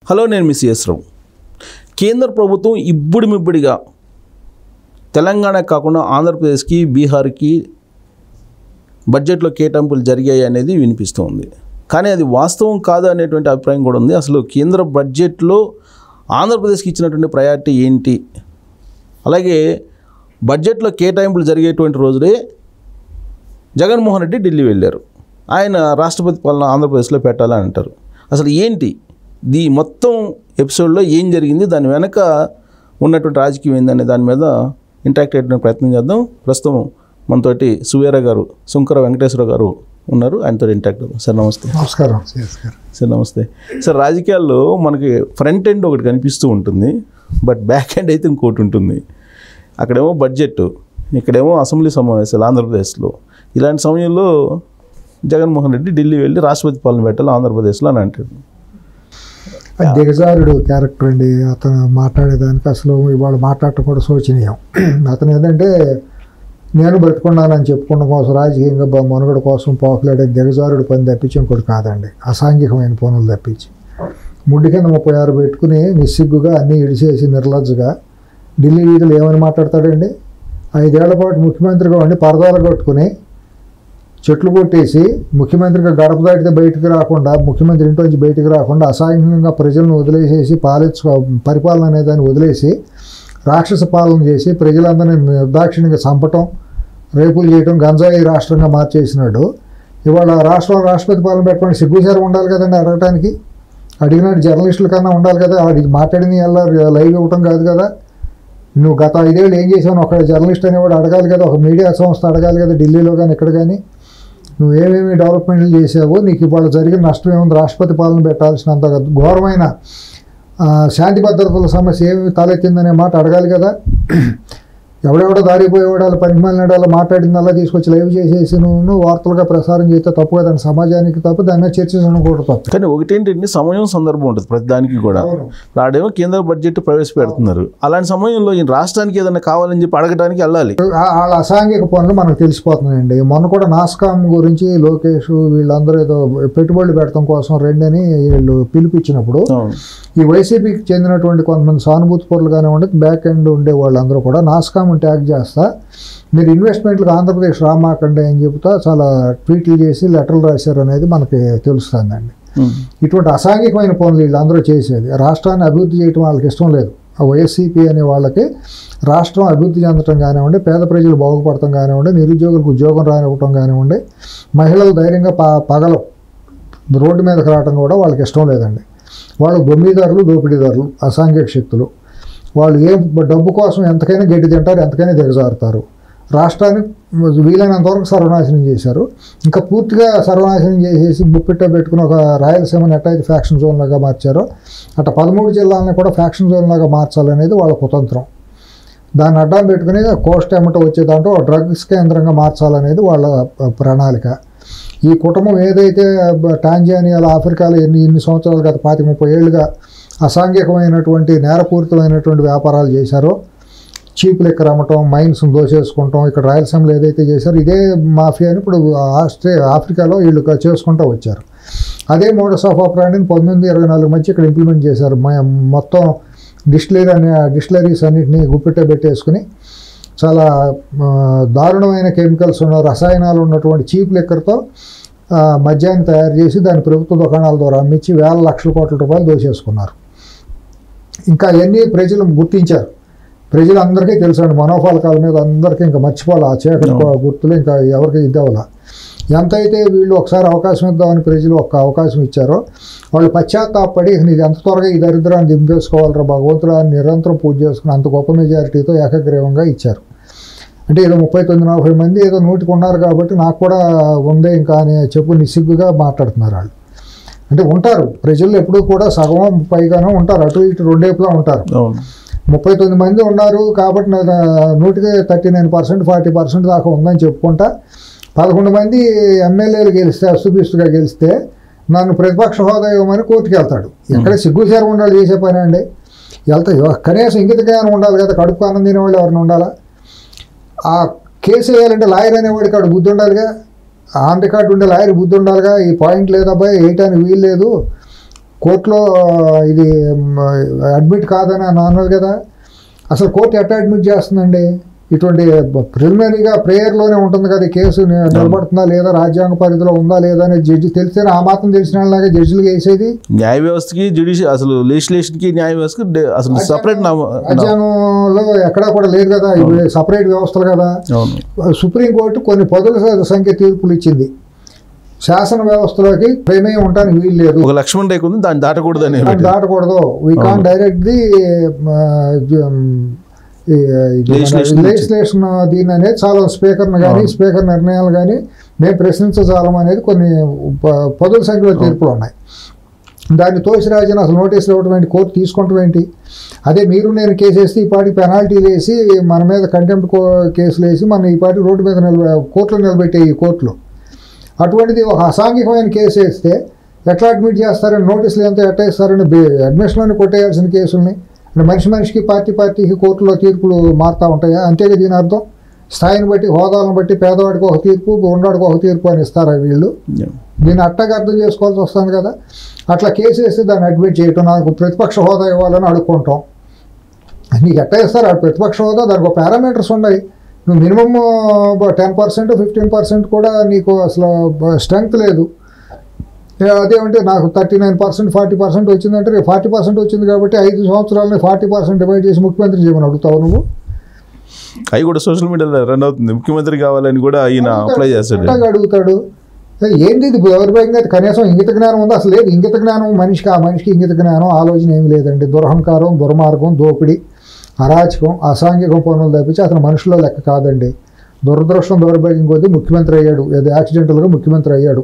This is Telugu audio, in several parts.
హలో, నేను మీ సిఎస్ రావు. కేంద్ర ప్రభుత్వం ఇబ్బడిమిబ్బడిగా తెలంగాణ కాకుండా ఆంధ్రప్రదేశ్కి, బీహార్కి బడ్జెట్లో కేటాయింపులు జరిగాయి అనేది వినిపిస్తుంది. కానీ అది వాస్తవం కాదు అనేటువంటి అభిప్రాయం కూడా ఉంది. అసలు కేంద్ర బడ్జెట్లో ఆంధ్రప్రదేశ్కి ఇచ్చినటువంటి ప్రయారిటీ ఏంటి, అలాగే బడ్జెట్లో కేటాయింపులు జరిగేటువంటి రోజులే జగన్మోహన్ రెడ్డి ఢిల్లీ వెళ్ళారు. ఆయన రాష్ట్రపతి పాలన ఆంధ్రప్రదేశ్లో పెట్టాలని అంటారు. అసలు ఏంటి మొత్తం ఎపిసోడ్లో ఏం జరిగింది, దాని వెనక ఉన్నటువంటి రాజకీయం ఏందనే దాని మీద ఇంటరాక్ట్ అయ్యే ప్రయత్నం చేద్దాం. ప్రస్తుతం మనతోటి సువేర గారు, సుంకర వెంకటేశ్వర గారు ఉన్నారు. ఆయనతో ఇంటరాక్ట్ అవుతాం. సార్ నమస్తే. నమస్కారం సార్. నమస్తే సార్. రాజకీయాల్లో మనకి ఫ్రంట్ ఎండ్ ఒకటి కనిపిస్తూ ఉంటుంది, బట్ బ్యాక్ ఎండ్ అయితే ఇంకోటి ఉంటుంది. అక్కడేమో బడ్జెట్, ఇక్కడేమో అసెంబ్లీ సమావేశాలు ఆంధ్రప్రదేశ్లో. ఇలాంటి సమయంలో జగన్మోహన్ రెడ్డి ఢిల్లీ వెళ్ళి రాష్ట్రపతి పాలన పెట్టాలి ఆంధ్రప్రదేశ్లో అని అంటారు. దిగజారుడు క్యారెక్టర్ అండి అతను మాట్లాడేదానికి. అసలు ఇవాళ మాట్లాడటం కూడా శోచనీయం. అతను ఏంటంటే నేను బ్రతుకున్నానని చెప్పుకోవడం కోసం, రాజకీయంగా మనుగడ కోసం పోకలాడే దిగజారుడు పని తప్పించి ఇంకోటి కాదండి. అసాంఘికమైన పనులు తప్పించి ముడ్డి కింద 36 పెట్టుకుని నిస్సిగ్గుగా అన్నీ ఇడిచేసి నిర్లజ్జగా ఢిల్లీ వీధులు ఏమని మాట్లాడతాడండి. 5 ఏళ్ల పాటు ముఖ్యమంత్రిగా ఉండి పరదాలు కట్టుకుని చెట్లు కొట్టేసి ముఖ్యమంత్రిగా గడప దాటితే బయటకు రాకుండా, ముఖ్యమంత్రి ఇంట్లోంచి బయటకు రాకుండా అసహాయంగా ప్రజలను వదిలేసేసి పరిపాలన అనేదాన్ని వదిలేసి రాక్షస పాలన చేసి ప్రజలందరినీ నిర్దాక్షిణ్యంగా చంపటం, రేపులు చేయటం, గంజాయి రాష్ట్రంగా మార్చేసినాడు. ఇవాళ రాష్ట్రపతి పాలన పెట్టడానికి సిగ్గుచారం ఉండాలి కదండి అడగటానికి. అడిగినట్టు జర్నలిస్టుల కన్నా ఉండాలి కదా. వాడికి మాట్లాడింది ఎలా లైవ్ ఇవ్వటం కాదు కదా. నువ్వు గత 5 ఏళ్ళు ఏం చేసావు ఒక జర్నలిస్ట్ అనేవాడు అడగాలి కదా, ఒక మీడియా సంస్థ అడగాలి కదా, ఢిల్లీలో కానీ ఇక్కడ కానీ. నువ్వేమేమి డెవలప్మెంట్లు చేసావో, నీకు ఇవాళ జరిగిన నష్టం ఏముంది, రాష్ట్రపతి పాలన పెట్టాల్సినంత ఘోరమైన శాంతి భద్రతల సమస్య ఏమి తలెత్తిందనే మాట అడగాలి కదా. ఎవడెవడో దారిపోయేవాడాలు పనిమాలినాడాలో మాట్లాడింది అలా తీసుకొచ్చి లైవ్ చేసేసి నువ్వు వార్తలుగా ప్రసారం చేస్తే తప్పు కదండి. సమాజానికి తప్పు, దాని మీద చర్చించడం కూడా తప్పు. కానీ ఒకటేంటంటే సమయం, సందర్భం ఉంటుంది ప్రతి దానికి కూడా. ఆడేమో కేంద్ర బడ్జెట్ ప్రవేశపెడుతున్నారు, అలాంటి సమయంలో ఈ రాష్ట్రానికి ఏదైనా కావాలని చెప్పి అడగడానికి వెళ్ళాలి. వాళ్ళ అసాంఘిక పనులు మనకు తెలిసిపోతున్నాయండి. మొన్న కూడా నాస్కామ్ గురించి లోకేష్ వీళ్ళందరూ ఏదో పెట్టుబడులు పెడతాం కోసం రెండని వీళ్ళు పిలిపించినప్పుడు ఈ వైసీపీకి చెందినటువంటి కొంతమంది సానుభూతి పరులు కానివ్వండి, బ్యాక్ ఎండ్ ఉండే వాళ్ళందరూ కూడా నాస్కామ్ ట్యాగ్ చేస్తా, మీరు ఇన్వెస్ట్మెంట్లకు ఆంధ్రప్రదేశ్ రామాకండి అని చెబుతా చాలా ట్వీట్లు చేసి లెటర్లు రాశారు అనేది మనకి తెలుస్తుందండి. ఇటువంటి అసాంఘికమైన పనులు వీళ్ళందరూ చేసేది. రాష్ట్రాన్ని అభివృద్ధి చేయడం వాళ్ళకి ఇష్టం లేదు. ఆ వైసీపీ అనే వాళ్ళకి రాష్ట్రం అభివృద్ధి చెందడం కానివ్వండి, పేద ప్రజలు బాగుపడటం కానివ్వండి, నిరుద్యోగులకు ఉద్యోగం రానివ్వటం కానివ్వండి, మహిళలు ధైర్యంగా పగలు రోడ్డు మీదకి రావడం కూడా వాళ్ళకి ఇష్టం లేదండి. వాళ్ళు దొమ్మిదారులు, దోపిడీదారులు, అసాంఘిక శక్తులు. వాళ్ళు ఏ డబ్బు కోసం ఎంతకైనా గడ్డి తింటారు, ఎంతకైనా దిగజారుతారు. రాష్ట్రాన్ని వీలైనంతవరకు సర్వనాశనం చేశారు. ఇంకా పూర్తిగా సర్వనాశనం చేసేసి బుప్పిట్ట పెట్టుకుని ఒక రాయలసీమను ఎట్టయితే ఫ్యాక్షన్ జోన్ లాగా మార్చారో అట్లా 13 జిల్లాలని కూడా ఫ్యాక్షన్ జోన్ లాగా మార్చాలనేది వాళ్ళ కుతంత్రం. దాన్ని అడ్డం పెట్టుకుని కోస్ట్ ఎమ్మట వచ్చే దాంట్లో డ్రగ్స్ కేంద్రంగా మార్చాలనేది వాళ్ళ ప్రణాళిక. ఈ కుటుంబం ఏదైతే టాంజానియాలో, ఆఫ్రికాలో ఎన్ని సంవత్సరాలు గత 25-30 ఏళ్ళుగా అసాంఘికమైనటువంటి నేరపూరితమైనటువంటి వ్యాపారాలు చేశారో, చీప్ లెక్కర్ అమ్మటం, మైన్స్ దోచేసుకుంటాం, ఇక్కడ రాయలసీమలో ఏదైతే చేశారో ఇదే మాఫియాని ఇప్పుడు ఆఫ్రికాలో వీళ్ళు చేసుకుంటూ వచ్చారు. అదే మోడస్ ఆఫ్ ఆపరాండిని 1924 మధ్య ఇక్కడ ఇంప్లిమెంట్ చేశారు. మొత్తం డిస్టిలరీస్ అన్నింటినీ గుప్పెట్టే పెట్టేసుకుని చాలా దారుణమైన కెమికల్స్ ఉన్న రసాయనాలు ఉన్నటువంటి చీప్ లెక్కర్తో మద్యాన్ని తయారు చేసి దాన్ని ప్రభుత్వ దుకాణాల ద్వారా అమ్మించి వేల లక్షల కోట్ల రూపాయలు దోచేసుకున్నారు. ఇంకా అవన్నీ ప్రజలు గుర్తించారు. ప్రజలందరికీ తెలుసండి, మనోఫాలకాల మీద అందరికీ ఇంకా మర్చిపోవాలి ఆ చీకటి గుర్తులు. ఇంకా ఎవరికి ఇద్దావాల ఎంతైతే వీళ్ళు ఒకసారి అవకాశం ఇద్దామని ప్రజలు ఒక్క అవకాశం ఇచ్చారో వాళ్ళు పశ్చాత్తాపడి నీకు ఎంత త్వరగా ఈ దరిద్రాన్ని దింపేసుకోవాలరా భగవంతుడు అని నిరంతరం పూజ చేసుకుని అంత గొప్ప మెజారిటీతో ఏకగ్రీవంగా ఇచ్చారు. అంటే ఏదో 39-40 మంది ఏదో నోటికి ఉన్నారు కాబట్టి నాకు కూడా ఉందే ఇంకా అని చెప్పు నిస్సిగ్గుగా మాట్లాడుతున్నారు వాళ్ళు. అంటే ఉంటారు ప్రజల్లో ఎప్పుడూ కూడా సగం పైగానే ఉంటారు, అటు ఇటు రెండేపులా ఉంటారు. 39 మంది ఉన్నారు కాబట్టి 39% 40% దాకా ఉందని చెప్పుకుంటా 11 మంది ఎమ్మెల్యేలు గెలిస్తే, అస్తుబిస్తుగా గెలిస్తే నన్ను ప్రతిపక్ష హోదా ఇవ్వమని కోర్టుకు వెళ్తాడు. ఎక్కడ సిగ్గుచేరం ఉండాలి చేసే పని అండి. వెళ్తా కనీసం ఇంగితగానే ఉండాలి కదా, కడుపు ఆనందం తినేవాళ్ళు ఎవరిని ఉండాలా. ఆ కేసు వేయాలంటే లాయర్ అనేవాడికి అక్కడ బుద్ధి ఉండాలిగా, ఆన్ రికార్డు ఉండే లాయర్ బుద్ధి ఉండాలిగా. ఈ పాయింట్ లేదబ్బాయి వేయటానికి వీలు లేదు, కోర్టులో ఇది అడ్మిట్ కాదని అన్నారు కదా. అసలు కోర్టు ఎట్లా అడ్మిట్ చేస్తుందండి? ఇటువంటి ప్రిలిమినరీగా ప్రేయర్లోనే ఉంటుంది కదా కేసు నిలబడుతుందా లేదా, రాజ్యాంగ పరిధిలో ఉందా లేదా అనేది జడ్జి తెలిస్తే ఆ మాత్రం తెలిసిన వాళ్ళగా జడ్జిలు వేసేది. న్యాయ వ్యవస్థకి జ్యుడిషియల్ అసలు లెజిస్లేషన్కి న్యాయ వ్యవస్థకి అసలు సపరేట్ రాజ్యాంగంలో ఎక్కడా కూడా లేదు కదా, ఇవి సపరేట్ వ్యవస్థలు కదా. సుప్రీంకోర్టు కొన్ని పదుల సంఖ్య తీర్పులు ఇచ్చింది. శాసన వ్యవస్థలోకి ప్రమేయం ఉండడానికి వీలు లేదు. ఒక లక్ష్మణ్ రేఖ ఉంది, దాన్ని దాటకూడదని. దాటకూడదు. We can't direct the legislation దీని అనేది చాలా స్పీకర్ను కానీ స్పీకర్ నిర్ణయాలు కానీ మేము ప్రశ్నించజాలం అనేది కొన్ని పదుల సంఖ్యలో తీర్పులు ఉన్నాయి. దాన్ని తోసిరాజని అసలు నోటీసులు ఇవ్వడం ఏంటి, కోర్టు తీసుకుంటాం ఏంటి? అదే మీరు నేను కేసు వేస్తే ఈ పాటికి పెనాల్టీలు వేసి మన మీద కంటెంప్ట్ కేసులు వేసి మన ఈ పాటి రోడ్డు మీద కోర్టులో నిలబెట్టే ఈ కోర్టులో అటువంటిది ఒక అసాంఘికమైన కేసు వేస్తే ఎట్లా అడ్మిట్ చేస్తారని, నోటీసులు ఎంత ఎట్లా ఇస్తారని అడ్మిషన్లోనే కొట్టేయాల్సిన కేసుల్ని మనిషి మనిషికి పార్టీకి కోర్టులో తీర్పులు మారుతూ ఉంటాయా? అంతేగా దీని అర్థం. స్థాయిని బట్టి హోదాలను బట్టి పేదవాడికి ఒక తీర్పు ఉన్నవాడికి ఒక తీర్పు అని ఇస్తారా వీళ్ళు? దీన్ని అట్టగా అర్థం చేసుకోవాల్సి వస్తుంది కదా. అట్లా కేసు వేస్తే దాన్ని అడ్మిట్ చేయటం, నాకు ప్రతిపక్ష హోదా ఇవ్వాలని అడుక్కుంటాం. నీకు ఎట్లా ఇస్తారు ఆ ప్రతిపక్ష హోదా? దానికి ఒక పారామీటర్స్ ఉన్నాయి. నువ్వు మినిమమ్ 10%, 15% కూడా నీకు అసలు స్ట్రెంగ్త్ లేదు. అదేమంటే నాకు 39%, 40% వచ్చిందంటే 40% వచ్చింది కాబట్టి 5 సంవత్సరాలని 40% డివైడ్ చేసి ముఖ్యమంత్రి చేయమని అడుగుతావు నువ్వు. అవి కూడా సోషల్ మీడియాలో రన్ అవుతుంది. ముఖ్యమంత్రి కావాలని కూడా ఆయన అప్లై చేస్తాడు, అడుగుతాడు. ఏంటి ఇది దౌర్భాగ్యంగా? కనీసం ఇంగిత జ్ఞానం ఉందా? అసలు లేదు. ఇంగిత జ్ఞానం మనిషికి, ఆ మనిషికి ఇంగిత జ్ఞానం ఆలోచన ఏమి లేదండి. దురహంకారం, దుర్మార్గం, దోపిడీ, అరాచకం, అసాంఘికం పనులు తప్పించి అతను మనుషుల్లో లెక్క కాదండి. దురదృష్టం దౌర్భాగ్యం కొద్దీ ముఖ్యమంత్రి అయ్యాడు, ఏదో యాక్సిడెంటల్గా ముఖ్యమంత్రి అయ్యాడు.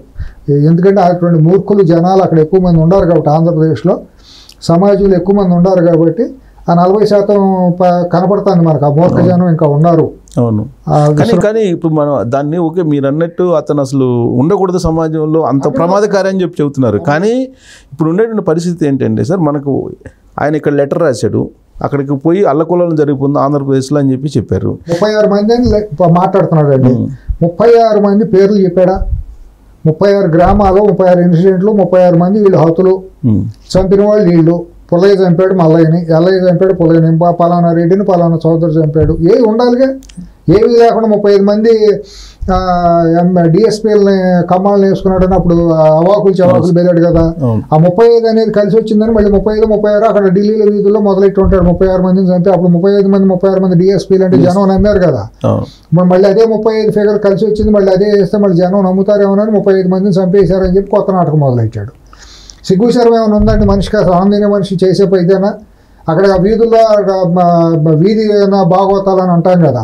ఎందుకంటే అటువంటి మూర్ఖులు జనాలు అక్కడ ఎక్కువ మంది ఉన్నారు కాబట్టి, ఆంధ్రప్రదేశ్లో సమాజంలో ఎక్కువ మంది ఉన్నారు కాబట్టి ఆ 40% కనపడుతుంది మనకు. ఆ మూర్ఖ జనం ఇంకా ఉన్నారు. అవును. కానీ ఇప్పుడు మనం దాన్ని ఓకే మీరు అన్నట్టు అతను అసలు ఉండకూడదు సమాజంలో, అంత ప్రమాదకారి అని చెప్పి చెబుతున్నారు. కానీ ఇప్పుడు ఉండేటువంటి పరిస్థితి ఏంటంటే సార్, మనకు ఆయన ఇక్కడ లెటర్ రాశాడు, అక్కడికి పోయి అల్లకొల్లం జరిగిపోతుంది ఆంధ్రప్రదేశ్లో అని చెప్పి చెప్పారు. 36 మంది అని మాట్లాడుతున్నాడు అండి. 36 మంది పేర్లు చెప్పాడా? 36 గ్రామాలు, 36 ఇన్సిడెంట్లు, 36 మంది వీళ్ళు హతులు, చంపిన వాళ్ళు వీళ్ళు. పుల్లయ్య చంపాడు మల్లయ్యని, ఎల్లయ్య చంపాడు పుల్లయ్యని, పలానా రెడ్డిని పలానా చౌదరి చంపాడు. ఏవి ఉండాలిగా? ఏమీ లేకుండా 35 మంది డిఎస్పీలని కమ్మాలను వేసుకున్నాడని అప్పుడు అవాకులు చవాకులు బెదాడు కదా. ఆ 35 అనేది కలిసి వచ్చిందని మళ్ళీ 35, 36 అక్కడ ఢిల్లీలో వీధుల్లో మొదలెట్టి ఉంటాడు. 36 మందిని చంపి అప్పుడు 36 మంది డిఎస్పీలు అంటే జనం నమ్మారు కదా. మళ్ళీ అదే 35 ఫిగర్ కలిసి వచ్చింది, మళ్ళీ అదే వేస్తే మళ్ళీ జనం నమ్ముతారేమోనని 35 మందిని చంపేశారని చెప్పి కొత్త నాటకం మొదలెట్టాడు. సిగ్గుశరం ఏమైనా ఉందంటే మనిషికి, అసలు ఆందోళన మనిషి చేసే పైదేనా? అక్కడ వీధుల్లో వీధి భాగవతాలని అంటాం కదా,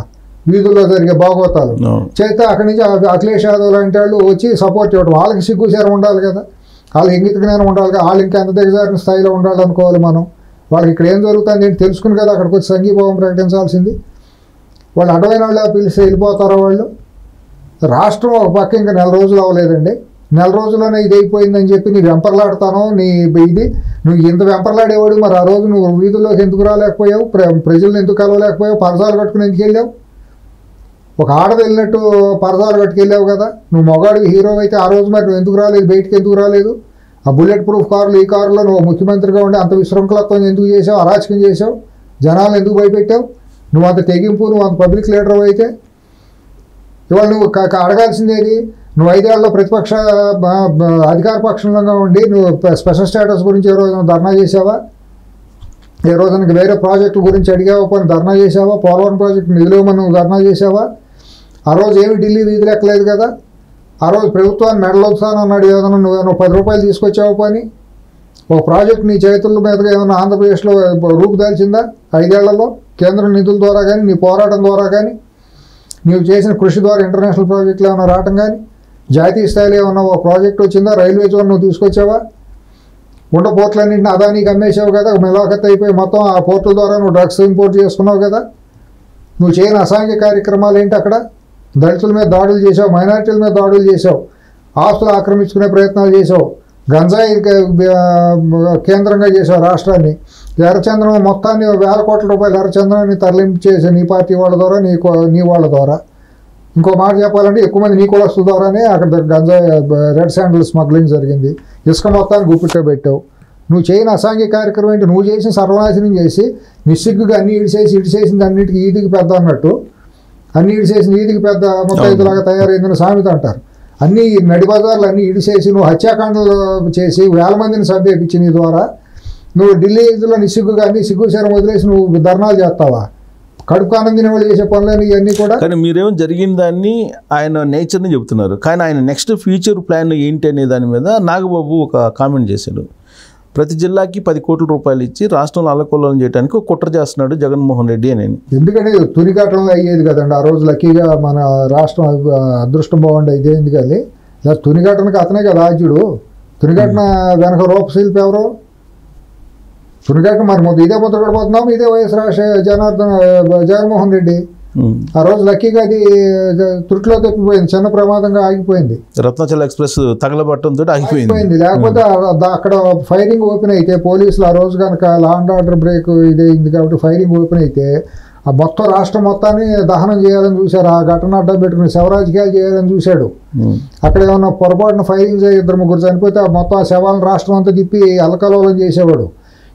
వీధుల్లో జరిగే భాగవతాలు చేస్తే అక్కడి నుంచి అఖిలేష్ యాదవ్ లాంటి వాళ్ళు వచ్చి సపోర్ట్ ఇవ్వడం. వాళ్ళకి సిగ్గుశరం ఉండాలి కదా, వాళ్ళకి ఇంగిత జ్ఞానం ఉండాలి కదా, వాళ్ళు ఇంకా ఎంత దిగజారిన స్థాయిలో ఉండాలనుకోవాలి మనం. వాళ్ళకి ఇక్కడ ఏం జరుగుతుంది ఏంటి తెలుసుకుని కదా అక్కడికి వచ్చి సంఘీభావం ప్రకటించాల్సింది. వాళ్ళు అడ్డమైన వాళ్ళు పిలిచి వెళ్ళిపోతారో వాళ్ళు. రాష్ట్రం ఒక పక్క ఇంకా 4 రోజులు అవ్వలేదండి. 4 రోజుల్లోనే ఇది అయిపోయిందని చెప్పి నీ వెంపర్లాడతాను, నీ ఇది నువ్వు ఇంత వెంపర్లాడేవాడు. మరి ఆ రోజు నువ్వు వీధుల్లోకి ఎందుకు రాలేకపోయావు? ప్రజలను ఎందుకు కలవలేకపోయావు? పరదాలు కట్టుకుని ఎందుకు వెళ్ళావు? ఒక ఆడది వెళ్ళినట్టు పరదాలు కట్టుకెళ్ళావు కదా. నువ్వు మొగాడు హీరో అయితే ఆ రోజు మరి నువ్వు ఎందుకు రాలేదు? బయటికి ఎందుకు రాలేదు? ఆ బుల్లెట్ ప్రూఫ్ కారులు, ఈ కారులో నువ్వు ముఖ్యమంత్రిగా ఉండి అంత విశృంఖలత్వం ఎందుకు చేసావు? అరాచకం చేసావు? జనాలు ఎందుకు భయపెట్టావు? నువ్వు అంత తెగింపు, నువ్వు అంత పబ్లిక్ లీడర్ అయితే ఇవాళ నువ్వు అడగాల్సిందేది. నువ్వు 5 ఏళ్లలో ప్రతిపక్ష అధికార పక్షంలో ఉండి నువ్వు స్పెషల్ స్టేటస్ గురించి ఏ రోజున ధర్నా చేసావా? ఏ రోజున వేరే ప్రాజెక్టుల గురించి అడిగావా? పని ధర్నా చేసావా? పోలవరం ప్రాజెక్టు నిధులు నువ్వు ధర్నా చేసావా? ఆ రోజు ఏమి ఢిల్లీ వీధులు ఎక్కలేదు కదా. ఆ రోజు ప్రభుత్వాన్ని మెడలోస్తాను అన్నాడు. ఏదన్నా నువ్వేమో 10 రూపాయలు తీసుకొచ్చావు పని. ఒక ప్రాజెక్టు నీ చేతుల మీదుగా ఏమైనా ఆంధ్రప్రదేశ్లో రూపుదాల్చిందా 5 ఏళ్లలో? కేంద్ర నిధుల ద్వారా కానీ, నీ పోరాటం ద్వారా కానీ, నీవు చేసిన కృషి ద్వారా ఇంటర్నేషనల్ ప్రాజెక్టులు ఏమైనా రావటం కానీ, జాతీయ స్థాయిలో ఏమన్నా ఒక ప్రాజెక్ట్ వచ్చిందా? రైల్వే జోన్ నువ్వు తీసుకొచ్చావా? ఉండ పోర్టులన్నింటినీ అదానికి అమ్మేసావు కదా. మిలాఖత్ అయిపోయి మొత్తం ఆ పోర్టుల ద్వారా నువ్వు డ్రగ్స్ ఇంపోర్ట్ చేసుకున్నావు కదా. నువ్వు చేయని అసాంఘిక కార్యక్రమాలు ఏంటి? అక్కడ దళితుల మీద దాడులు చేసావు, మైనారిటీల మీద దాడులు చేసావు, ఆస్తులు ఆక్రమించుకునే ప్రయత్నాలు చేసావు, గంజాయి కేంద్రంగా చేసావు రాష్ట్రాన్ని. ఎర్రచంద్రం మొత్తాన్ని 1000 కోట్ల రూపాయల ఎర్రచంద్రాన్ని తరలింపు చేసే నీ పార్టీ వాళ్ళ ద్వారా, నీ వాళ్ళ ద్వారా. ఇంకో మాట చెప్పాలంటే ఎక్కువ మంది నీ కులస్తుల ద్వారానే అక్కడ గంజాయి రెడ్ శాండిల్ స్మగ్లింగ్ జరిగింది. ఇసుక మొత్తాన్ని గుప్పిట్లో పెట్టావు. నువ్వు చేయని అసాంఘిక కార్యక్రమం ఏంటి? నువ్వు చేసిన సర్వనాశనం చేసి నిస్సిగ్గుగా అన్ని ఇడిచేసింది అన్నిటికీ ఈదికి పెద్ద అన్నట్టు, అన్ని ఇడిచేసింది ఈదికి పెద్ద ముత్తైదులాగా తయారైందని సామెత అంటారు. అన్ని నడి బజార్లు అన్నీ ఇడిచేసి నువ్వు హత్యాకాండలు చేసి వేల మందిని చంపేపించి నీ ద్వారా నువ్వు ఢిల్లీలో నిస్సిగ్గుగా అన్ని సిగ్గుశరం వదిలేసి నువ్వు ధర్నాలు చేస్తావా? కడుపు ఆనందిన వాళ్ళు చేసే పనులని ఇవన్నీ కూడా. కానీ మీరేమో జరిగిన దాన్ని ఆయన నేచర్ని చెబుతున్నారు, కానీ ఆయన నెక్స్ట్ ఫ్యూచర్ ప్లాన్ ఏంటి అనే దాని మీద నాగబాబు ఒక కామెంట్ చేశాడు. ప్రతి జిల్లాకి 10 కోట్ల రూపాయలు ఇచ్చి రాష్ట్రంలో అల్లకొల్లం చేయడానికి ఒక కుట్ర చేస్తున్నాడు జగన్మోహన్ రెడ్డి అని. ఎందుకంటే తునికాటంలో అయ్యేది కదండి ఆ రోజు. లక్కీగా మన రాష్ట్రం అదృష్టం బాగుండి ఇదేంది కానీ తునికాటనకి అతనే కదా రాజ్యుడు. తునికాటన వెనక రూపశిల్పి ఎవరు? తునికాటన మరి ఇదే ముద్రపడిపోతున్నాం, ఇదే వైఎస్ జగన్మోహన్ రెడ్డి. ఆ రోజు లక్కీగా అది త్రుట్లో తప్పిపోయింది, చిన్న ప్రమాదంగా ఆగిపోయింది. రత్నాచల్ ఎక్స్ప్రెస్ తగలబట్టంతో ఆగిపోయింది. లేకపోతే అక్కడ ఫైరింగ్ ఓపెన్ అయితే పోలీసులు ఆ రోజు కనుక లా అండ్ ఆర్డర్ బ్రేక్ ఇదైంది కాబట్టి ఫైరింగ్ ఓపెన్ అయితే ఆ మొత్తం రాష్ట్రం మొత్తాన్ని దహనం చేయాలని చూశారు. ఆ ఘటన అడ్డం పెట్టుకుని శవరాజకీయాలు చేయాలని చూశాడు. అక్కడ ఏమన్నా పొరపాటున ఫైరింగ్ 2-3 చనిపోతే ఆ మొత్తం ఆ శవాలను రాష్ట్రం అంతా తిప్పి అల్లకల్లోలం చేసేవాడు.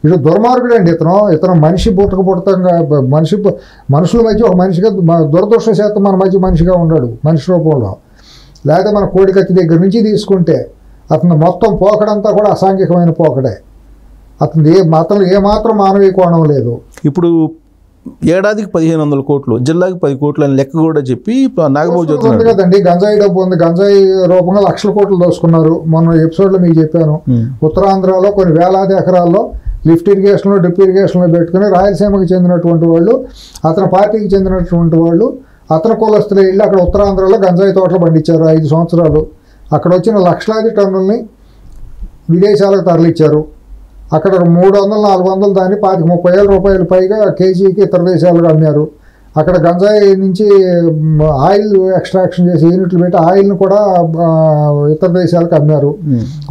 ఇటు దుర్మార్గుడు అండి ఇతను మనిషి పుట్టంగా మనుషుల మధ్య ఒక మనిషిగా దురదృష్టశాతం మన మధ్య మనిషిగా ఉన్నాడు మనిషి రూపంలో. లేకపోతే మన కోడికత్తి దగ్గర నుంచి తీసుకుంటే అతను మొత్తం పోకడంతా కూడా అసాంఘికమైన పోకడే. అతను ఏమాత్రం మానవీయ కోణం లేదు. ఇప్పుడు ఏడాదికి 1500 కోట్లు, జిల్లాకి 10 కోట్లు అని లెక్క కూడా చెప్పి నాగబాబు చెప్తున్నాడు కదండి. గంజాయి డబ్బు ఉంది, గంజాయి రూపంగా లక్షల కోట్లు దోసుకున్నారు. మొన్న ఎపిసోడ్లో మీకు చెప్పాను. ఉత్తరాంధ్రలో కొన్ని వేలాది ఎకరాల్లో లిఫ్ట్ ఇరిగేషన్లో డ్రిప్ ఇరిగేషన్లో పెట్టుకుని రాయలసీమకి చెందినటువంటి వాళ్ళు, అతని పార్టీకి చెందినటువంటి వాళ్ళు, అతని కులస్తులు వెళ్ళి అక్కడ ఉత్తరాంధ్రలో గంజాయి తోటలు పండించారు 5 సంవత్సరాలు. అక్కడ వచ్చిన లక్షలాది టన్నుల్ని విదేశాలకు తరలిచ్చారు. అక్కడ 300-400 దాన్ని 25-30 రూపాయలు పైగా కేజీకి ఇతర దేశాలకు అమ్మారు. అక్కడ గంజాయి నుంచి ఆయిల్ ఎక్స్ట్రాక్షన్ చేసి యూనిట్లు పెట్టి ఆయిల్ని కూడా ఇతర దేశాలకు అమ్మారు.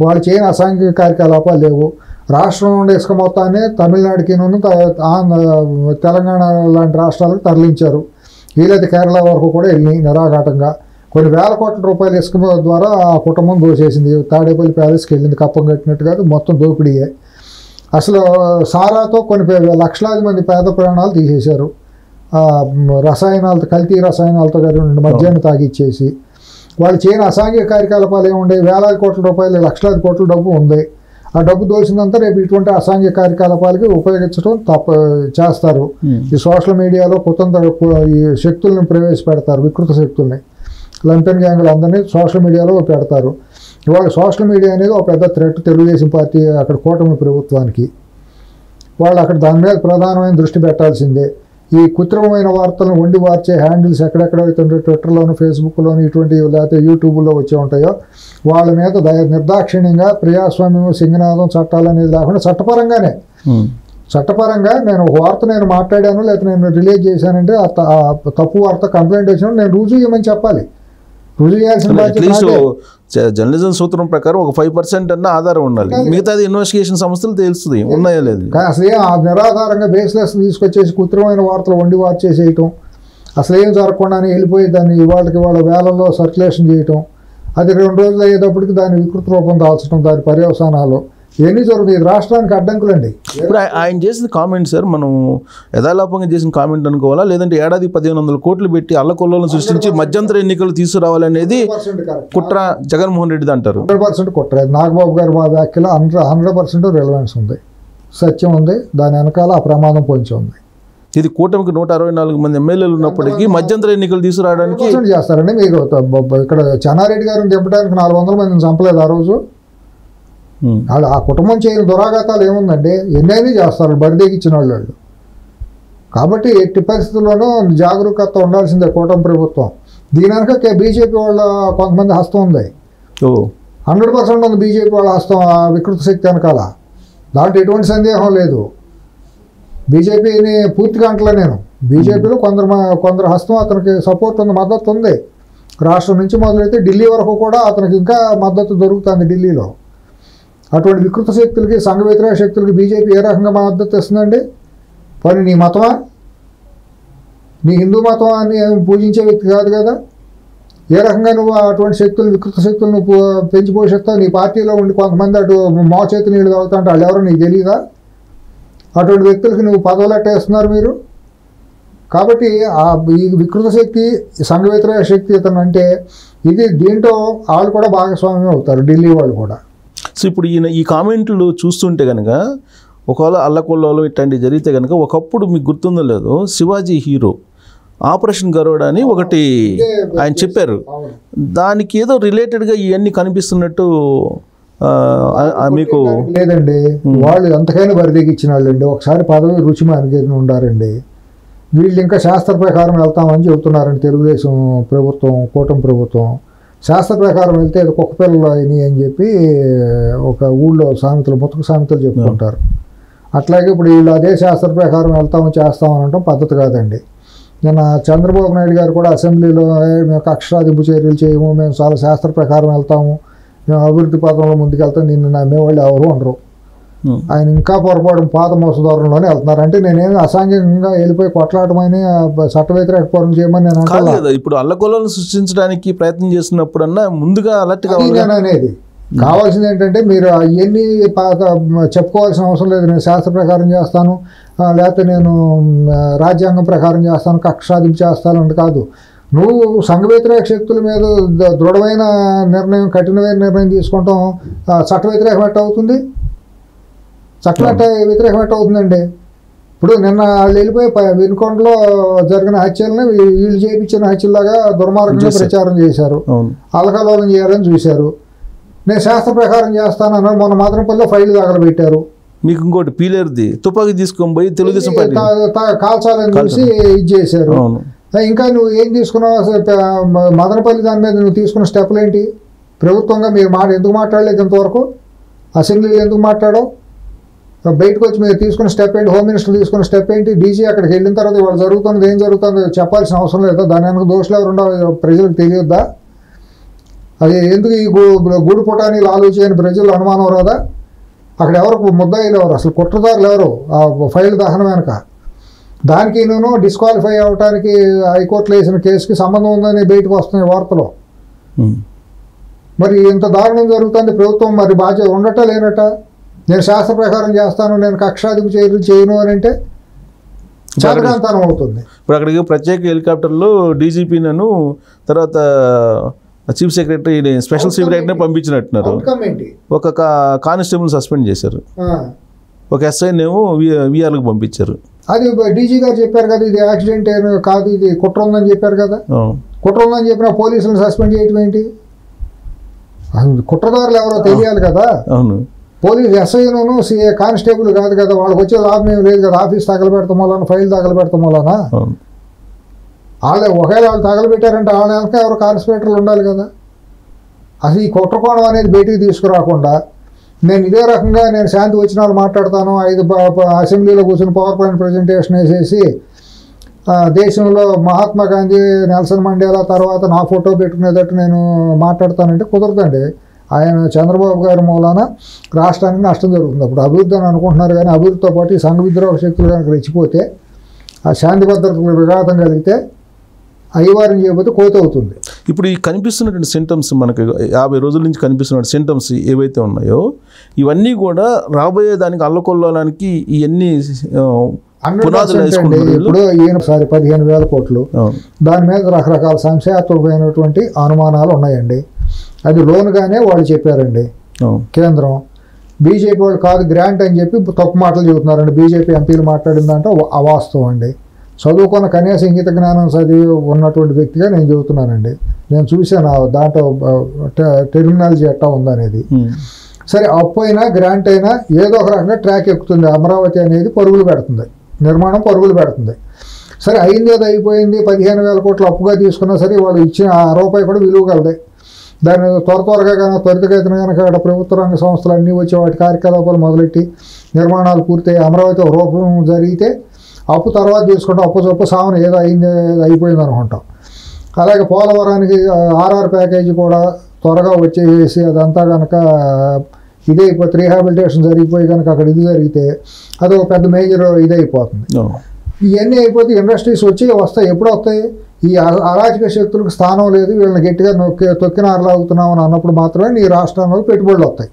వాళ్ళు చేయని అసాంఘిక కార్యకలాపాలు లేవు. రాష్ట్రం నుండి ఇసుక మొత్తాన్ని తమిళనాడుకి తెలంగాణ లాంటి రాష్ట్రాలకు తరలించారు. వీలైతే కేరళ వరకు కూడా వెళ్ళి నిరాఘాటంగా కొన్ని వేల కోట్ల రూపాయల ఇసుక ద్వారా ఆ కుటుంబం దోచేసింది. తాడేపల్లి ప్యాలెస్కి వెళ్ళింది కప్పం కట్టినట్టు కాదు, మొత్తం దోపిడీయే. అసలు సారాతో కొన్ని లక్షలాది మంది పేద ప్రాణాలు తీసేశారు. రసాయనాలతో కల్తీ రసాయనాలతో మద్యాన్ని తాగిచ్చేసి వాళ్ళు చేయని అసాంఘిక కార్యకలాపాలు ఏముండే? వేలాది కోట్ల రూపాయలు, లక్షలాది కోట్ల డబ్బు ఉంది. ఆ డబ్బు దోచిందంతా రేపు ఇటువంటి అసాంఘిక కార్యకలాపాలకి ఉపయోగించడం చేస్తారు. ఈ సోషల్ మీడియాలో ఈ శక్తులను ప్రవేశపెడతారు, వికృత శక్తుల్ని, లంపెన్ గ్యాంగులు అందరినీ సోషల్ మీడియాలో పెడతారు. ఇవాళ సోషల్ మీడియా అనేది ఒక పెద్ద థ్రెట్ తెలుగుదేశం పార్టీ అక్కడ కూటమి ప్రభుత్వానికి. వాళ్ళు అక్కడ దాని మీద ప్రధానమైన దృష్టి పెట్టాల్సిందే. ఈ కృత్రిమమైన వార్తలను వండి వార్చే హ్యాండిల్స్ ఎక్కడెక్కడైతే ట్విట్టర్లోను, ఫేస్బుక్లోను, ఇటువంటి లేకపోతే యూట్యూబ్లో వచ్చే ఉంటాయో వాళ్ళ మీద నిర్దాక్షిణ్యంగా ప్రజాస్వామ్యం, సింగనాదం, చట్టాలు అనేది లేకుండా చట్టపరంగా నేను ఒక వార్త మాట్లాడాను లేకపోతే నేను రిలీజ్ చేశానంటే తప్పు వార్త కంప్లైంట్ వచ్చినప్పుడు నేను రుజువు చేయమని చెప్పాలి. రుజువు చేయాల్సిన జర్నలిజం సూత్రం ప్రకారం ఒక 5% అన్న ఆధారం ఉండాలి. మిగతాది ఇన్వెస్టిగేషన్ సంస్థలు తెలుస్తుంది ఉన్నాయో లేదు. అసలు నిరాధారంగా బేస్లెస్ తీసుకొచ్చేసి కృత్రిమైన వార్తలు వండి వార్చేసేయటం, అసలు ఏం జరగకుండానే వెళ్ళిపోయి దాన్ని ఇవాళ వేళల్లో సర్క్యులేషన్ చేయటం, అది 2 రోజులు అయ్యేటప్పటికి దాన్ని వికృత రూపం దాల్చడం, దాని పర్యవసానాలు ఇవన్నీ జరుగుతుంది. ఇది రాష్ట్రానికి అడ్డంకులండి. ఇప్పుడు ఆయన చేసిన కామెంట్ సార్ మనం యథాలాపంగా చేసిన కామెంట్ అనుకోవాలా, లేదంటే ఏడాది 1500 కోట్లు పెట్టి అల్లకొల్లను సృష్టించి మధ్యంతర ఎన్నికలు తీసుకురావాలనేది కుట్ర జగన్మోహన్ రెడ్డిది అంటారు? 100% కుట్ర. నాగబాబు గారు మా వ్యాఖ్యలో 100% రిలవెన్స్ ఉంది, సత్యం ఉంది. దాని వెనకాల ఆ ప్రమాదం పొంచి ఉంది. ఇది కూటమికి 164 మంది ఎమ్మెల్యేలు ఉన్నప్పటికీ మధ్యంతర ఎన్నికలు తీసుకురావడానికి చేస్తారండి. మీరు ఇక్కడ చెన్నారెడ్డి గారిని దింపడానికి 400 మందిని చంపలేదు ఆ రోజు. ఆ కుటుంబం చేయని దురాఘాతాలు ఏముందండి? ఎన్నైనా చేస్తారు బరిదేగిచ్చిన వాళ్ళు. కాబట్టి ఎట్టి పరిస్థితుల్లోనూ జాగరూకత ఉండాల్సిందే కూటమి ప్రభుత్వం. దీని వెనక బీజేపీ వాళ్ళ కొంతమంది హస్తం ఉంది. 100% ఉంది బీజేపీ వాళ్ళ హస్తం ఆ వికృత శక్తి వెనకాల. దాంట్లో ఎటువంటి సందేహం లేదు. బీజేపీని పూర్తిగా అంటలే నేను. బీజేపీలో కొందరు హస్తం అతనికి సపోర్ట్ ఉంది, మద్దతు ఉంది. రాష్ట్రం నుంచి మొదలైతే ఢిల్లీ వరకు కూడా అతనికి ఇంకా మద్దతు దొరుకుతుంది ఢిల్లీలో. అటువంటి వికృత శక్తులకి, సంఘ వ్యతిరేక శక్తులకి బీజేపీ ఏ రకంగా మద్దతు ఇస్తుందండి? పోనీ నీ మతమా? నీ హిందూ మతం అని పూజించే వ్యక్తి కాదు కదా. ఏ రకంగా నువ్వు అటువంటి శక్తులు వికృత శక్తులు నువ్వు పెంచి పోషిస్తావు? నీ పార్టీలో ఉండి కొంతమంది అటు మో చేతి నీళ్ళు తాగుతా అంటే వాళ్ళు ఎవరో నీకు తెలియదా? అటువంటి వ్యక్తులకి నువ్వు పదవులు ఎట్టేస్తున్నారు మీరు. కాబట్టి ఈ వికృత శక్తి, సంఘ వ్యతిరేక శక్తి ఇతను అంటే ఇది దీంట్లో వాళ్ళు కూడా భాగస్వామ్యం అవుతారు, ఢిల్లీ వాళ్ళు కూడా. సో ఇప్పుడు ఈ కామెంట్లు చూస్తుంటే కనుక ఒకవేళ అల్లకొల్లలో ఇట్లాంటివి జరిగితే కనుక ఒకప్పుడు మీకు గుర్తుందో లేదో శివాజీ హీరో ఆపరేషన్ గరుడ అని ఒకటి ఆయన చెప్పారు. దానికి ఏదో రిలేటెడ్గా ఇవన్నీ కనిపిస్తున్నట్టు మీకు లేదండి. వాళ్ళు ఎంతకైనా బరిదెగిచ్చిన వాళ్ళండి. ఒకసారి పదవి రుచి మారిగిన ఉండారండి. వీళ్ళు ఇంకా శాస్త్ర ప్రకారం వెళ్తామని చెబుతున్నారండి తెలుగుదేశం ప్రభుత్వం, కూటమి ప్రభుత్వం. శాస్త్ర ప్రకారం వెళ్తే అది కుక్క పిల్లలు అయినాయి అని చెప్పి ఒక ఊళ్ళో సామెతలు, ముతక సామెతలు చెప్పుకుంటారు. అట్లాగే ఇప్పుడు వీళ్ళు అదే శాస్త్ర ప్రకారం వెళ్తామని చేస్తామని అనడం పద్ధతి కాదండి. నిన్న చంద్రబాబు నాయుడు గారు కూడా అసెంబ్లీలో మేము కక్షాదింపు చర్యలు చేయము, మేము చాలా శాస్త్ర ప్రకారం వెళ్తాము, మేము అభివృద్ధి పథంలో ముందుకెళ్తాం, నిన్ను నమ్మేవాళ్ళు ఎవరు ఉండరు. ఆయన ఇంకా పొరపాటు పాత మోసదారులోనే వెళ్తున్నారు. అంటే నేనేమి అసాంఘికంగా వెళ్ళిపోయి కొట్లాడమని చట్ట వ్యతిరేక పనులు చేయమని నేను అంటే ఇప్పుడు అల్లకొల్లను సృష్టించడానికి ప్రయత్నం చేస్తున్నప్పుడన్నా ముందుగా అలర్ట్ నేను అనేది కావాల్సింది ఏంటంటే మీరు అవన్నీ చెప్పుకోవాల్సిన అవసరం లేదు. నేను శాస్త్ర ప్రకారం చేస్తాను, లేకపోతే నేను రాజ్యాంగం ప్రకారం చేస్తాను, కక్షాదింపు చేస్తాను అంటే కాదు. నువ్వు సంఘ వ్యతిరేక శక్తుల మీద దృఢమైన నిర్ణయం, కఠినమైన నిర్ణయం తీసుకుంటాం చట్ట వ్యతిరేకం ఎట్ట అవుతుంది? చట్టం ఎట్ట వ్యతిరేకం ఎట్ట అవుతుందండి? ఇప్పుడు నిన్న వాళ్ళు వెళ్ళిపోయి వినుకొండలో జరిగిన హత్యలని వీళ్ళు చేయించిన హత్యలాగా దుర్మార్గంగా ప్రచారం చేశారు, అలకలోలం చేయాలని చూశారు. నేను శాస్త్ర ప్రకారం చేస్తాను అన్నారు. మొన్న మాత్రంపల్లిలో ఫైళ్లు తగలబెట్టారు. మీకు ఇంకోటి పీలేరుది తుపాకీ తీసుకొని పోయి తెలుగుదేశం కాల్చాలని చూసి ఇది చేశారు. ఇంకా నువ్వు ఏం తీసుకున్నావు? మదనపల్లి దాని మీద నువ్వు తీసుకున్న స్టెప్లు ఏంటి? ప్రభుత్వంగా మీరు ఎందుకు మాట్లాడలేదు ఇంతవరకు? అసెంబ్లీలో ఎందుకు మాట్లాడవు? బయటకు వచ్చి మీరు తీసుకున్న స్టెప్ ఏంటి? హోమ్ మినిస్టర్ తీసుకున్న స్టెప్ ఏంటి? డీజీ అక్కడికి వెళ్ళిన తర్వాత ఇవాళ జరుగుతున్నది ఏం జరుగుతుందో చెప్పాల్సిన అవసరం లేదా? దాని వెనక దోషులు ఎవరు ఉండవు ప్రజలకు తెలియద్దా? అది ఎందుకు ఈ గూడు పుటానీలు ఆలోచించని ప్రజలు అనుమానం రాదా? అక్కడ ఎవరు ముద్దాయిలు ఎవరు? అసలు కుట్రదారులు ఎవరు? ఆ ఫైల్ దహనం వెనక దానికి నేను డిస్క్వాలిఫై అవ్వడానికి హైకోర్టులో వేసిన కేసుకి సంబంధం ఉందని బయటకు వస్తున్నాయి వార్తలు. మరి ఇంత దారుణం జరుగుతుంది ప్రభుత్వం మరి బాధ్యత ఉండట లేనట? నేను శాస్త్ర ప్రకారం చేస్తాను, నేను కక్షాదింపు చేయను అని అంటే చదరంతనం అవుతుంది. ఇప్పుడు అక్కడికి ప్రత్యేక హెలికాప్టర్లో డీజీపీ నన్ను తర్వాత చీఫ్ సెక్రటరీ స్పెషల్ సెక్రటరీని పంపించినట్టున్నారు. ఒక కానిస్టేబుల్ సస్పెండ్ చేశారు, ఒక ఎస్ఐనేమో విఆర్లకు పంపించారు. అది డీజీ గారు చెప్పారు కదా, ఇది యాక్సిడెంట్ కాదు, ఇది కుట్ర ఉందని చెప్పారు కదా. కుట్ర ఉందని చెప్పిన పోలీసులను సస్పెండ్ చేయటం ఏంటి? కుట్రదారులు ఎవరో తెలియాలి కదా. అవును, పోలీసు ఎస్ఐను కానిస్టేబుల్ కాదు కదా, వాళ్ళకి వచ్చే లాభం ఏమి లేదు కదా. ఆఫీస్ తగలబెడతాం వలన, ఫైల్ తగలబెడతాం వలన ఒకవేళ వాళ్ళు తగలబెట్టారంటే వాళ్ళ వెనక ఎవరు కాన్స్పిరేటర్లు ఉండాలి కదా. అసలు ఈ కుట్రకోణం అనేది బయటికి తీసుకురాకుండా నేను ఇదే రకంగా నేను శాంతి వచ్చిన వాళ్ళు మాట్లాడతాను, 5 అసెంబ్లీలో కూర్చొని పవర్ పాయింట్ ప్రజెంటేషన్ వేసేసి దేశంలో మహాత్మా గాంధీ, నెల్సన్ మండేలా తర్వాత నా ఫోటో పెట్టుకునేటట్టు నేను మాట్లాడతానంటే కుదరదండి. ఆయన చంద్రబాబు గారి మూలాన రాష్ట్రానికి నష్టం జరుగుతుంది. అప్పుడు అభివృద్ధి అని అనుకుంటున్నారు, కానీ అభివృద్ధితో పాటు ఈ సంఘ విద్రోహ శక్తులు కనుక రెచ్చిపోతే, ఆ శాంతి భద్రతలకు విఘాతం కలిగితే, అయ్యవారం చేయకపోతే కోత అవుతుంది. ఇప్పుడు ఈ కనిపిస్తున్నటువంటి సింటమ్స్, మనకి 50 రోజుల నుంచి కనిపిస్తున్న సింటమ్స్ ఏవైతే ఉన్నాయో ఇవన్నీ కూడా రాబోయే దానికి అల్లకొల్లడానికి ఇవన్నీ ఇప్పుడు ఈయనసారి 15,000 కోట్లు, దాని మీద రకరకాల సంశయాత్మకమైనటువంటి అనుమానాలు ఉన్నాయండి. అది లోన్గానే వాళ్ళు చెప్పారండి కేంద్రం. బీజేపీ వాళ్ళు కాదు గ్రాంట్ అని చెప్పి తప్పు మాటలు చెబుతున్నారండి. బీజేపీ ఎంపీలు మాట్లాడిందంటే అవాస్తవం అండి. చదువుకున్న కనీస ఇంగిత జ్ఞానం చదివి ఉన్నటువంటి వ్యక్తిగా నేను చెబుతున్నానండి. నేను చూశాను దాంట్లో టెర్మినాలజీ ఎట్టా ఉందనేది. సరే, అప్పు అయినా గ్రాంట్ అయినా ఏదో ఒక రకంగా ట్రాక్ ఎక్కుతుంది. అమరావతి అనేది పరుగులు పెడుతుంది, నిర్మాణం పరుగులు పెడుతుంది. సరే, అయింది అది అయిపోయింది. 15,000 కోట్లు అప్పుగా తీసుకున్నా సరే వాళ్ళు ఇచ్చిన ఆ రూపాయి కూడా విలువ కలదే. దాన్ని త్వరగా కనుక త్వరితగతిన కనుక అక్కడ ప్రభుత్వ రంగ సంస్థలు అన్నీ వచ్చి వాటి కార్యకలాపాలు మొదలెట్టి నిర్మాణాలు పూర్తయి అమరావతి ఒక రూపం జరిగితే అప్పు తర్వాత తీసుకుంటాం. అప్పు చొప్పు సామాను ఏదో అయింది అయిపోయింది అనుకుంటాం. అలాగే పోలవరానికి ఆర్ఆర్ ప్యాకేజీ కూడా త్వరగా వచ్చేసి అదంతా కనుక ఇదే రీహాబిలిటేషన్ జరిగిపోయి కనుక అక్కడ ఇది జరిగితే అది ఒక పెద్ద మేజర్ ఇది అయిపోతుంది. ఇవన్నీ అయిపోతే ఇండస్ట్రీస్ వస్తాయి. ఎప్పుడు వస్తాయి? ఈ అరాచక శక్తులకు స్థానం లేదు, వీళ్ళని గట్టిగా తొక్కిన ఆరలాగుతున్నాం అని అన్నప్పుడు మాత్రమే నీ రాష్ట్రంలో పెట్టుబడులు వస్తాయి.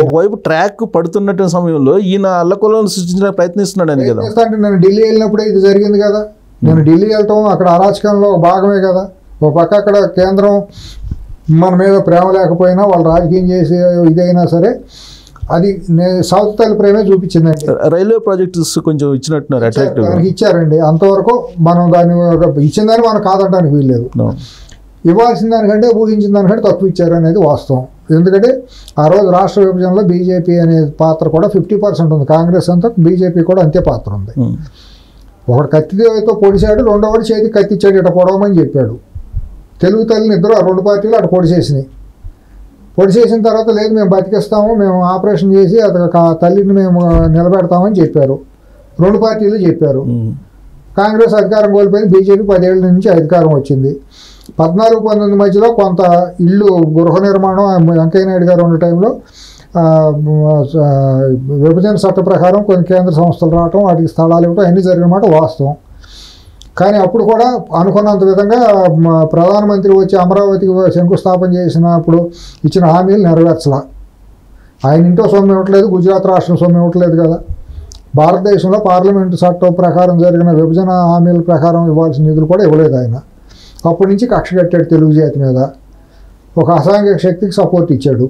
ఒకవైపు ట్రాక్ పడుతున్న సమయంలో ఈయన అల్లకొలను సృష్టించడానికి ప్రయత్నిస్తున్నాడు అని కదా. అంటే నేను ఢిల్లీ వెళ్ళినప్పుడే ఇది జరిగింది కదా. నేను ఢిల్లీ వెళ్ళటం అక్కడ అరాచకంలో భాగమే కదా. ఒక పక్క అక్కడ కేంద్రం మన మీద ప్రేమ లేకపోయినా వాళ్ళు రాజకీయం చేసి ఇదైనా సరే అది సౌత్ తల్లి ప్రేమే చూపించిందండి. రైల్వే ప్రాజెక్ట్స్ కొంచెం ఇచ్చినట్టున్నారు, అట్రాక్టివ్ దానికి ఇచ్చారండి. అంతవరకు మనం దాన్ని ఇచ్చిందని మనం కాదంటానికి వీల్లేదు. ఇవ్వాల్సిన దానికంటే ఊహించిన దానికంటే తక్కువ ఇచ్చారు అనేది వాస్తవం. ఎందుకంటే ఆ రోజు రాష్ట్ర విభజనలో బీజేపీ అనే పాత్ర కూడా 50% ఉంది. కాంగ్రెస్ అంతా బీజేపీ కూడా అంతే పాత్ర ఉంది. ఒకడు కత్తితో పొడిచాడు, రెండోవాడు చేతికి కత్తిచ్చాడు, ఇట్లా పొడవమని చెప్పాడు. తెలుగు తల్లిని ఇద్దరు ఆ రెండు పార్టీలు అటు పొడిచేసినాయి. పొడిచేసిన తర్వాత లేదు మేము బతికిస్తాము, మేము ఆపరేషన్ చేసి తల్లిని మేము నిలబెడతామని చెప్పారు. రెండు పార్టీలు చెప్పారు. కాంగ్రెస్ అధికారం కోల్పోయింది, బీజేపీ 10 ఏళ్ళ నుంచి అధికారం వచ్చింది. 14-19 మధ్యలో కొంత ఇల్లు గృహ నిర్మాణం వెంకయ్యనాయుడు గారు ఉన్న టైంలో విభజన చట్ట ప్రకారం కొన్ని కేంద్ర సంస్థలు రావటం, వాటికి స్థలాలు ఇవ్వటం అన్నీ జరిగిన మాట వాస్తవం. కానీ అప్పుడు కూడా అనుకున్నంత విధంగా ప్రధానమంత్రి వచ్చి అమరావతికి శంకుస్థాపన చేసినప్పుడు ఇచ్చిన హామీలు నెరవేర్చలా. ఆయన ఇంటో సొమ్ము ఇవ్వట్లేదు, గుజరాత్ రాష్ట్రం సొమ్ము ఇవ్వట్లేదు కదా. భారతదేశంలో పార్లమెంటు చట్టం ప్రకారం జరిగిన విభజన హామీల ప్రకారం ఇవ్వాల్సిన నిధులు కూడా ఇవ్వలేదు ఆయన. అప్పటి నుంచి కక్ష కట్టాడు తెలుగు జాతి మీద. ఒక అసాంఘిక శక్తికి సపోర్ట్ ఇచ్చాడు.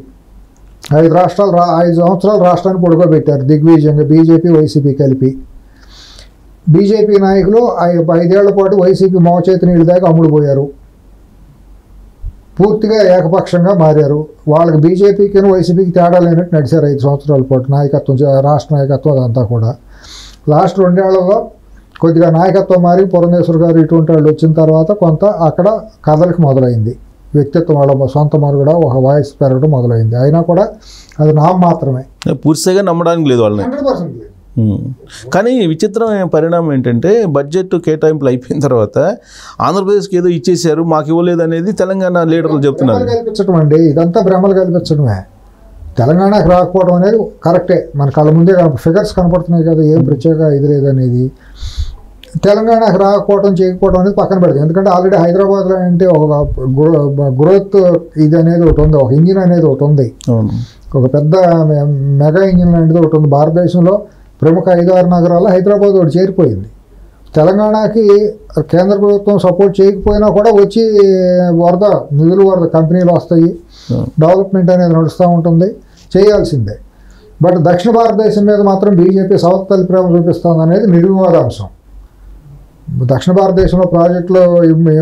5 సంవత్సరాలు రాష్ట్రాన్ని పడుకోబెట్టారు దిగ్విజయంగా బీజేపీ వైసీపీ కలిపి. బీజేపీ నాయకులు 5 ఏళ్ల పాటు వైసీపీ మోచేతి నీళ్ళు దాకా అమ్ముడుపోయారు. పూర్తిగా ఏకపక్షంగా మారారు. వాళ్ళకి బీజేపీకి వైసీపీకి తేడా లేనట్టు నడిచారు 5 సంవత్సరాల పాటు నాయకత్వం, రాష్ట్ర నాయకత్వం అదంతా కూడా. లాస్ట్ 2 ఏళ్లలో కొద్దిగా నాయకత్వం మారి పురంధేశ్వర్ గారు ఇటువంటి వాళ్ళు వచ్చిన తర్వాత కొంత అక్కడ కథలకు మొదలైంది. వ్యక్తిత్వం వాళ్ళ సొంత మనుగడ ఒక వాయిస్ పెరగడం మొదలైంది. అయినా కూడా అది నామ మాత్రమే, పూర్తిగా నమ్మడానికి లేదు వాళ్ళని. 100% లేదు. కానీ విచిత్రమైన పరిణామం ఏంటంటే బడ్జెట్ కేటాయింపులు అయిపోయిన తర్వాత ఆంధ్రప్రదేశ్కి ఏదో ఇచ్చేసారు మాకు ఇవ్వలేదు అనేది తెలంగాణ లీడర్లు చెప్తున్నారు. కల్పించడం అండి, ఇదంతా భ్రమలు కల్పించడమే. తెలంగాణకు రాకపోవడం అనేది కరెక్టే, మన కళ్ళ ముందే ఫిగర్స్ కనపడుతున్నాయి కదా, ఏం ప్రత్యేక ఇది లేదనేది. తెలంగాణకు రాకపోవడం చేయకపోవడం అనేది పక్కన పెడతాం. ఎందుకంటే ఆల్రెడీ హైదరాబాద్లో అంటే ఒక గ్రోత్ ఇది అనేది ఒకటి ఉంది, ఒక ఇంజిన్ అనేది ఒకటి ఉంది, ఒక పెద్ద మెగా ఇంజిన్ లాంటిది ఒకటి ఉంది. భారతదేశంలో ప్రముఖ 5-6 నగరాల్లో హైదరాబాద్ ఒకటి చేరిపోయింది. తెలంగాణకి కేంద్ర ప్రభుత్వం సపోర్ట్ చేయకపోయినా కూడా వచ్చి నిధులు వరద కంపెనీలు వస్తాయి, డెవలప్మెంట్ అనేది నడుస్తూ ఉంటుంది, చేయాల్సిందే. బట్ దక్షిణ భారతదేశం మీద మాత్రం బీజేపీ సౌత్ తల్లి ప్రేమ చూపిస్తుంది అనేది నిర్వివాదాంశం. దక్షిణ భారతదేశంలో ప్రాజెక్టులు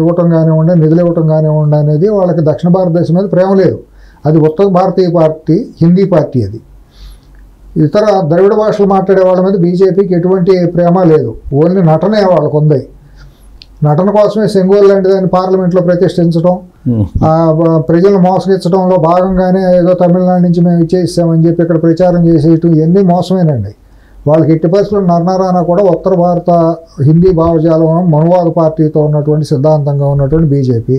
ఇవ్వటం కానివ్వండి, నిధులు ఇవ్వటం కానివ్వండి అనేది వాళ్ళకి దక్షిణ భారతదేశం మీద ప్రేమ లేదు. అది ఉత్తర భారతీయ పార్టీ, హిందీ పార్టీ. అది ఇతర ద్రవిడ భాషలు మాట్లాడే వాళ్ళ మీద బీజేపీకి ఎటువంటి ప్రేమ లేదు. ఓన్లీ నటనే వాళ్ళకు ఉంది. నటన కోసమే సెంగోల్ లాంటి దాన్ని పార్లమెంట్లో ప్రతిష్ఠించడం, ప్రజలను మోసగించడంలో భాగంగానే ఏదో తమిళనాడు నుంచి మేము ఇచ్చేసామని చెప్పి ఇక్కడ ప్రచారం చేసేయటం ఇవన్నీ మోసమేనండి. వాళ్ళకి ఎట్టి పరిస్థితుల్లో నరనారాయణ కూడా ఉత్తర భారత హిందీ భావజాలం మనువాద పార్టీతో ఉన్నటువంటి సిద్ధాంతంగా ఉన్నటువంటి బీజేపీ.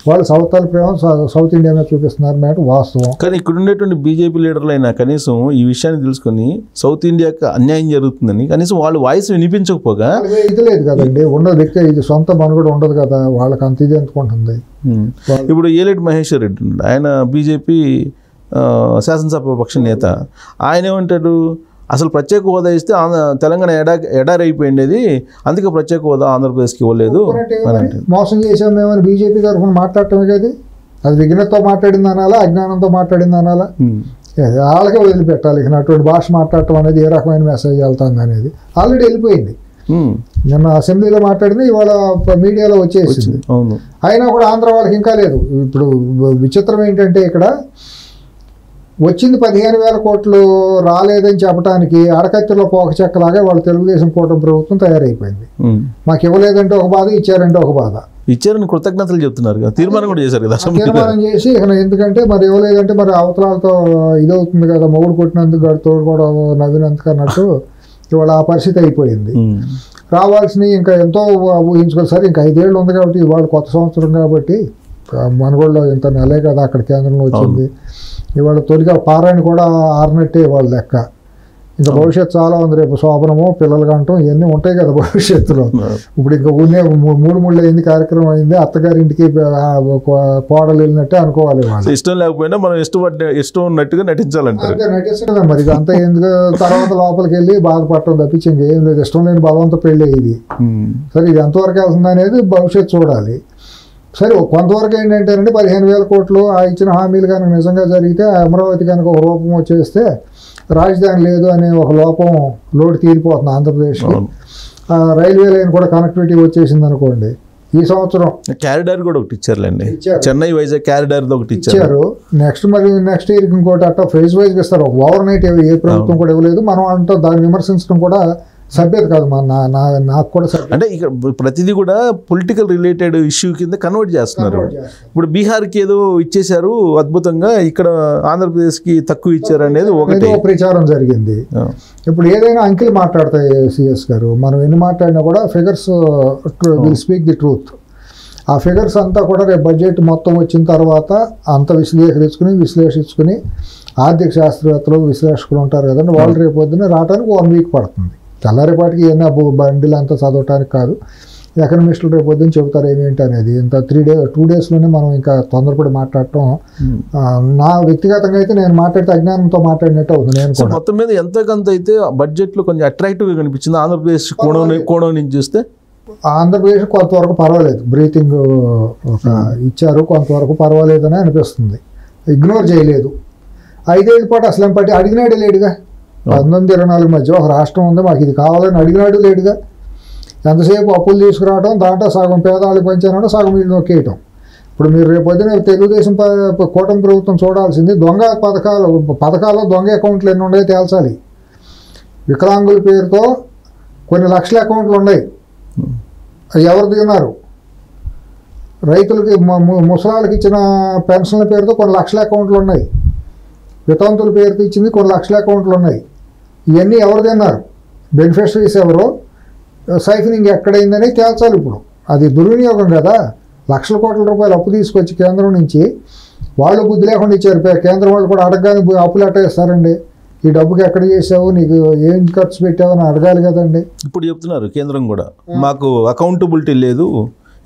వాళ్ళు సౌత్ ప్రేమ సౌత్ ఇండియా మీద చూపిస్తున్నారు మాట వాస్తవం. కానీ ఇక్కడ ఉండేటువంటి బీజేపీ లీడర్లు అయినా కనీసం ఈ విషయాన్ని తెలుసుకొని సౌత్ ఇండియాకి అన్యాయం జరుగుతుందని కనీసం వాళ్ళు వాయిస్ వినిపించకపోగా ఇది లేదు కదండి, ఉండదు వ్యక్తి, ఇది సొంత మనుగడ ఉండదు కదా, వాళ్ళకి అంత ఇది ఎందుకుంటుంది. ఇప్పుడు ఏలేటి మహేశ్వర్ రెడ్డి ఉన్నాడు, ఆయన బీజేపీ శాసనసభ పక్ష నేత. ఆయన ఏమంటాడు, అసలు ప్రత్యేక హోదా ఇస్తే తెలంగాణ ఎడారి అయిపోయింది, అందుకే ప్రత్యేక హోదా ఆంధ్రప్రదేశ్కి ఇవ్వలేదు అని అంటే. మోసం చేసామేమని బీజేపీ తరఫున మాట్లాడటమే కదా, అది విఘ్నతతో మాట్లాడింది అనాలా, అజ్ఞానంతో మాట్లాడింది అనాలా, వాళ్ళకే వదిలిపెట్టాలి. ఇక అటువంటి భాష మాట్లాడటం అనేది ఏ రకమైన మెసేజ్ వెళ్తుంది అనేది ఆల్రెడీ వెళ్ళిపోయింది. నిన్న అసెంబ్లీలో మాట్లాడింది, ఇవాళ మీడియాలో వచ్చేసింది. అయినా కూడా ఆంధ్ర వాళ్ళకి ఇంకా లేదు. ఇప్పుడు విచిత్రం ఏంటంటే ఇక్కడ వచ్చింది 15,000 కోట్లు రాలేదని చెప్పడానికి అడకత్తిలో పోక చెక్కలాగా వాళ్ళు తెలుగుదేశం కూటమి ప్రభుత్వం తయారైపోయింది. మాకు ఇవ్వలేదంటే ఒక బాధ, ఇచ్చారంటే ఒక బాధ. ఇచ్చారని కృతజ్ఞతలు చెప్తున్నారు కదా, తీర్మానం కూడా చేశారు కదా, తీర్మానం చేసి ఎందుకంటే మరి ఇవ్వలేదంటే మరి అవతలాలతో ఇదవుతుంది కదా, మొగుడు కొట్టినందుకు గడితో కూడా నవ్వినందుకు అన్నట్టు ఇవాళ ఆ పరిస్థితి అయిపోయింది. రావాల్సినవి ఇంకా ఎంతో ఊహించుకోవాలి. సరే ఇంకా 5 ఏళ్ళు ఉంది కాబట్టి ఇవాళ కొత్త సంవత్సరం కాబట్టి మనగోళ్ళలో ఇంత నెలే కదా అక్కడ కేంద్రంలో వచ్చింది. ఇవాళ తొలిగా పారాయణ కూడా ఆరినట్టే వాళ్ళ లెక్క. ఇంకా భవిష్యత్తు చాలా ఉంది. రేపు శోభనము పిల్లలు కంటం ఇవన్నీ ఉంటాయి కదా భవిష్యత్తులో. ఇప్పుడు ఇంకా ఉన్నే 3 అయింది కార్యక్రమం అయింది, అత్తగారింటికి కోడలు వెళ్ళినట్టే అనుకోవాలి. ఇష్టం లేకపోయినా మనం ఇష్టం ఉన్నట్టుగా నటించాలంటే నటిస్తుంది మరి. అంతా ఎందుకు తర్వాత లోపలికి వెళ్ళి బాధపడటం తప్పించి ఇంకేం లేదు. ఇష్టం లేని బలవంత పెళ్ళి ఇది. సరే ఇది ఎంతవరకు వెళ్తుంది అనేది భవిష్యత్తు చూడాలి. సరే కొంతవరకు ఏంటంటే 15,000 కోట్లు ఆ ఇచ్చిన హామీలు కనుక నిజంగా జరిగితే అమరావతి కనుక ఒక రూపం వచ్చేస్తే రాజధాని లేదు అనే ఒక లోటు తీరిపోతుంది ఆంధ్రప్రదేశ్కి. రైల్వే లైన్ కూడా కనెక్టివిటీ వచ్చేసింది అనుకోండి. ఈ సంవత్సరం క్యారిడార్ కూడా ఒకటి ఇచ్చారులేండి, చెన్నై వైజాగ్ క్యారిడార్ ఒకటి ఇచ్చారు. నెక్స్ట్ ఇయర్కి ఇంకోటి అట్లా ఫేజ్ వైజ్గా ఇస్తారు. ఓవర్ నైట్ ఏ ప్రభుత్వం కూడా ఇవ్వలేదు. మనం అంతా దాన్ని విమర్శించడం కూడా సభ్యత కాదు. నాకు కూడా అంటే ఇక్కడ ప్రతిదీ కూడా పొలిటికల్ రిలేటెడ్ ఇష్యూ కింద కన్వర్ట్ చేస్తున్నారు. ఇప్పుడు బీహార్కి ఏదో ఇచ్చేశారు అద్భుతంగా, ఇక్కడ ఆంధ్రప్రదేశ్కి తక్కువ ఇచ్చారు అనేది ఒకటి ప్రచారం జరిగింది. ఇప్పుడు ఏదైనా అంకెలు మాట్లాడతాయి సిఎస్ గారు, మనం ఎన్ని మాట్లాడినా కూడా figures will speak the truth. ఆ ఫిగర్స్ అంతా కూడా రేపు బడ్జెట్ మొత్తం వచ్చిన తర్వాత అంత విశ్లేషించుకుని ఆర్థిక శాస్త్రవేత్తలు విశ్లేషకులు ఉంటారు కదండి, వాళ్ళు రేపు పొద్దున్న రావడానికి 1 వీక్ పడుతుంది. తెల్లారిపాటికి ఏమైనా బండిలు అంతా చదవటానికి కాదు. ఎకనమిస్టులు రేపు పొద్దున్న చెబుతారు ఏమేంటి అనేది. ఇంత 2 డేస్లోనే మనం ఇంకా తొందరపడి మాట్లాడటం నా వ్యక్తిగతంగా అయితే నేను మాట్లాడితే అజ్ఞానంతో మాట్లాడినట్టు అవుతుంది. నేను మొత్తం మీద ఎంతకంత అయితే బడ్జెట్లో కొంచెం అట్రాక్టివ్గా కనిపించింది ఆంధ్రప్రదేశ్ కోణం నుంచి చూస్తే. ఆంధ్రప్రదేశ్ కొంతవరకు పర్వాలేదు, బ్రీతింగ్ ఇచ్చారు, కొంతవరకు పర్వాలేదని అనిపిస్తుంది. ఇగ్నోర్ చేయలేదు. 5 ఏళ్ళ పాటు అసలు పాటు అడిగినాడే లేడుగా. 1924 మధ్య ఒక రాష్ట్రం ఉంది, మాకు ఇది కావాలని అడిగినాడు లేడుగా. ఎంతసేపు అప్పులు తీసుకురావడం, దాంట్లో సగం పేదవాళ్ళకి పంచానడం, సగం వీళ్ళు నొక్కేయటం. ఇప్పుడు మీరు రేపు పొద్దున తెలుగుదేశం కూటమి ప్రభుత్వం చూడాల్సింది దొంగ పథకాలు దొంగ అకౌంట్లు ఎన్ని ఉన్నాయో తేల్చాలి. వికలాంగుల పేరుతో కొన్ని లక్షల అకౌంట్లు ఉన్నాయి, ఎవరు తిన్నారు? రైతులకి ముసలాళ్ళకి ఇచ్చిన పెన్షన్ల పేరుతో కొన్ని లక్షల అకౌంట్లు ఉన్నాయి, వితంతుల పేరుతో ఇచ్చింది కొన్ని లక్షల అకౌంట్లు ఉన్నాయి. ఇవన్నీ ఎవరు తిన్నారు? బెనిఫిషరీస్ ఎవరో, సైఫనింగ్ ఎక్కడైందని తేల్చాలి. ఇప్పుడు అది దుర్వినియోగం కదా. లక్షల కోట్ల రూపాయలు అప్పు తీసుకొచ్చి కేంద్రం నుంచి వాళ్ళు బుద్ధి లేకుండా ఇచ్చారు. కేంద్రం వాళ్ళు కూడా అడగగానే అప్పులు ఎట్ట ఇస్తారండి? ఈ డబ్బుకి ఎక్కడ చేసావు, నీకు ఏం ఖర్చు పెట్టావు అని అడగాలి కదండి. ఇప్పుడు చెప్తున్నారు కేంద్రం కూడా మాకు అకౌంటబిలిటీ లేదు,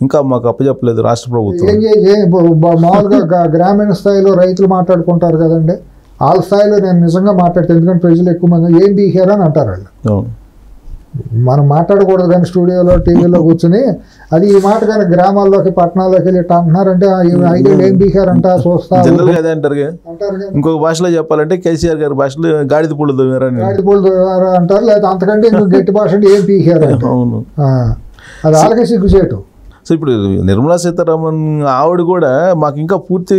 ఇంకా మాకు అప్పచెప్పలేదు రాష్ట్ర ప్రభుత్వం. మామూలుగా గ్రామీణ స్థాయిలో రైతులు మాట్లాడుకుంటారు కదండి, వాళ్ళ స్థాయిలో నేను నిజంగా మాట్లాడితే, ఎందుకంటే ప్రజలు ఎక్కువ మంది ఏం బీహార్ అని అంటారు వాళ్ళు. మనం మాట్లాడకూడదు కానీ స్టూడియోలో టీవీలో కూర్చుని అది ఈ మాట కానీ గ్రామాల్లోకి పట్టణాల్లోకి వెళ్ళి అంటున్నారంటే 5 ఏళ్ళు ఏం బీహార్ అంట చూస్తా అంటారు. ఇంకొక భాషలో చెప్పాలంటే కేసీఆర్ గారి భాషలో గాడిద పూలు అంటారు, లేదా అంతకంటే ఇంకొక గట్టి భాష అంటే ఏం బీహార్ అంటే అది వాళ్ళకే సిగ్గుచేటు. సో ఇప్పుడు నిర్మలా సీతారామన్ ఆవిడ కూడా మాకు ఇంకా పూర్తి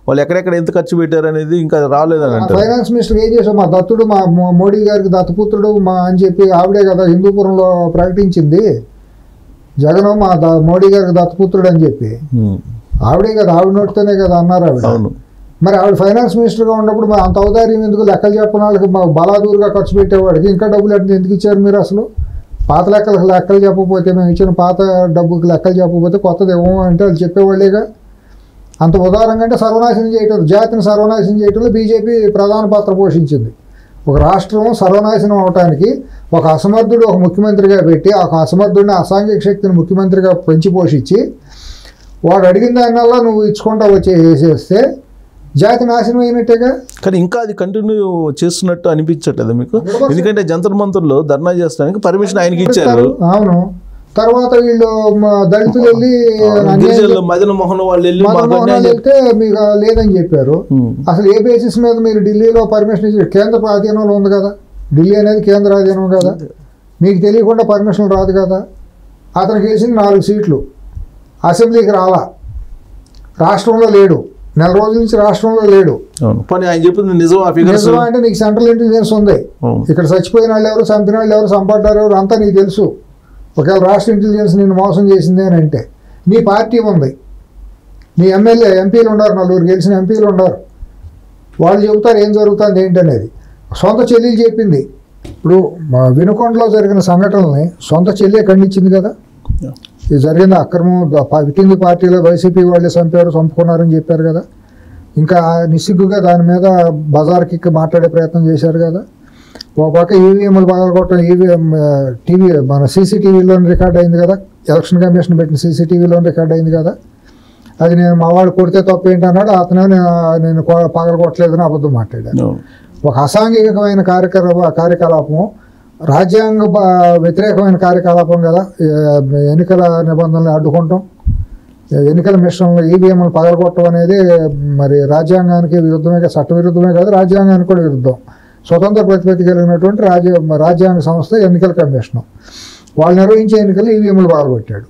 వాళ్ళు ఎక్కడెక్కడ ఎంత ఖర్చు పెట్టారు అనేది ఇంకా రాలేదని అంటారు. ఫైనాన్స్ మినిస్టర్ ఏం చేసాం, మా దత్తుడు మా మోడీ గారికి దత్తపుత్రుడు మా అని చెప్పి ఆవిడే కదా హిందూపురంలో ప్రకటించింది. జగన్ మా మోడీ గారికి దత్తపుత్రుడు అని చెప్పి ఆవిడే కదా, ఆవిడ నోటితోనే కదా అన్నారు ఆవిడ. మరి ఆవిడ ఫైనాన్స్ మినిస్టర్గా ఉన్నప్పుడు అంత ఔదార్యం ఎందుకు? లెక్కలు చెప్పిన వాళ్ళకి బలాదూరుగా ఖర్చు పెట్టేవాడికి ఇంకా డబ్బులు ఎందుకు ఇచ్చారు మీరు? అసలు పాత లెక్కలు చెప్పకపోతే, మేము ఇచ్చిన పాత డబ్బుకి లెక్కలు చెప్పకపోతే కొత్తది ఇవ్వము అంటే వాళ్ళు చెప్పేవాళ్ళేగా. అంత ఉదాహరణగా అంటే సర్వనాశనం చేయటం, జాతిని సర్వనాశనం చేయటంలో బీజేపీ ప్రధాన పాత్ర పోషించింది. ఒక రాష్ట్రం సర్వనాశనం అవడానికి ఒక అసమర్థుడు ఒక ముఖ్యమంత్రిగా పెట్టి, ఒక అసమర్థుడిని అసాంఘిక శక్తిని ముఖ్యమంత్రిగా పెంచి పోషించి వాడు అడిగిన దానివల్ల నువ్వు ఇచ్చుకుంటా వచ్చేసేస్తే జాతి నాశనం అయినట్టేగా. కానీ ఇంకా అది కంటిన్యూ చేస్తున్నట్టు అనిపించట్లేదు మీకు? ఎందుకంటే జంతర్ మంతర్లో ధర్నా చేస్తానికి పర్మిషన్ ఆయనకి ఇచ్చారు. అవును. తర్వాత వీళ్ళు దళితులు వెళ్ళి మదన మోహన్ వాళ్ళు వెళ్తే మీకు లేదని చెప్పారు. అసలు ఏ బేసిస్ మీద మీరు ఢిల్లీలో పర్మిషన్ ఇచ్చారు? కేంద్ర ఆధీనంలో ఉంది కదా, ఢిల్లీ అనేది కేంద్ర ఆధీనం కదా, మీకు తెలియకుండా పర్మిషన్ రాదు కదా. అతనికి వేసింది 4 సీట్లు, అసెంబ్లీకి రాలా, రాష్ట్రంలో లేడు, 4 రోజుల నుంచి రాష్ట్రంలో లేడు. ఆయన చెప్పింది నిజం అంటే నీకు సెంట్రల్ ఇంటెలిజెన్స్ ఉంది, ఇక్కడ చచ్చిపోయిన వాళ్ళు ఎవరు, చంపిన వాళ్ళు ఎవరు, సంపడ్డారు ఎవరు అంతా నీకు తెలుసు. ఒకవేళ రాష్ట్ర ఇంటెలిజెన్స్ నిన్ను మోసం చేసింది అని అంటే నీ పార్టీ ఉంది, నీ ఎంపీలు ఉన్నారు, 4 గెలిచిన ఎంపీలు ఉన్నారు, వాళ్ళు చెబుతారు ఏం జరుగుతుంది ఏంటనేది. సొంత చెల్లెలు చెప్పింది. ఇప్పుడు వినుకొండలో జరిగిన సంఘటనల్ని సొంత చెల్లె ఖండించింది కదా. ఇది జరిగిన అక్రమం వితిన్ ది పార్టీలో వైసీపీ వాళ్ళే చంపుకున్నారని చెప్పారు కదా. ఇంకా నిస్సిగ్గుగా దాని మీద బజార్కి మాట్లాడే ప్రయత్నం చేశారు కదా. ఒక పక్క ఈవీఎంలు పగలగొట్టడం, ఈవీఎం టీవీ మన సీసీటీవీలో రికార్డ్ అయింది కదా, ఎలక్షన్ కమిషన్ పెట్టిన సీసీటీవీలో రికార్డ్ అయింది కదా, అది నేను మా వాళ్ళు కొడితే తప్పు ఏంటి అన్నాడు, అతనే నేను పగలగొట్టలేదని అబద్ధం మాట్లాడాను. ఒక అసాంఘికమైన కార్యకలాపం రాజ్యాంగ వ్యతిరేకమైన కార్యకలాపం కదా, ఎన్నికల నిబంధనలు అడ్డుకుంటాం, ఎన్నికల మిషన్లు ఈవీఎంలు పగలగొట్టడం అనేది మరి రాజ్యాంగానికి విరుద్ధమే కదా, చట్ట విరుద్ధమే కాదు, రాజ్యాంగానికి కూడా విరుద్ధం. స్వతంత్ర ప్రతిపత్తి కలిగినటువంటి రాజ్యాంగ సంస్థ ఎన్నికల కమిషన్, వాళ్ళు నిర్వహించే ఎన్నికలు ఈవీఎంలు పగలగొట్టాడు.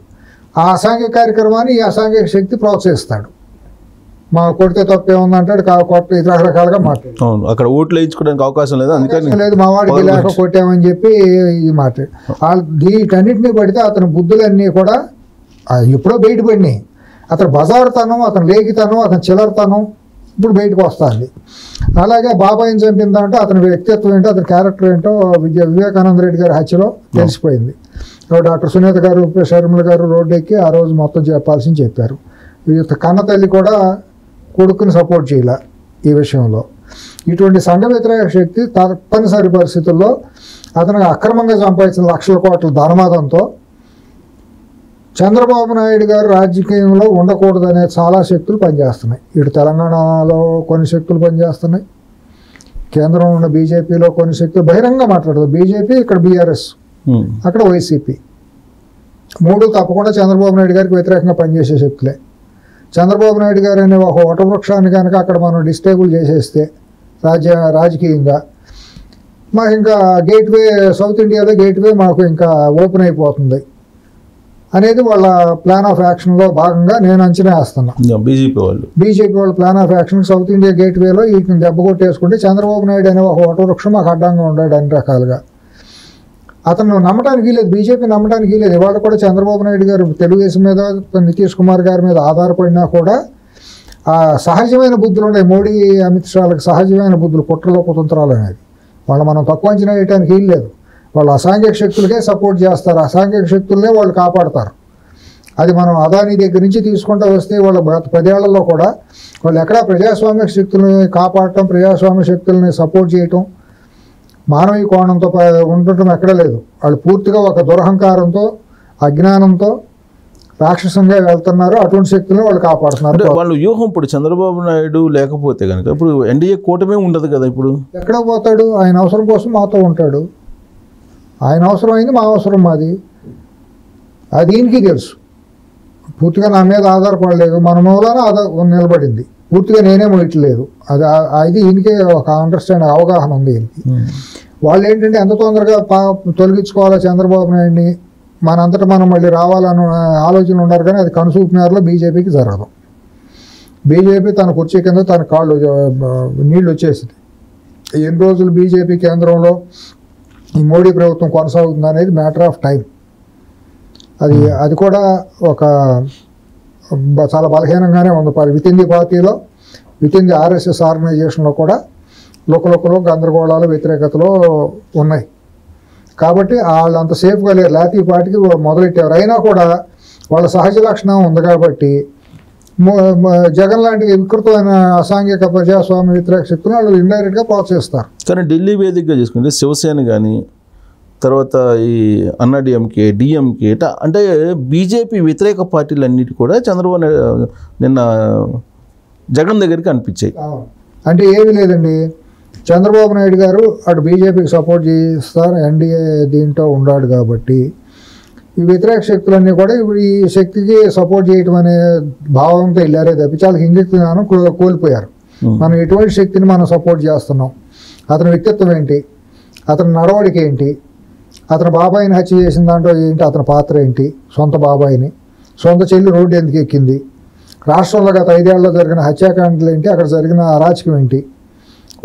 ఆ అసాంఘిక కార్యక్రమాన్ని ఈ అసాంఘిక శక్తి ప్రోత్సహిస్తాడు. మా కొడితే తప్పు ఏముందంటాడు, ఇది రకరకాలుగా మాట్లాడు. అక్కడ ఓట్లు వేయించుకోవడానికి అవకాశం లేదు, అందుకని లేదు మా వాడికి లేక కొట్టామని చెప్పి ఇది మాట్లాడు. వీటన్నిటినీ పడితే అతని బుద్ధులన్నీ కూడా ఎప్పుడో బయటపడినాయి. అతను బజారుతనం, అతను లేఖితనం, అతని చిల్లరతనం ఇప్పుడు బయటకు వస్తుంది. అలాగే బాబాయిని చంపిందంటే అతని వ్యక్తిత్వం ఏంటో, అతని క్యారెక్టర్ ఏంటో వివేకానంద రెడ్డి గారి హత్యలో తెలిసిపోయింది. డాక్టర్ సునీత గారు, షర్మిల గారు రోడ్డు ఎక్కి ఆ రోజు మొత్తం చెప్పాల్సింది చెప్పారు. కన్న తల్లి కూడా కొడుకుని సపోర్ట్ చేయాల ఈ విషయంలో. ఇటువంటి సంఘ వ్యతిరేక శక్తి తప్పనిసరి పరిస్థితుల్లో అతను అక్రమంగా సంపాదించిన లక్షల కోట్ల ధర్మాదంతో చంద్రబాబు నాయుడు గారు రాజకీయంలో ఉండకూడదనే చాలా శక్తులు పనిచేస్తున్నాయి. ఇటు తెలంగాణలో కొన్ని శక్తులు పనిచేస్తున్నాయి, కేంద్రంలో ఉన్న బీజేపీలో కొన్ని శక్తులు బహిరంగ మాట్లాడదు. బీజేపీ ఇక్కడ బీఆర్ఎస్, అక్కడ వైసీపీ, మూడు తప్పకుండా చంద్రబాబు నాయుడు గారికి వ్యతిరేకంగా పనిచేసే శక్తులే. చంద్రబాబు నాయుడు గారు అనే ఒక వటవృక్షాన్ని కనుక అక్కడ మనం డిస్టేబుల్ చేసేస్తే రాజకీయంగా మాకు ఇంకా గేట్వే, సౌత్ ఇండియాలో గేట్వే మాకు ఇంకా ఓపెన్ అయిపోతుంది అనేది వాళ్ళ ప్లాన్ ఆఫ్ యాక్షన్లో భాగంగా నేను అంచనా వేస్తున్నా. బీజేపీ వాళ్ళు plan of action South India గేట్వేలో వీటిని దెబ్బ కొట్టేసుకుంటే చంద్రబాబు నాయుడు అనే ఒక వటవృక్షం మాకు అడ్డంగా ఉన్నాడు అన్ని రకాలుగా. అతను నమ్మటానికి లేదు, బీజేపీ నమ్మటానికి లేదు. ఇవాళ కూడా చంద్రబాబు నాయుడు గారు తెలుగుదేశం మీద, నితీష్ కుమార్ గారి మీద ఆధారపడినా కూడా ఆ సహజమైన బుద్ధులు ఉన్నాయి. మోడీ, అమిత్ షాలకు సహజమైన బుద్ధులు, కుట్రలో కుతంత్రాలు అనేది వాళ్ళు మనం తక్కువ అంచనా వేయడానికి లేదు. వాళ్ళు అసాంఘిక శక్తులకే సపోర్ట్ చేస్తారు, అసాంఘిక శక్తులనే వాళ్ళు కాపాడతారు. అది మనం అదానీ దగ్గర నుంచి తీసుకుంటూ వస్తే వాళ్ళ 10 ఏళ్లలో కూడా వాళ్ళు ఎక్కడా ప్రజాస్వామ్య శక్తులని కాపాడటం, ప్రజాస్వామ్య శక్తులని సపోర్ట్ చేయటం, మానవీయ కోణంతో ఉండటం ఎక్కడా లేదు. వాళ్ళు పూర్తిగా ఒక దురహంకారంతో, అజ్ఞానంతో రాక్షసంగా వెళ్తున్నారు. అటువంటి శక్తులను వాళ్ళు కాపాడుతున్నారు. వాళ్ళు వ్యూహం ఇప్పుడు చంద్రబాబు నాయుడు లేకపోతే కనుక ఇప్పుడు ఎన్డీఏ కూటమే ఉండదు కదా. ఇప్పుడు ఎక్కడ పోతాడు? ఆయన అవసరం కోసం మాతో ఉంటాడు. ఆయన అవసరం అయింది, మా అవసరం మాది. అది దీనికి తెలుసు. పూర్తిగా నా మీద ఆధారపడలేదు, మన మూలాన నిలబడింది. పూర్తిగా నేనే మొయట్లేదు. అది ఈయనకే ఒక అవగాహన ఉంది ఈయనకి. వాళ్ళు ఏంటంటే ఎంత తొందరగా తొలగించుకోవాలా చంద్రబాబు నాయుడిని, మనంతటా మనం మళ్ళీ రావాలని ఆలోచనలు ఉన్నారు. కానీ అది కనుసూపు మేరలో బీజేపీకి జరగదు. బీజేపీ తన కుర్చీ కింద తన కాళ్ళు నీళ్ళు వచ్చేసింది. ఎన్ని రోజులు బీజేపీ కేంద్రంలో ఈ మోడీ ప్రభుత్వం కొనసాగుతుంది అనేది మ్యాటర్ ఆఫ్ టైం. అది కూడా ఒక చాలా బలహీనంగానే ఉంది. విత్ ఇన్ ది పార్టీలో, విత్ ఇన్ ది ఆర్ఎస్ఎస్ ఆర్గనైజేషన్లో కూడా లోకలోకలు గందరగోళాలు, వ్యతిరేకతలు ఉన్నాయి. కాబట్టి వాళ్ళు అంత సేఫ్గా లేరు. లేకపోతే ఈ పార్టీకి మొదలెట్టారు. అయినా కూడా వాళ్ళ సహజ లక్షణం ఉంది కాబట్టి జగన్ లాంటి వికృతమైన అసాంఘిక ప్రజాస్వామ్య వ్యతిరేక శక్తులను వాళ్ళు ఇండైరెక్ట్గా ప్రోత్సహిస్తారు. కానీ ఢిల్లీ వేదికగా చూసుకుంటే శివసేన కానీ, తర్వాత ఈ అన్నాడీఎంకే, డిఎంకే, అంటే బీజేపీ వ్యతిరేక పార్టీలన్నిటి కూడా చంద్రబాబు నిన్న జగన్ దగ్గరికి అనిపించాయి. అంటే ఏమీ లేదండి, చంద్రబాబు నాయుడు గారు అటు బీజేపీకి సపోర్ట్ చేస్తారు, ఎన్డీఏ దీంట్లో ఉన్నాడు కాబట్టి ఈ వ్యతిరేక శక్తులన్నీ కూడా ఇప్పుడు ఈ శక్తికి సపోర్ట్ చేయటం అనే భావంతో వెళ్ళారే తప్పి చాలా హిందీ జ్ఞానం కోల్పోయారు. మనం ఎటువంటి శక్తిని మనం సపోర్ట్ చేస్తున్నాం, అతని వ్యక్తిత్వం ఏంటి, అతని నడవడిక ఏంటి, అతని బాబాయిని హత్య చేసిన దాంట్లో ఏంటి, అతని పాత్ర ఏంటి, సొంత బాబాయిని, సొంత చెల్లి రోడ్డు ఎందుకు ఎక్కింది, రాష్ట్రంలో గత 5 ఏళ్లలో జరిగిన హత్యాకాండలు ఏంటి, అక్కడ జరిగిన అరాచకం ఏంటి,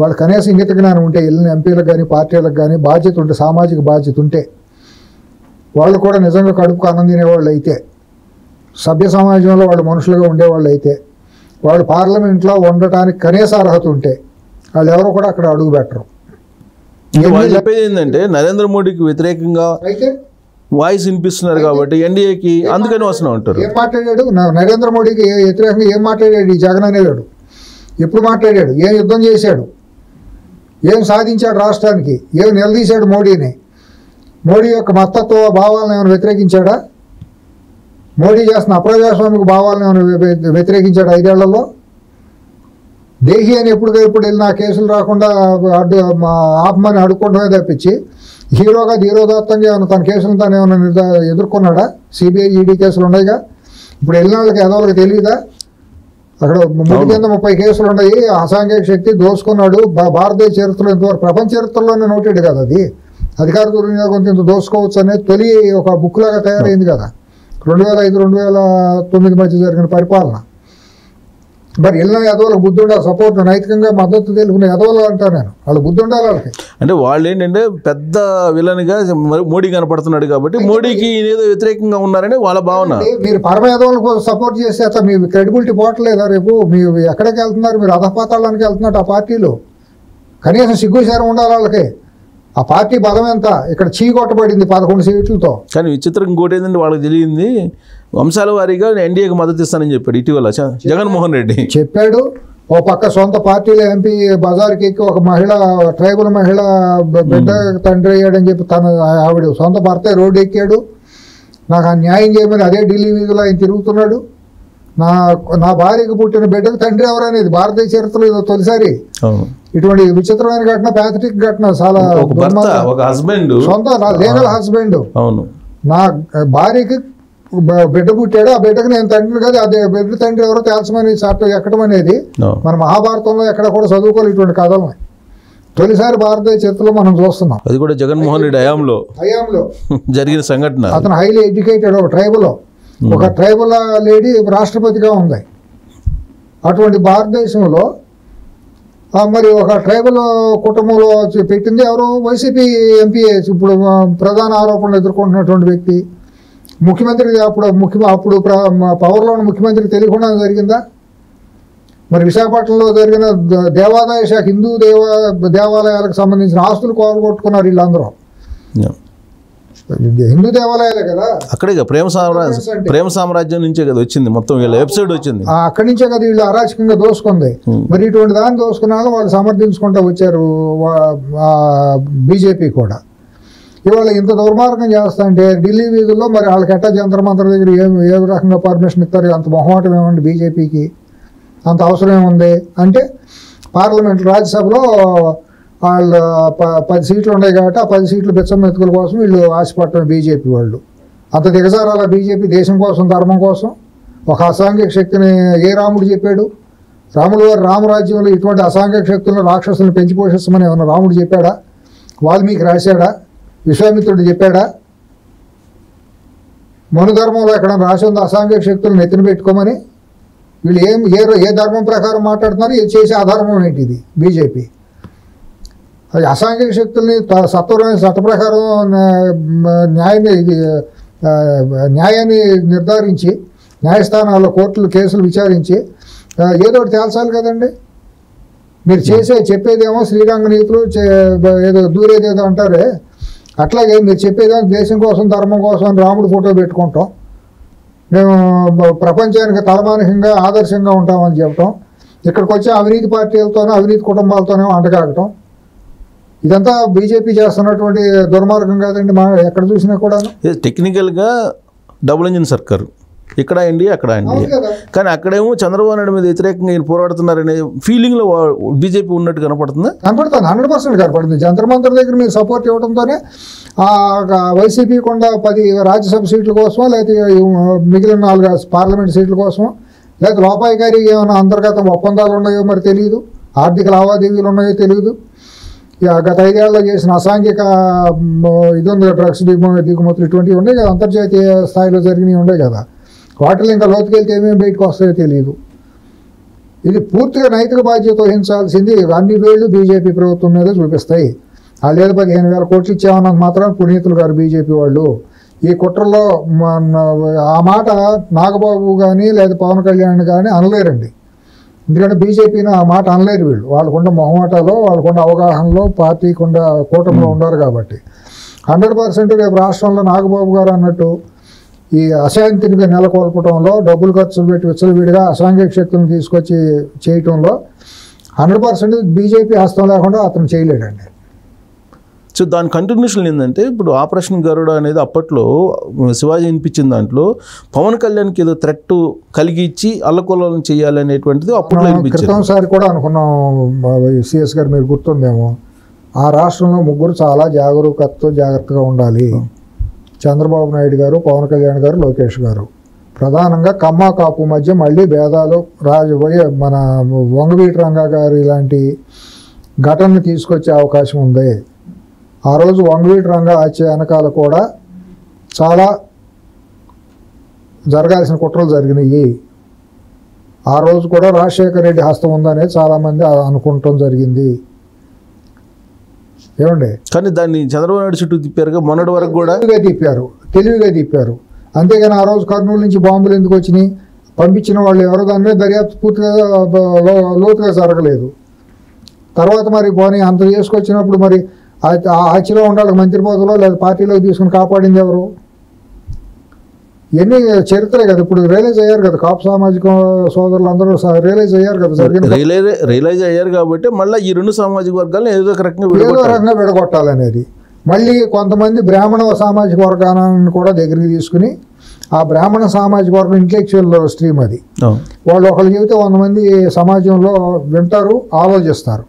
వాళ్ళు కనీసం ఇంగిత జ్ఞానం ఉంటే, వెళ్ళిన ఎంపీలకు కానీ పార్టీలకు కానీ బాధ్యత ఉంటే, సామాజిక బాధ్యత ఉంటే, వాళ్ళు కూడా నిజంగా కడుపుకు అన్నం తినేవాళ్ళు అయితే, సభ్య సమాజంలో వాళ్ళు మనుషులుగా ఉండేవాళ్ళు అయితే, వాళ్ళు పార్లమెంట్లో ఉండటానికి కనీస అర్హత ఉంటే వాళ్ళు ఎవరో కూడా అక్కడ అడుగు పెట్టరు. చెప్పేది ఏంటంటే నరేంద్ర మోడీకి వ్యతిరేకంగా అయితే వాయిస్ వినిపిస్తున్నారు కాబట్టి ఎన్డీఏకి అందుకని వస్తూ ఉంటారు. ఏం మాట్లాడాడు నరేంద్ర మోడీకి వ్యతిరేకంగా? ఏం మాట్లాడాడు ఈ జగన్ అనేవాడు? ఎప్పుడు మాట్లాడాడు? ఏం యుద్ధం చేశాడు? ఏం సాధించాడు రాష్ట్రానికి, ఏం నిలదీశాడు మోడీని, మోడీ యొక్క మతత్వ భావాలను ఏమైనా వ్యతిరేకించాడా, మోడీ చేస్తున్న అప్రజాస్వామిక భావాలను ఏమైనా వ్యతిరేకించాడు 5 ఏళ్లలో? దేహి అని ఎప్పుడు వెళ్ళి నా కేసులు రాకుండా ఆపమని అడుక్కుంటమే తప్పించి హీరోగా ధీరోదాత్తంగా ఏమైనా తన కేసులను తాను ఏమైనా ఎదుర్కొన్నాడా? సిబిఐ ఈడీ కేసులు ఉన్నాయిగా. ఇప్పుడు వెళ్ళిన వాళ్ళకి ఎదవలకి తెలియదా? అక్కడ ముడి కింద 30 కేసులు ఉన్నాయి. అసాంఘిక శక్తి దోసుకున్నాడు. భారతదేశ చరిత్రలో ఇంతవరకు ప్రపంచ చరిత్రలోనే నోటెడ్ కదా అది. అధికార దుర్వినియోగం ఇంత దోసుకోవచ్చు అనేది తొలి ఒక బుక్ లాగా తయారైంది కదా 2005-2009 మధ్య జరిగిన పరిపాలన. మరి వెళ్ళిన ఎదవలకు బుద్ధి ఉండాలి, సపోర్ట్ నైతికంగా మద్దతు తెలుపుకునే ఎదవలు అంటాను నేను. వాళ్ళు బుద్ధి ఉండాలి వాళ్ళకి. అంటే వాళ్ళు ఏంటంటే పెద్ద విలన్గా మోడీ కనపడుతున్నాడు కాబట్టి మోడీకి ఏదో వ్యతిరేకంగా ఉన్నారని వాళ్ళ భావన. మీరు పరమ ఎదవలకు సపోర్ట్ చేస్తే అసలు మీ క్రెడిబిలిటీ పోవట్లేదా? రేపు మీరు ఎక్కడికి వెళ్తున్నారు? మీరు అధపాతాళానికి వెళ్తున్నట్టు ఆ పార్టీలు. కనీసం సిగ్గుచారం ఉండాలి వాళ్ళకి. ఆ పార్టీ బలం ఎంత? ఇక్కడ చీకొట్టబడింది 11 సీట్లతో. కానీ విచిత్రం ఇంకోటి ఏంటంటే వాళ్ళకి తెలియంది, వంశాల వారీగా ఎన్డీఏకి మద్దతు ఇస్తానని చెప్పాడు ఇటీవల జగన్మోహన్ రెడ్డి చెప్పాడు. ఓ పక్క సొంత పార్టీలో ఎంపీ బజార్కి ఎక్కి ఒక మహిళ, ట్రైబల్ మహిళ బిడ్డ తండ్రి అయ్యాడని చెప్పి ఆవిడ సొంత భర్త రోడ్డు ఎక్కాడు. నాకు ఆ న్యాయం చేయమని అదే ఢిల్లీ వీధిలో ఆయన తిరుగుతున్నాడు. నా భార్యకు పుట్టిన బిడ్డకు తండ్రి ఎవరనేది భారతదేశ చరిత్రలో ఇది తొలిసారి. ఇటువంటి విచిత్రమైన ఘటన, ప్యాథటిక్ ఘటన. చాలా సొంత లీగల్ హస్బెండ్ నా భార్యకి బిడ్డ పుట్టాడు, ఆ బిడ్డకు నేను తండ్రి కదా, అదే బిడ్డ తండ్రి ఎవరో తేల్చమని చట్టం ఎక్కడం అనేది మన మహాభారతంలో ఎక్కడ కూడా చదువుకోవాలి ఇటువంటి కథలు. తొలిసారి భారతదేశ చరిత్రలో మనం చూస్తున్నాం. అది కూడా జగన్మోహన్ రెడ్డి హయాంలో జరిగిన సంఘటన. అతను హైలీ ఎడ్యుకేటెడ్, ఒక ట్రైబల్ లేడీ రాష్ట్రపతిగా ఉంది. అటువంటి భారతదేశంలో మరి ఒక ట్రైబల్ కుటుంబంలో పెట్టింది ఎవరు? వైసీపీ ఎంపీ, ఇప్పుడు ప్రధాన ఆరోపణలు ఎదుర్కొంటున్నటువంటి వ్యక్తి. ముఖ్యమంత్రి అప్పుడు పవర్లో ఉన్న ముఖ్యమంత్రికి తెలియకుండా జరిగిందా? మరి విశాఖపట్నంలో జరిగిన దేవాదాయ శాఖ హిందూ దేవాలయాలకు సంబంధించిన ఆస్తులు కోరగొట్టుకున్నారు వీళ్ళందరూ. హిందూ దేవాలయాలే కదా. అక్కడే ప్రేమ సామ్రాజ్యం నుంచే కదా వచ్చింది మొత్తం, వీళ్ళ ఎపిసోడ్ వచ్చింది అక్కడి నుంచే కదా వీళ్ళు అరాచకంగా దోసుకుంది. మరి ఇటువంటి దాన్ని దోసుకున్నాక వాళ్ళు సమర్థించుకుంటూ వచ్చారు బీజేపీ కూడా. ఇవాళ ఇంత దుర్మార్గం చేస్తా అంటే ఢిల్లీ వీధుల్లో మరి వాళ్ళకి ఎట్టా జంతర్ మంతర్ దగ్గర ఏ రకంగా పర్మిషన్ ఇస్తారు? అంత మొహమాటం ఏమండి బీజేపీకి? అంత అవసరం ఏముంది అంటే పార్లమెంట్ రాజ్యసభలో వాళ్ళు 10 సీట్లు ఉన్నాయి కాబట్టి ఆ 10 సీట్లు బిచ్చం మెతుకుల కోసం వీళ్ళు ఆశపడటం బీజేపీ వాళ్ళు. అంత దిగజారాల బీజేపీ దేశం కోసం, ధర్మం కోసం. ఒక అసాంఘిక శక్తిని ఏ రాముడు చెప్పాడు? రాముడు వారి రామరాజ్యంలో ఇటువంటి అసాంఘిక శక్తులను, రాక్షసులను పెంచి పోషిస్తామని ఏమన్నా రాముడు చెప్పాడా? వాల్మీకి రాశాడా? విశ్వామిత్రుడు చెప్పాడా? మనుధర్మంలో ఎక్కడ రాసి ఉంది అసాంఘిక శక్తులను ఎత్తిన పెట్టుకోమని? వీళ్ళు ఏ ధర్మం ప్రకారం మాట్లాడుతున్నారు? ఇది చేసే అధర్మం ఏంటి ఇది బీజేపీ? అది అసాంఘిక శక్తుల్ని చట్ట ప్రకారం న్యాయాన్ని నిర్ధారించి న్యాయస్థానాల్లో కోర్టులు కేసులు విచారించి ఏదో ఒకటి తేల్చాలి కదండి. మీరు చెప్పేదేమో శ్రీరంగ నీతులు, ఏదో దూరేదేదో అంటారే, అట్లాగే మీరు చెప్పేదేమో దేశం కోసం, ధర్మం కోసం అని రాముడు ఫోటో పెట్టుకుంటాం, మేము ప్రపంచానికి తలమానికంగా ఆదర్శంగా ఉంటామని చెప్పటం, ఇక్కడికి వచ్చే అవినీతి పార్టీలతోనో అవినీతి కుటుంబాలతోనే అంటకాగటం, ఇదంతా బీజేపీ చేస్తున్నటువంటి దుర్మార్గం కాదండి. ఎక్కడ చూసినా కూడా టెక్నికల్గా డబుల్ ఇంజిన్ సర్కారు, ఇక్కడ ఎన్డీఏ అక్కడ ఎన్డీఏ, కానీ అక్కడేమో చంద్రబాబు నాయుడు మీద వ్యతిరేకంగా ఈయన పోరాడుతున్నారనే ఫీలింగ్లో బీజేపీ ఉన్నట్టు కనపడుతుంది. 100% కనపడుతుంది. జంతర్ మంతర్ దగ్గర మీరు సపోర్ట్ ఇవ్వడంతోనే వైసీపీ కొండ 10 రాజ్యసభ సీట్ల కోసమో, లేకపోతే మిగిలిన 4 పార్లమెంట్ సీట్ల కోసమో, లేకపోతే లోపాయికారి ఏమైనా అంతర్గత ఒప్పందాలు ఉన్నాయో మరి తెలియదు, ఆర్థిక లావాదేవీలు ఉన్నాయో తెలియదు. గత 5 ఏళ్ళలో చేసిన అసాంఘిక ఇది ఉంది, డ్రగ్స్ దిగుమతులు ఇటువంటివి ఉన్నాయి కదా, అంతర్జాతీయ స్థాయిలో జరిగినవి ఉన్నాయి కదా, వాటిలో ఇంకా లోతుకెళ్తే ఏమేమి బయటకు వస్తాయో తెలియదు. ఇది పూర్తిగా నైతిక బాధ్యత వహించాల్సింది అన్ని వేళ్ళు బీజేపీ ప్రభుత్వం మీద చూపిస్తాయి. వాళ్ళు ఏదో 15,000 కోట్లు ఇచ్చామన్నంత మాత్రం పునీతులు గారు బీజేపీ వాళ్ళు. ఈ కుట్రలో ఆ మాట నాగబాబు కానీ లేదా పవన్ కళ్యాణ్ కానీ అనలేరండి. ఎందుకంటే బీజేపీని ఆ మాట అనలేరు వీళ్ళు. వాళ్ళకుండా మొహమాటలో, వాళ్ళకుండా అవగాహనలో, పార్టీకుండా కూటమిలో ఉన్నారు కాబట్టి 100% రేపు రాష్ట్రంలో నాగబాబు గారు అన్నట్టు ఈ అశాంతిని నెలకొల్పడంలో, డబ్బులు ఖర్చులు పెట్టి విచ్చలవిడిగా అసాంఘిక శక్తులను తీసుకొచ్చి చేయటంలో 100% బీజేపీ హస్తం లేకుండా అతను చేయలేడండి. సో దాని కంటిన్యూషన్ ఏంటంటే ఇప్పుడు ఆపరేషన్ గరుడ అనేది అప్పట్లో శివాజీ వినిపించిన దాంట్లో పవన్ కళ్యాణ్కి ఏదో థ్రెట్ కలిగించి అల్లకొల్లం చేయాలి అనేటువంటిది అప్పట్లో క్రితంసారి కూడా అనుకున్నాం. సిఎస్ గారు మీరు గుర్తుందేమో, ఆ రాష్ట్రంలో ముగ్గురు చాలా జాగ్రత్తగా ఉండాలి. చంద్రబాబు నాయుడు గారు, పవన్ కళ్యాణ్ గారు, లోకేష్ గారు. ప్రధానంగా కమ్మ కాపు మధ్య మళ్ళీ భేదాలు మన వంగవీటి రంగా గారు ఇలాంటి ఘటనను తీసుకొచ్చే అవకాశం ఉంది. ఆ రోజు వంగవీటి రంగా హత్య వెనకాల కూడా చాలా జరగాల్సిన కుట్రలు జరిగినాయి. ఆ రోజు కూడా రాజశేఖర రెడ్డి హస్తం ఉందనేది చాలామంది అనుకుంటాం జరిగింది. ఏమండి, కానీ దాన్ని చంద్రబాబు నాయుడు చుట్టూ తిప్పారుగా మొన్నటి వరకు కూడా తెలివిగా తిప్పారు. అంతేగాని ఆ రోజు కర్నూలు నుంచి బాంబులు ఎందుకు వచ్చినాయి, పంపించిన వాళ్ళు ఎవరో దాని మీద దర్యాప్తు పూర్తిగా లోతుగా జరగలేదు. తర్వాత మరి పోనీ అంత చేసుకొచ్చినప్పుడు మరి ఆ హత్యలో ఉండాలి మంత్రి పదవిలో లేదా పార్టీలోకి తీసుకుని కాపాడింది ఎవరు? ఎన్ని చరిత్రే కదా. ఇప్పుడు రియలైజ్ అయ్యారు కదా, కాపు సామాజిక సోదరులు అందరూ రియలైజ్ అయ్యారు కదా, రియలైజ్ అయ్యారు కాబట్టి మళ్ళీ ఈ రెండు సామాజిక వర్గాలను ఏదో రకంగా విడగొట్టాలనేది. మళ్ళీ కొంతమంది బ్రాహ్మణ సామాజిక వర్గాన్ని కూడా దగ్గరికి తీసుకుని, ఆ బ్రాహ్మణ సామాజిక వర్గం ఇంటెలెక్చువల్ స్ట్రీమ్ అది. వాళ్ళు ఒకళ్ళు చెబితే 100 మంది సమాజంలో వింటారు, ఆలోచిస్తారు.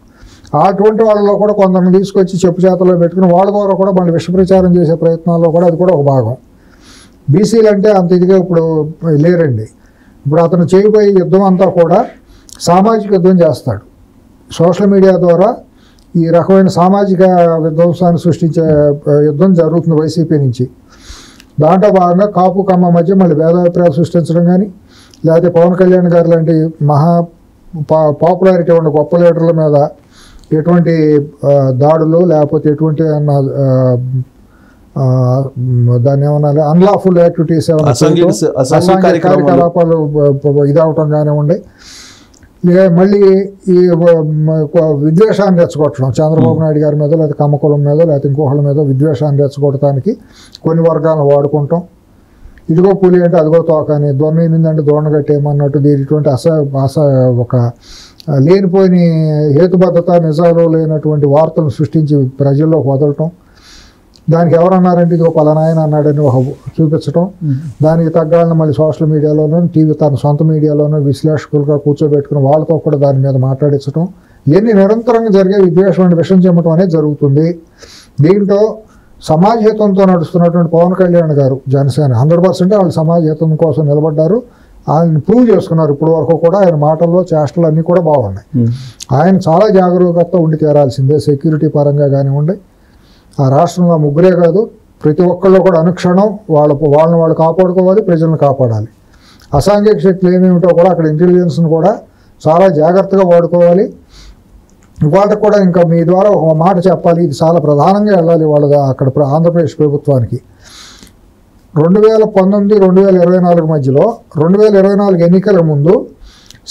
అటువంటి వాళ్ళలో కూడా కొందరిని తీసుకొచ్చి చెప్పు చేతల్లో పెట్టుకుని వాళ్ళ ద్వారా కూడా మళ్ళీ విష ప్రచారం చేసే ప్రయత్నాల్లో కూడా అది కూడా ఒక భాగం. బీసీలు అంటే అంత ఇదిగా ఇప్పుడు లేరండి. ఇప్పుడు అతను చేయబోయే యుద్ధం అంతా కూడా సామాజిక యుద్ధం చేస్తాడు. సోషల్ మీడియా ద్వారా ఈ రకమైన సామాజిక విధ్వంసాన్ని సృష్టించే యుద్ధం జరుగుతుంది వైసీపీ నుంచి. దాంట్లో భాగంగా కాపు కమ్మ మధ్య మళ్ళీ భేదాభిప్రాయాలు సృష్టించడం కానీ, లేకపోతే పవన్ కళ్యాణ్ గారు లాంటి మహా పాపులారిటీ ఉన్న గొప్ప లీడర్ల మీద ఎటువంటి దాడులు లేకపోతే ఎటువంటి దాన్ని ఏమన్నా అన్లాఫుల్ యాక్టివిటీస్ అసాంఘిక కార్యకలాపాలు ఇదవటం కానివ్వండి, మళ్ళీ ఈ విద్వేషాన్ని రెచ్చగొట్టడం చంద్రబాబు నాయుడు గారి మీద లేకపోతే కమ్మకులం మీద లేకపోతే ఇంకోహళ్ళ మీద విద్వేషాన్ని రెచ్చగొట్టడానికి కొన్ని వర్గాలను వాడుకుంటాం. ఇదిగో పులి అంటే అదిగో తోక అని, దొన్నిందంటే దోణ కట్టేయమన్నట్టు దీనిటువంటి ఒక లేనిపోయిన హేతుబద్ధత నిజాలు లేనటువంటి వార్తలను సృష్టించి ప్రజల్లోకి వదలటం. దానికి ఎవరన్నారంటే ఇదిగో పలానాయన అన్నాడని చూపించడం. దానికి తగ్గాలని మళ్ళీ సోషల్ మీడియాలోనూ తన సొంత మీడియాలోనూ విశ్లేషకులుగా కూర్చోబెట్టుకుని వాళ్ళతో కూడా దాని మీద మాట్లాడించడం. ఇవన్నీ నిరంతరంగా జరిగే విద్వేషం విషం చెమ్మటం అనేది జరుగుతుంది. దీంట్లో సమాజ హితంతో నడుస్తున్నటువంటి పవన్ కళ్యాణ్ గారు జనసేన 100% వాళ్ళు సమాజ హితం కోసం నిలబడ్డారు. ఆయన ప్రూవ్ చేసుకున్నారు. ఇప్పుడు వరకు కూడా ఆయన మాటల్లో చేష్టలు అన్నీ కూడా బాగున్నాయి. ఆయన చాలా జాగరూకత ఉండి తీరాల్సిందే. సెక్యూరిటీ పరంగా కానివ్వండి, ఆ రాష్ట్రంలో ముగ్గురే కాదు ప్రతి ఒక్కళ్ళు కూడా అనుక్షణం వాళ్ళని వాళ్ళు కాపాడుకోవాలి, ప్రజలను కాపాడాలి. అసాంఘిక శక్తులు ఏమేమిటో కూడా అక్కడ ఇంటెలిజెన్స్ను కూడా చాలా జాగ్రత్తగా వాడుకోవాలి. వాళ్ళకు కూడా ఇంకా మీ ద్వారా ఒక మాట చెప్పాలి, ఇది చాలా ప్రధానంగా వెళ్ళాలి వాళ్ళ అక్కడ ఆంధ్రప్రదేశ్ ప్రభుత్వానికి. 2019-2024 మధ్యలో 2024 ఎన్నికల ముందు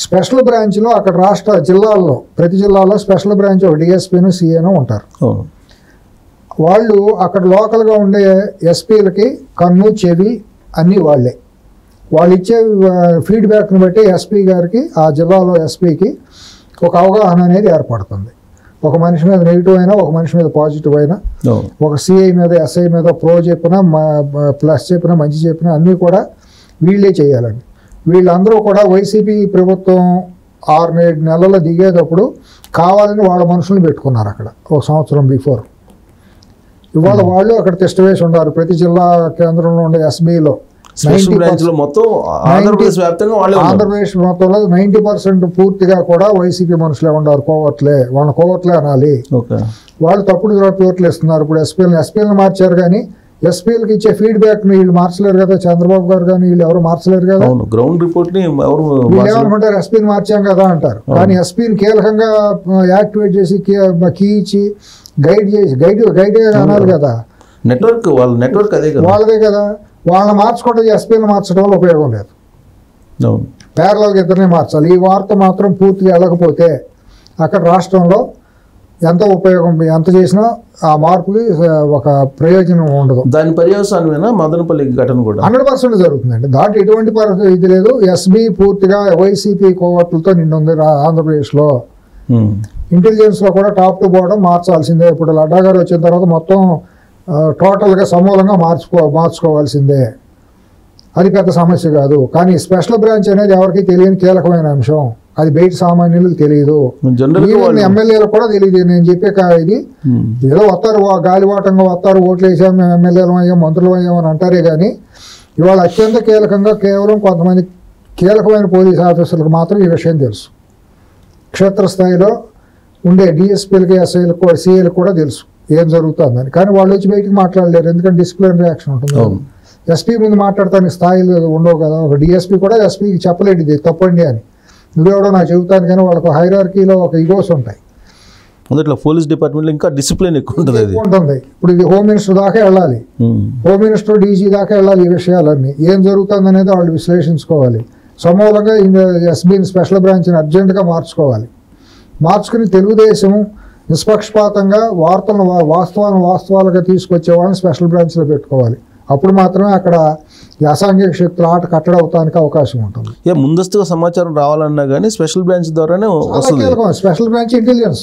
స్పెషల్ బ్రాంచ్లో అక్కడ రాష్ట్ర జిల్లాల్లో ప్రతి జిల్లాలో స్పెషల్ బ్రాంచ్ ఒక డిఎస్పీను సిఏనో ఉంటారు. వాళ్ళు అక్కడ లోకల్గా ఉండే ఎస్పీలకి కన్ను చెవి అన్నీ వాళ్ళే. వాళ్ళు ఇచ్చే ఫీడ్బ్యాక్ని బట్టి ఎస్పీ గారికి ఆ జిల్లాలో ఎస్పీకి ఒక అవగాహన అనేది ఏర్పడుతుంది. ఒక మనిషి మీద నెగిటివ్ అయినా ఒక మనిషి మీద పాజిటివ్ అయినా, ఒక సిఐ మీద ఎస్ఐ మీద ప్రో చెప్పినా ప్లస్ చెప్పినా మంచి చెప్పినా అన్నీ కూడా వీళ్ళే చేయాలండి. వీళ్ళందరూ కూడా వైసీపీ ప్రభుత్వం 6-7 నెలల్లో దిగేటప్పుడు కావాలని వాళ్ళ మనుషులను పెట్టుకున్నారు అక్కడ ఒక సంవత్సరం బిఫోర్. ఇవాళ వాళ్ళు అక్కడ టెస్ట్ వేసి ఉన్నారు ప్రతి జిల్లా కేంద్రంలో ఉండే ఎస్బీలో. ఆంధ్రప్రదేశ్ మొత్తంలో 90% పూర్తిగా కూడా వైసీపీ మనుషులే ఉన్నారు. వాళ్ళని కోవట్లే అనాలి. వాళ్ళు తప్పుడు రిపోర్ట్లు ఇస్తున్నారు. ఇప్పుడు ఎస్పీలను మార్చారు కానీ ఎస్పీలకు ఇచ్చే ఫీడ్బ్యాక్ని వీళ్ళు మార్చలేరు కదా. చంద్రబాబు గారు కానీ వీళ్ళు ఎవరు మార్చలేరు కదా. గ్రౌండ్ రిపోర్ట్ వీళ్ళు ఏమనుకుంటారు, ఎస్పీని మార్చాం కదా అంటారు. కానీ ఎస్పీని కీలకంగా యాక్టివేట్ చేసి కీ ఇచ్చి గైడ్ అనాలి కదా. నెట్వర్క్ వాళ్ళదే కదా. వాళ్ళని మార్చుకుంటే ఎస్పీని మార్చడం వల్ల ఉపయోగం లేదు. పేర్లకి ఇద్దరిని మార్చాలి. ఈ వార్త మాత్రం పూర్తిగా వెళ్ళకపోతే అక్కడ రాష్ట్రంలో ఎంత ఉపయోగం ఎంత చేసినా ఆ మార్పుకి ఒక ప్రయోజనం ఉండదు. దాని పర్యవసానమేనా మదనపల్లి ఘటన కూడా 100% జరుగుతుందండి. దాంట్లో ఎటువంటి పరిస్థితి ఇది లేదు. ఎస్బీ పూర్తిగా వైసీపీ కోవట్లతో నిండుంది ఆంధ్రప్రదేశ్లో. ఇంటెలిజెన్స్లో కూడా టాప్ టు బాటం మార్చాల్సిందే. ఇప్పుడు లడ్డా గారు వచ్చిన తర్వాత మొత్తం టోటల్గా సమూలంగా మార్చుకోవాల్సిందే. అది పెద్ద సమస్య కాదు. కానీ స్పెషల్ బ్రాంచ్ అనేది ఎవరికి తెలియని కీలకమైన అంశం. అది బయట సామాన్యులకు తెలియదు, ఎమ్మెల్యేలకు కూడా తెలియదు. నేను చెప్పే ఇది ఏదో వస్తారు, గాలివాటంగా వస్తారు, ఓట్లు వేసాం, మేము ఎమ్మెల్యేలు అయ్యాం, మంత్రులు అయ్యాం అని అంటారే కానీ ఇవాళ అత్యంత కీలకంగా కేవలం కొంతమంది కీలకమైన పోలీస్ ఆఫీసర్లకు మాత్రం ఈ విషయం తెలుసు. క్షేత్రస్థాయిలో ఉండే డిఎస్పీలకి, ఎస్ఐలకు కూడా, సిఐలకు కూడా తెలుసు ఏం జరుగుతుందని. కానీ వాళ్ళు వచ్చి బయటికి మాట్లాడలేరు, ఎందుకంటే డిసిప్లిన్ రియాక్షన్ ఉంటుంది. ఎస్పీ ముందు మాట్లాడటానికి స్థాయిలు ఉండవు కదా. ఒక డిఎస్పీ కూడా ఎస్పీకి చెప్పలేడు ఇది తప్పండి అని, నువ్వెవడో నాకు చెబుతాను. కానీ వాళ్ళకు హైరార్కీలో ఒక ఈగోస్ ఉంటాయి. ఇట్లా పోలీస్ డిపార్ట్మెంట్లో ఇంకా డిసిప్లిన్ ఎక్కువ ఉంటుంది. ఇప్పుడు ఇది హోమ్ మినిస్టర్ దాకా వెళ్ళాలి, హోమ్ మినిస్టర్ డీజీ దాకా వెళ్ళాలి. ఈ విషయాలన్నీ ఏం జరుగుతుంది అనేది వాళ్ళు విశ్లేషించుకోవాలి. సమూలంగా ఎస్బీని స్పెషల్ బ్రాంచ్ని అర్జెంటుగా మార్చుకుని తెలుగుదేశం నిష్పక్షపాతంగా వార్తలను వాస్తవాలుగా తీసుకొచ్చే వాళ్ళని స్పెషల్ బ్రాంచ్లో పెట్టుకోవాలి. అప్పుడు మాత్రమే అక్కడ ఈ అసాంఘిక శక్తుల ఆట కట్టడవుతానికి అవకాశం ఉంటుంది. ముందస్తుగా సమాచారం రావాలన్నా కానీ స్పెషల్ బ్రాంచ్ ద్వారానే వస్తుంది. స్పెషల్ బ్రాంచ్, ఇంటెలిజెన్స్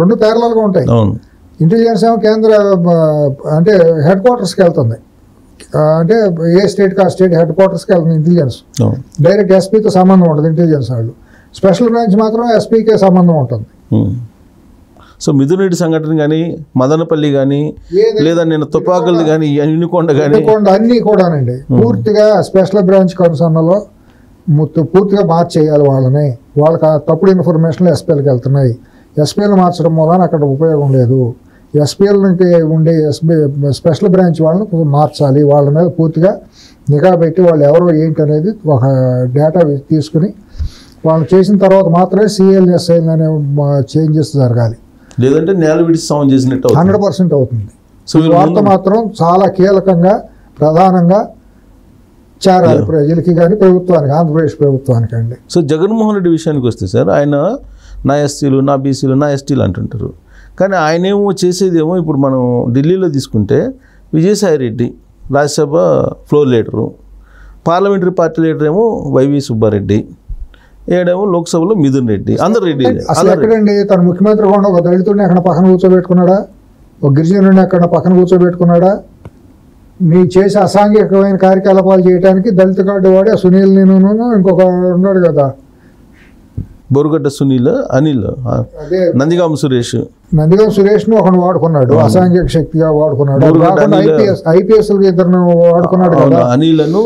రెండు ప్యారలల్ గా ఉంటాయి. ఇంటెలిజెన్స్ ఏమో కేంద్ర అంటే హెడ్ క్వార్టర్స్కి వెళ్తుంది, అంటే ఏ స్టేట్ కా స్టేట్ హెడ్ క్వార్టర్స్కి వెళ్తుంది ఇంటెలిజెన్స్. డైరెక్ట్ ఎస్పీతో సంబంధం ఉంటుంది ఇంటెలిజెన్స్ వాళ్ళు. స్పెషల్ బ్రాంచ్ మాత్రం ఎస్పీకే సంబంధం ఉంటుంది. సో మిథున్ రెడ్డి సంఘటన కానీ, మదనపల్లి కానీ, లేదా నేను తుపాకులు కానీ, యూనికొండ కానీ, అన్నీ కూడానండి పూర్తిగా స్పెషల్ బ్రాంచ్ కన్సర్న్లో పూర్తిగా మార్చేయాలి వాళ్ళని. వాళ్ళకి తప్పుడు ఇన్ఫర్మేషన్లు ఎస్పీఎల్కి వెళ్తున్నాయి. ఎస్పీఎల్ మార్చడం మూలన అక్కడ ఉపయోగం లేదు. ఎస్పీఎల్కి ఉండే స్పెషల్ బ్రాంచ్ వాళ్ళని మార్చాలి. వాళ్ళ మీద పూర్తిగా నిఘా పెట్టి వాళ్ళు ఎవరో ఏంటి అనేది ఒక డేటా తీసుకుని వాళ్ళు చేసిన తర్వాత మాత్రమే సిఎల్, ఎస్ఐల్ అనే చేంజెస్ జరగాలి. లేదంటే నేల విడిచి సౌండ్ చేసినట్టు 100% అవుతుంది. సో ఈ వార్త మాత్రం చాలా కీలకంగా ప్రధానంగా చేరాలి ప్రజలకి కానీ ప్రభుత్వానికి, ఆంధ్రప్రదేశ్ ప్రభుత్వానికి అండి. సో జగన్మోహన్ రెడ్డి విషయానికి వస్తే సార్, ఆయన నా ఎస్సీలు, నా బీసీలు, నా ఎస్టీలు అంటుంటారు. కానీ ఆయనేమో చేసేదేమో ఇప్పుడు మనం ఢిల్లీలో తీసుకుంటే Vijayasai Reddy Rajya Sabha floor leader, parliamentary party leader ఏమో వైవి సుబ్బారెడ్డి, ఏడేమో లోక్సభలో మిథున్ రెడ్డి, అందరు రెడ్డి. అసలు ఎక్కడండి తన ముఖ్యమంత్రి కూడా ఒక దళితుడిని అక్కడ పక్కన కూర్చోబెట్టుకున్నాడా, ఒక గిరిజనుడిని అక్కడ పక్కన కూర్చోబెట్టుకున్నాడా? మీ చేసే అసాంఘికమైన కార్యకలాపాలు చేయడానికి దళిత కార్డు వాడి సునీల్, నేను ఇంకొక ఉన్నాడు కదా బోరుగడ్డ సునీల్, అనిల్, నందిగామ సురేష్ ను ఒకడు వాడుకున్నాడు, అసాంఘిక శక్తిగా వాడుకున్నాడు. ఐపీఎస్ ఇద్దరు వాడుకున్నాడు కదా, అనిలను,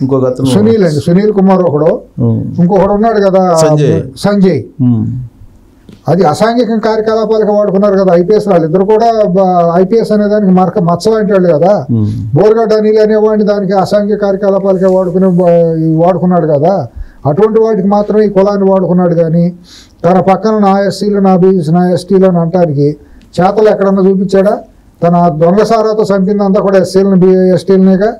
ఇంకొక అతను సునీల్ అండి, సునీల్ కుమార్ ఒకడు, ఇంకొకడు ఉన్నాడు కదా సంజయ్. అది అసాంఘిక కార్యకలాపాలకు వాడుకున్నారు కదా ఐపీఎస్. వాళ్ళిద్దరు కూడా ఐపీఎస్ అనే దానికి మచ్చలాంటి వాళ్ళు కదా. బోర్గడ్డ అనిల్ అనేవాడిని దానికి అసాంఘిక కార్యకలాపాలకే వాడుకున్నాడు కదా. అటువంటి వాటికి మాత్రం ఈ కులాన్ని వాడుకున్నాడు. కానీ తన పక్కన నా ఎస్సీలు, నా బీసీ, నా ఎస్టీలు అని అంటానికి చేతలు ఎక్కడన్నా చూపించాడా? తన దొంగ సారాతో చంపిందంతా కూడా ఎస్సీలను, ఎస్టీలనేగా.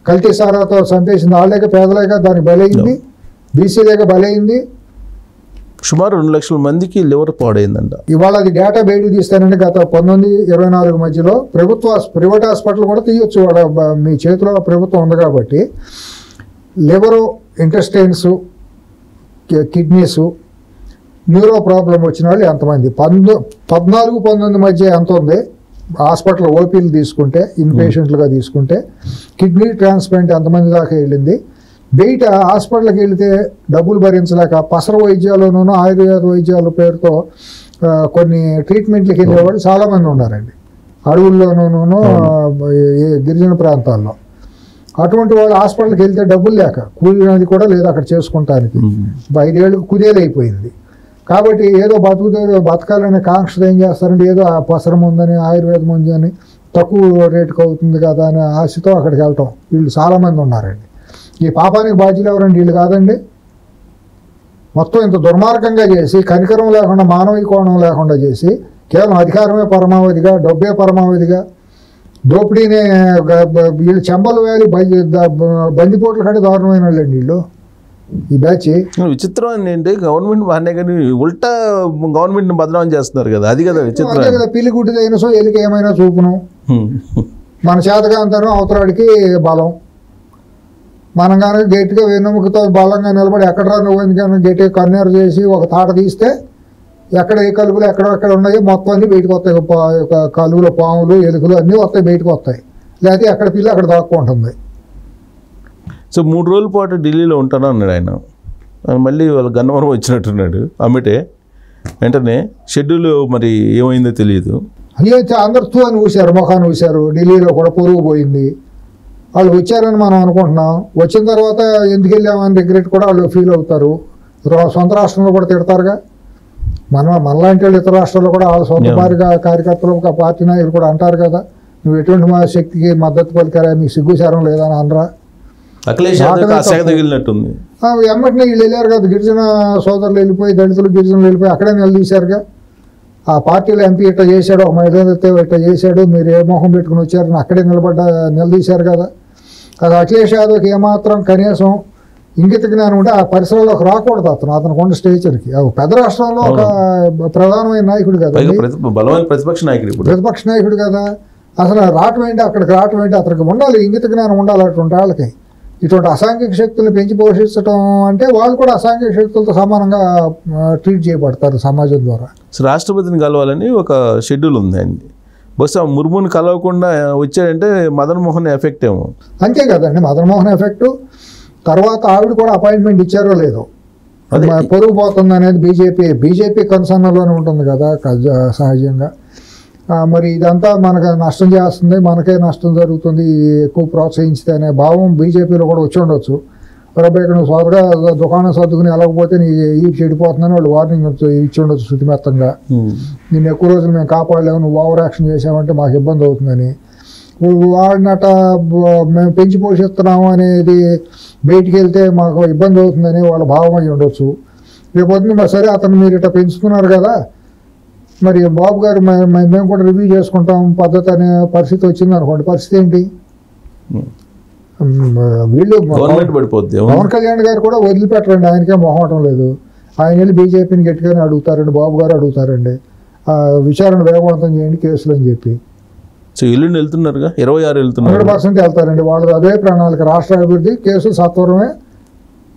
కల్తీ సారాతో చంపేసింది వాళ్ళేక, పేదలేక దానికి బలైంది, బీసీలేక బలైంది. సుమారు 2 లక్షల మందికి లివర్ పాడైందంట. ఇవాళ అది డేటా బయటకు తీస్తానండి. గత 1924 మధ్యలో ప్రైవేట్ హాస్పిటల్ కూడా తీయొచ్చు. మీ చేతిలో ప్రభుత్వం ఉంది కాబట్టి లివరు, ఇంటెస్టైన్స్, కిడ్నీసు, న్యూరో ప్రాబ్లం వచ్చిన వాళ్ళు ఎంతమంది? 14-19 మధ్య ఎంత ఉంది హాస్పిటల్ ఓపీలు తీసుకుంటే, ఇన్పేషెంట్లుగా తీసుకుంటే? కిడ్నీ ట్రాన్స్ప్లాంట్ ఎంతమంది దాకా వెళ్ళింది? బయట హాస్పిటల్కి వెళితే డబ్బులు భరించలేక పసర వైద్యాలలోనూ ఆయుర్వేద వైద్యాల పేరుతో కొన్ని ట్రీట్మెంట్లకు వెళ్ళేవాళ్ళు చాలామంది ఉన్నారండి, అడవుల్లోనూ గిరిజన ప్రాంతాల్లో. అటువంటి వాళ్ళు హాస్పిటల్కి వెళ్తే డబ్బులు లేక, కూలినది కూడా లేదు అక్కడ చేసుకుంటానికి. 5 ఏళ్ళకు కుదేలైపోయింది. కాబట్టి ఏదో బతకాలనే కాంక్షతో ఏం చేస్తారంటే, ఏదో ఆ పసరం ఉందని, ఆయుర్వేదం ఉందని, తక్కువ రేటుకు అవుతుంది కదా అనే ఆశతో అక్కడికి వెళ్ళటం వీళ్ళు చాలామంది ఉన్నారండి. ఈ పాపానికి బాధ్యులు ఎవరండి? వీళ్ళు కాదండి. మొత్తం ఇంత దుర్మార్గంగా చేసి, కనికరం లేకుండా, మానవీయ కోణం లేకుండా చేసి, కేవలం అధికారమే పరమావధిగా, డబ్బే పరమావధిగా, దోపిడీనే వీళ్ళు చెంబలు వేయాలి, బందిపోట్ల కంటే దారుణమైన వాళ్ళండి వీళ్ళు. ఈ బ్యాచ్ విచిత్రం ఏంటంటే గవర్నమెంట్ బాగానే కానీ ఉల్టా గవర్నమెంట్ని బదనాం చేస్తున్నారు కదా, అది కదా విచిత్రం. కదా పిల్లి గుడ్డిదైన సో ఎలికి ఏమైనా చూపును, మన చేతకాంతనం అవతరాడికి బలం. మనం కనుక గట్టిగా వెన్నెముకతో బలంగా నిలబడి ఎక్కడ నువ్వు కానీ గట్టిగా కన్నేరు చేసి ఒక తాట తీస్తే ఎక్కడ ఏ కలుగులు ఎక్కడెక్కడ ఉన్నాయో మొత్తం అన్నీ బయటకు వస్తాయి. కలుగులు, పాములు, ఎలుకలు అన్నీ వస్తాయి, బయటకు వస్తాయి. లేకపోతే ఎక్కడ పిల్ల అక్కడ దాక్కుంటుంది. సో 3 రోజుల పాటు ఢిల్లీలో ఉంటాను అన్నాడు ఆయన. మళ్ళీ వాళ్ళ గన్నవరం వచ్చినట్టున్నాడు అమ్మిటే. వెంటనే షెడ్యూల్ మరి ఏమైందో తెలియదు. అందరు తూ అని ఊశారు, ముఖాన్ని ఊశారు. ఢిల్లీలో కూడా పొరుగు పోయింది. వాళ్ళు వచ్చారని మనం అనుకుంటున్నాం. వచ్చిన తర్వాత ఎందుకు వెళ్ళామని రిగ్రెట్ కూడా వాళ్ళు ఫీల్ అవుతారు. సొంత రాష్ట్రంలో కూడా తిడతారుగా. మనలాంటి వాళ్ళు ఇతర రాష్ట్రాల్లో కూడా వాళ్ళ సొంత కార్యకర్తలు, పార్టీ నాయకులు కూడా అంటారు కదా, నువ్వు ఎటువంటి మా శక్తికి మద్దతు పలికారా, నీకు సిగ్గుచారం లేదని అనరా. ఎమ్మటినే వీళ్ళు వెళ్ళారు కదా, గిరిజన సోదరులు వెళ్ళిపోయి, దళితులు గిరిజనులు వెళ్ళిపోయి అక్కడే నిలదీశారుగా. ఆ పార్టీలో ఎంపీ ఇట్లా చేశాడు, ఒక మహిళతో ఇట్లా చేశాడు, మీరు ఏ మొహం పెట్టుకుని వచ్చారని అక్కడే నిలదీశారు కదా. అది అఖిలేష్ యాదవ్కి ఏమాత్రం కనీసం ఇంగిత జ్ఞానం ఉంటే ఆ పరిసరాల్లోకి రాకూడదు. అతనికి ఉన్న స్టేచర్కి పెద్ద రాష్ట్రంలో ఒక ప్రధానమైన నాయకుడు కదా, ప్రతిపక్ష నాయకుడు కదా. అసలు రావటం ఏంటి, అక్కడికి రావటం ఏంటి, అతనికి ఉండాలి ఇంగిత జ్ఞానం ఉండాలి. అటువంటి వాళ్ళకి ఇటువంటి అసాంఘిక శక్తులను పెంచి పోషించడం అంటే వాళ్ళు కూడా అసాంఘిక శక్తులతో సమానంగా ట్రీట్ చేయబడతారు సమాజం ద్వారా. రాష్ట్రపతిని కలవాలని ఒక షెడ్యూల్ ఉంది ఆయనది. బహుశా ముర్ముని కలవకుండా వచ్చాడంటే మదన్ మోహన్ ఎఫెక్ట్ ఏమో. అంతే కదండి, మదన్ మోహన్ ఎఫెక్ట్. తర్వాత ఆవిడ కూడా అపాయింట్మెంట్ ఇచ్చారో లేదో, పొరుగు పోతుంది అనేది బీజేపీ కన్సర్న్లోనే ఉంటుంది కదా సహజంగా. మరి ఇదంతా మనకు నష్టం చేస్తుంది, మనకే నష్టం జరుగుతుంది ఎక్కువ ప్రోత్సహించితే అనే భావం బీజేపీలో కూడా వచ్చి ఉండొచ్చు. ఇక్కడ నువ్వు సోదరుగా దుకాణం సర్దుకుని వెళ్ళకపోతే నీ ఈ చెడిపోతుందని వాళ్ళు వార్నింగ్ ఇచ్చి ఉండొచ్చు శుతిమెత్తంగా. నిన్ను ఎక్కువ రోజులు మేము కాపాడలేము, నువ్వు ఓవర్ యాక్షన్ చేసావంటే మాకు ఇబ్బంది అవుతుందని. వాడినట మేము పెంచి పోషిస్తున్నాము అనేది బయటికి వెళ్తే మాకు ఇబ్బంది అవుతుందని వాళ్ళ భావం అయి ఉండొచ్చు. రేపొద్దున మరి సరే అతను మీరు ఇట్లా పెంచుతున్నారు కదా, మరి బాబు గారు మేము కూడా రివ్యూ చేసుకుంటాం పద్ధతి అనే పరిస్థితి వచ్చింది అనుకోండి, పరిస్థితి ఏంటి? వీళ్ళు పవన్ కళ్యాణ్ గారు కూడా వదిలిపెట్టరండి, ఆయనకే మొహమాటం లేదు. ఆయన వెళ్ళి బీజేపీని గట్టిగానే అడుగుతారండి, బాబు గారు అడుగుతారండి, విచారణ వేగవంతం చేయండి కేసులు అని చెప్పి. సో ఎల్లుండి వెళ్తున్నారుగా, 26 వెళ్తున్నారు, 100% వెళ్తారండి. వాళ్ళు అదే ప్రణాళిక, రాష్ట్ర అభివృద్ధి, కేసులు సత్వరమే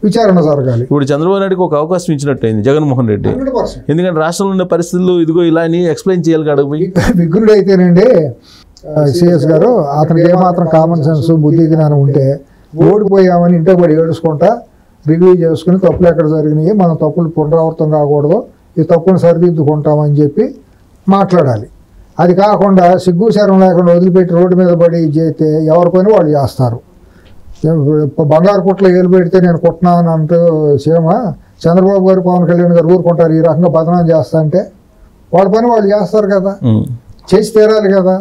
విచారణ జరగాలి. ఇప్పుడు చంద్రబాబు నాయుడుకి ఒక అవకాశం ఇచ్చినట్టు అయింది జగన్మోహన్ రెడ్డి. 100%. ఎందుకంటే రాష్ట్రంలో ఉన్న పరిస్థితులు ఇదిగో ఇలా అని ఎక్స్ప్లెయిన్ చేయాలి కదా. విగ్గురుడు అయితేనండి సిఎస్ గారు, అతనికి ఏమాత్రం కామన్ సెన్స్ బుద్ధి జ్ఞానం ఉంటే ఓడిపోయామని ఇంట్లో పడి ఏడుచుకుంటా రివ్యూ చేసుకుని తప్పులు ఎక్కడ జరిగినాయి, మనం తప్పులు పునరావృతం కాకూడదు, ఈ తప్పును సరిదిద్దుకుంటామని చెప్పి మాట్లాడాలి. అది కాకుండా సిగ్గు శరం లేకుండా వదిలిపెట్టి రోడ్డు మీద పడి చేస్తే ఎవరి పని వాళ్ళు చేస్తారు. బంగారు పుట్లో ఏలు పెడితే నేను కుట్టినాను అంటూ సీమ చంద్రబాబు గారు, పవన్ కళ్యాణ్ గారు ఊరుకుంటారు. ఈ రకంగా బదనాం చేస్తా అంటే వాళ్ళ పని వాళ్ళు చేస్తారు కదా, చేసి తీరాలి కదా.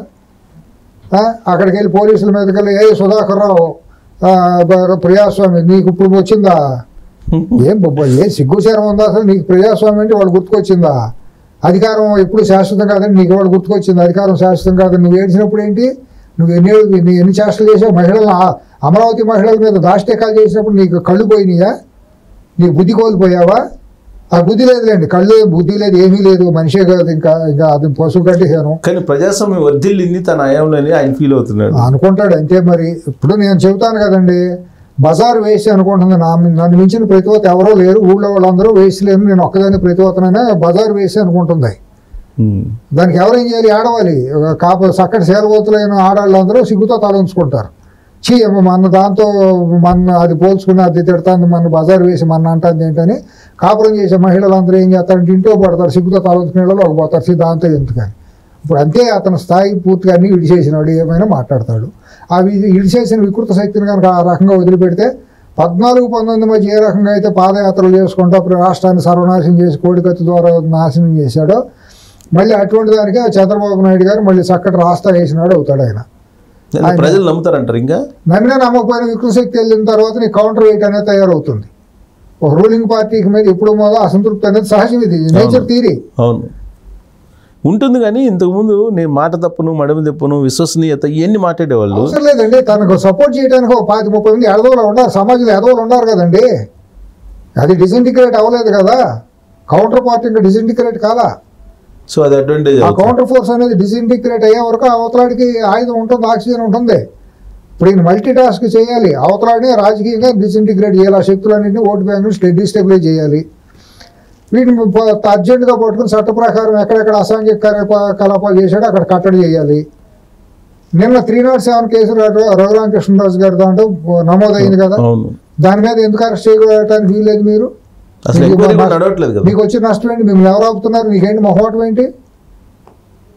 అక్కడికి వెళ్ళి పోలీసుల మీదకి వెళ్ళి ఏ సుధాకర్ రావు ప్రజాస్వామి నీకు ఇప్పుడు వచ్చిందా, ఏం ఏ సిగ్గుచారం ఉందా అసలు నీకు? ప్రజాస్వామి అంటే వాళ్ళు గుర్తుకొచ్చిందా? అధికారం ఎప్పుడు శాశ్వతం కాదని నీకు వాళ్ళు గుర్తుకొచ్చింది, అధికారం శాశ్వతం కాదని నువ్వు ఏడ్చినప్పుడు ఏంటి? నువ్వు ఎన్ని చేష్టలు చేసావు? మహిళలు, అమరావతి మహిళల మీద దాష్టికాలు చేసినప్పుడు నీకు కళ్ళు పోయినాయా? నీ బుద్ధి కోల్పోయావా? ఆ బుద్ధి లేదులేండి, కళ్ళు బుద్ధి లేదు, ఏమీ లేదు, మనిషే కాదు, ఇంకా అది పశువు కట్టేసాను. కానీ ప్రజాస్వామ్యం వర్ధిల్లింది తన హయాంలోనే ఆయన ఫీల్ అవుతున్నాడు అనుకుంటాడు అంతే. మరి ఇప్పుడు నేను చెబుతాను కదండి, బజారు వేసి అనుకుంటుంది, నన్ను మించిన ప్రతివత ఎవరో లేరు, ఊళ్ళో వాళ్ళందరూ వేసలేరు, నేను ఒక్కదాన్ని ప్రతివతనైనా బజారు వేసి అనుకుంటుంది. దానికి ఎవరేం చేయాలి? ఆడవాలి. చక్కటి సేలబోతులైన ఆడవాళ్ళందరూ సిగ్గుతో తలంచుకుంటారు. చీ మన దాంతో అది పోల్చుకుని అది తిడతాను, మన బజారు వేసి మన అంటుంది ఏంటని కాపురం చేసే మహిళలందరూ ఏం చేస్తారంటే ఇంట్లో పడతారు, సిగ్గుతో తలంచుకునే వాళ్ళు ఒక పోతారు, దాంతో ఎందుకని. ఇప్పుడు అంతే, అతని స్థాయి పూర్తిగా అన్ని విడిచేసినాడు, ఏమైనా మాట్లాడతాడు. అవి విడిచేసిన వికృత శక్తిని కనుక ఆ రకంగా వదిలిపెడితే 14-19 మధ్య ఏ రకంగా అయితే పాదయాత్రలు చేసుకుంటూ రాష్ట్రాన్ని సర్వనాశనం చేసి కోడికత్తి ద్వారా నాశనం చేశాడో, మళ్ళీ అటువంటి దానికి చంద్రబాబు నాయుడు గారు మళ్ళీ చక్కటి రాస్తా వేసినాడు అవుతాడు. ఆయన ప్రజలు నమ్ముతారంటారు. ఇంకా నమ్మినా నమ్మకపోయిన వికృత శక్తి వెళ్ళిన తర్వాత నీ కౌంటర్ వెయిట్ అనేది తయారవుతుంది. ఒక రూలింగ్ పార్టీకి మీద ఇప్పుడు మొదలు అసంతృప్తి అనేది సహజం, ఇది నేచర్ థియరీ. అవును ఉంటుంది, కానీ ఇంతకుముందు నేను మాట తప్పును, మడమ తప్పును, విశ్వసనీయత ఇవన్నీ మాట్లాడేవాళ్ళు. అవసరం లేదండి, తనకు సపోర్ట్ చేయడానికి ఒక 20-30 మంది ఎడదోళ్ళు ఉన్నారు, సమాజంలో ఎడదోళ్ళు ఉన్నారు కదండి. అది డిసింటిగ్రేట్ అవ్వలేదు కదా, కౌంటర్ పార్టీ ఇంకా డిసింటిగ్రేట్ కాదా. సో అది అడ్వాంటేజ్. ఆ కౌంటర్ ఫోర్స్ అనేది డిసింటిగ్రేట్ అయ్యే వరకు అవతలాడికి ఆయుధం ఉంటుంది, ఆక్సిజన్ ఉంటుంది. ఇప్పుడు ఈయన మల్టీ టాస్క్ చేయాలి, అవతలానే రాజకీయంగా డిసింటిగ్రేట్ చేయాలి, ఆ శక్తులన్నింటినీ ఓటు బ్యాంకును డిస్టెబిలైజ్ చేయాలి. వీటిని అర్జెంటుగా పట్టుకుని చట్ట ప్రకారం ఎక్కడెక్కడ అసాంఘిక కార్యకలాపాలు చేశాడో అక్కడ కట్టడి చేయాలి. నిన్న 307 కేసు రఘురామకృష్ణరాజు గారి దాంట్లో నమోదైంది కదా, దాని మీద ఎందుకు అరెస్ట్ చేయడానికి వీల్లేదు? మీరు మీకు వచ్చిన నష్టం ఏంటి? మిమ్మల్ని ఎవరు ఆపుతున్నారు? నీకేంటి మొహమాటం ఏంటి?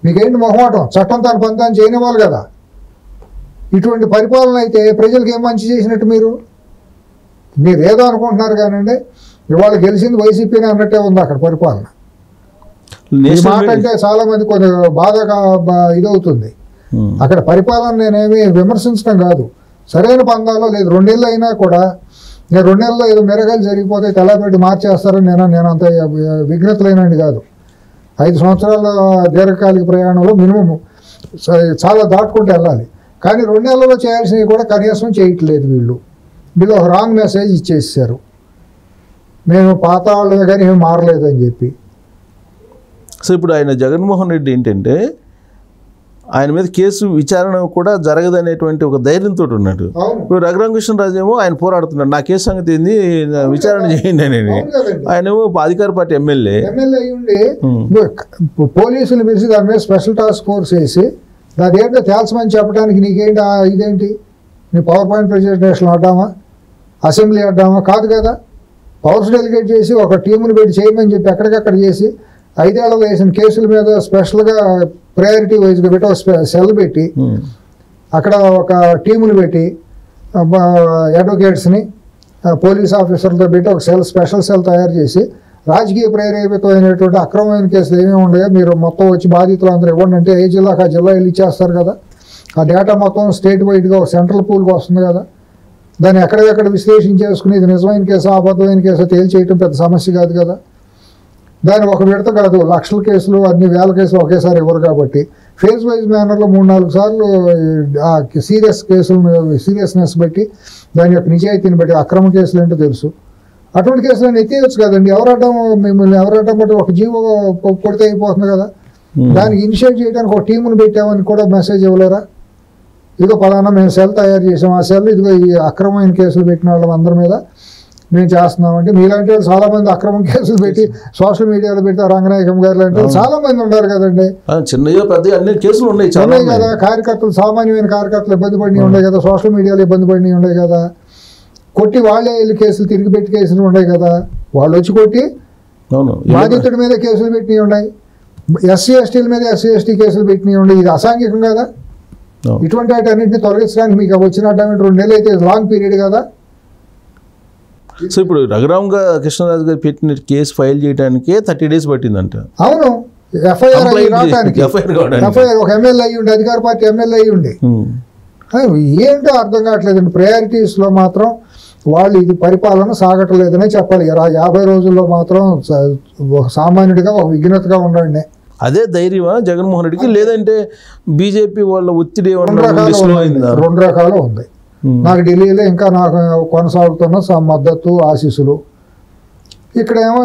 మీకేంటి మొహమాటం? చట్టం తన పని తాను చేయనివ్వాలి కదా. ఇటువంటి పరిపాలన అయితే ప్రజలకు ఏం మంచి చేసినట్టు? మీరు ఏదో అనుకుంటున్నారు కానండి, ఇవాళ గెలిచింది వైసీపీని అన్నట్టే ఉంది అక్కడ పరిపాలన. ఈ మాట అంటే చాలా మంది కొన్ని బాధగా ఇదవుతుంది. అక్కడ పరిపాలన నేనేమి విమర్శించడం కాదు, సరైన పందాలో లేదు. 2 నెలలు అయినా కూడా నేను 2 నెలల్లో ఏదో మెరగాలు జరిగిపోతే తెల్లబెట్టి మార్చేస్తారని నేను అంత విఘ్నతలేనండి కాదు. 5 సంవత్సరాల దీర్ఘకాలిక ప్రయాణంలో మినిమం చాలా దాటుకుంటూ వెళ్ళాలి. కానీ 2 నెలల్లో చేయాల్సినవి కూడా కనీసం చేయట్లేదు వీళ్ళు ఒక రాంగ్ మెసేజ్ ఇచ్చేసారు, మేము పాత వాళ్ళమే కానీ ఏమి మారలేదు అని చెప్పి. సో ఇప్పుడు ఆయన జగన్మోహన్ రెడ్డి ఏంటంటే ఆయన మీద కేసు విచారణ కూడా జరగదనేటువంటి ఒక ధైర్యంతో ఉన్నాడు. ఇప్పుడు రఘురామకృష్ణరాజు ఏమో ఆయన పోరాడుతున్నాడు, నా కేసు సంగతి ఏంది, విచారణ చేయండి అని. ఆయన ఏమో అధికార పార్టీ ఎమ్మెల్యే అయి ఉండి పోలీసులు పిలిచి దాని మీద స్పెషల్ టాస్క్ ఫోర్స్ వేసి దాని ఏంటో తేల్చమని చెప్పడానికి నీకేంటి ఇదేంటి? నీ పవర్ పాయింట్ ప్రెజెంటేషన్ అడ్డామా, అసెంబ్లీ అడ్డామా? కాదు కదా. పవర్స్ డెలిగేట్ చేసి ఒక టీముని పెట్టి చేయమని చెప్పి ఎక్కడికక్కడ చేసి 5 ఏళ్లలో వేసిన కేసుల మీద స్పెషల్గా ప్రయారిటీ వైజ్గా పెట్టి ఒక సెల్ పెట్టి అక్కడ ఒక టీముని పెట్టి అడ్వకేట్స్ని పోలీస్ ఆఫీసర్లతో పెట్టి ఒక స్పెషల్ సెల్ తయారు చేసి రాజకీయ ప్రేరేపితమైనటువంటి అక్రమమైన కేసులు ఏమేమి ఉన్నాయో మీరు మొత్తం వచ్చి బాధితులు అందరూ ఇవ్వండి అంటే ఏ జిల్లాకు ఆ జిల్లా వెళ్ళి ఇచ్చేస్తారు కదా. ఆ డేటా మొత్తం స్టేట్ వైడ్గా ఒక సెంట్రల్ పూల్గా వస్తుంది కదా. దాన్ని ఎక్కడెక్కడ విశ్లేషించేసుకుని ఇది నిజమైన కేసు అబద్ధమైన కేసు తేల్చేయటం పెద్ద సమస్య కాదు కదా. దాన్ని ఒక విడత కాదు, లక్షల కేసులు అన్ని వేల కేసులు ఒకేసారి ఇవ్వరు కాబట్టి ఫేజ్ వైజ్ మేనర్లో 3-4 సార్లు ఆ సీరియస్నెస్ బట్టి దాని యొక్క నిజాయితీని బట్టి అక్రమ కేసులు ఏంటో తెలుసు. అటువంటి కేసులను ఎత్తేయచ్చు కదండి. మిమ్మల్ని ఎవరడ్డం బట్టి ఒక జీవో కొడితే అయిపోతుంది కదా. దానికి ఇనిషియేట్ చేయడానికి ఒక టీమును పెట్టామని కూడా మెసేజ్ ఇవ్వలేరా? ఇదిగో పలానా మేము సెల్ తయారు చేసాం, ఆ సెల్ ఇదిగో ఈ అక్రమమైన కేసులు పెట్టిన వాళ్ళ అందరి మీద మేము చేస్తున్నామంటే మీలాంటి వాళ్ళు చాలా మంది అక్రమ కేసులు పెట్టి సోషల్ మీడియాలో పెడతారు. రంగనాయకం గారు లాంటి వాళ్ళు చాలా మంది ఉన్నారు కదండి. చిన్నగా పెద్ద అన్ని కేసులు ఉన్నాయి కదా. కార్యకర్తలు సామాన్యమైన కార్యకర్తలు ఇబ్బంది పడినవి ఉన్నాయి కదా, సోషల్ మీడియాలో ఇబ్బంది పడినవి ఉన్నాయి కదా, కొట్టి వాళ్ళే వెళ్ళి కేసులు తిరిగి పెట్టి కేసులు ఉన్నాయి కదా, వాళ్ళు వచ్చి కొట్టి బాధితుడి మీద కేసులు పెట్టినవి ఉన్నాయి, ఎస్సీ ఎస్టీల మీద ఎస్సీ ఎస్టీ కేసులు పెట్టినవి ఉన్నాయి. ఇది అసాంఘికం కదా. ఇటువంటి వాటన్నింటినీ తొలగించడానికి మీకు వచ్చిన 2 నెలలు అయితే లాంగ్ పీరియడ్ కదా. సో ఇప్పుడు రఘురామకృష్ణరాజు గారు పెట్టిన కేసు ఫైల్ చేయడానికి 30 days పట్టిందంట. అవును, ఎఫ్ఐఆర్ ఒక ఎమ్మెల్యే అయ్యి ఉండి, అధికార పార్టీ ఎమ్మెల్యే అయ్యి ఉండి ఏంటో అర్థం కావట్లేదండి. ప్రయారిటీస్లో మాత్రం వాళ్ళు ఇది పరిపాలన సాగట్లేదనే చెప్పాలి. 50 రోజుల్లో మాత్రం ఒక సామాన్యుడిగా ఒక విఘ్నతగా ఉండండి. అదే ధైర్యమా జగన్మోహన్ రెడ్డికి, లేదంటే బీజేపీ వాళ్ళ ఒత్తిడి? 2 రకాలు ఉంది. నాకు ఢిల్లీలో ఇంకా నాకు కొనసాగుతున్న మద్దతు ఆశీస్సులు, ఇక్కడేమో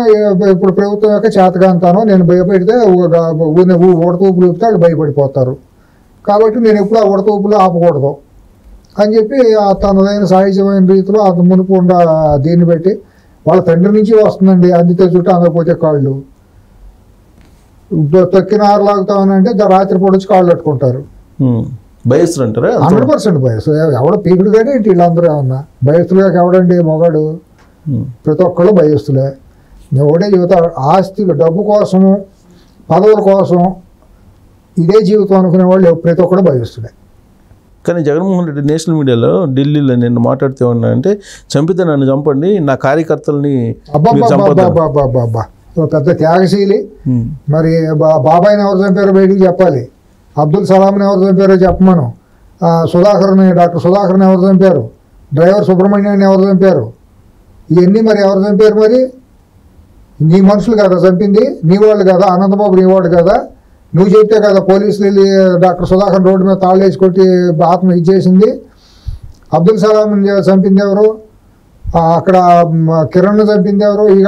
ఇప్పుడు ప్రభుత్వం యొక్క చేతగాంతానో నేను భయపెడితే ఉడతూపులు ఊపితే వాళ్ళు భయపడిపోతారు కాబట్టి నేను ఎప్పుడు ఆ ఉడతూపులు ఆపకూడదు అని చెప్పి తనదైన సహజమైన రీతిలో అంత మునుపు ఉన్న దీన్ని బట్టి వాళ్ళ తండ్రి నుంచి వస్తుందండి. అందితే చుట్టూ అందకపోతే కాళ్ళు తొక్కిన ఆరు లాగుతామని అంటే రాత్రిపూట వచ్చి కాళ్ళు కట్టుకుంటారు. భయస్తులు అంటారా? 100% భయస్తు. ఎవడో పీకుడు కానీ వీళ్ళందరూ ఏమన్నా భయస్తులుగా ఎవడండి మొగాడు? ప్రతి ఒక్కళ్ళు భయస్తులే. ఎవడే యువత ఆస్తి డబ్బు కోసము పదవుల కోసం ఇదే జీవితం అనుకునే వాళ్ళు ప్రతి ఒక్కళ్ళు భయస్తులే. కానీ జగన్మోహన్ రెడ్డి నేషనల్ మీడియాలో ఢిల్లీలో నేను మాట్లాడితే ఉన్నా అంటే చంపితే నన్ను చంపండి, నా కార్యకర్తల్ని పెద్ద త్యాగశీలి. మరి బాబాయిని ఎవరు చంపారో బయటికి చెప్పాలి, అబ్దుల్ సలాంని ఎవరు చంపారో చెప్పమను, డాక్టర్ సుధాకర్ని ఎవరు చంపారు, డ్రైవర్ సుబ్రహ్మణ్యాన్ని ఎవరు చంపారు, ఇవన్నీ మరి ఎవరు చంపారు? మరి నీ మనుషులు కదా చంపింది, నీ వాళ్ళు కదా, అనంతబాబు నీ వాడు కదా, నువ్వు చెప్తే కదా పోలీసులు వెళ్ళి డాక్టర్ సుధాకర్ రోడ్డు మీద తాళేసి కొట్టి ఆత్మ ఇచ్చేసింది. అబ్దుల్ సలాం చంపింది ఎవరు? అక్కడ కిరణ్ చంపింది ఎవరు? ఇక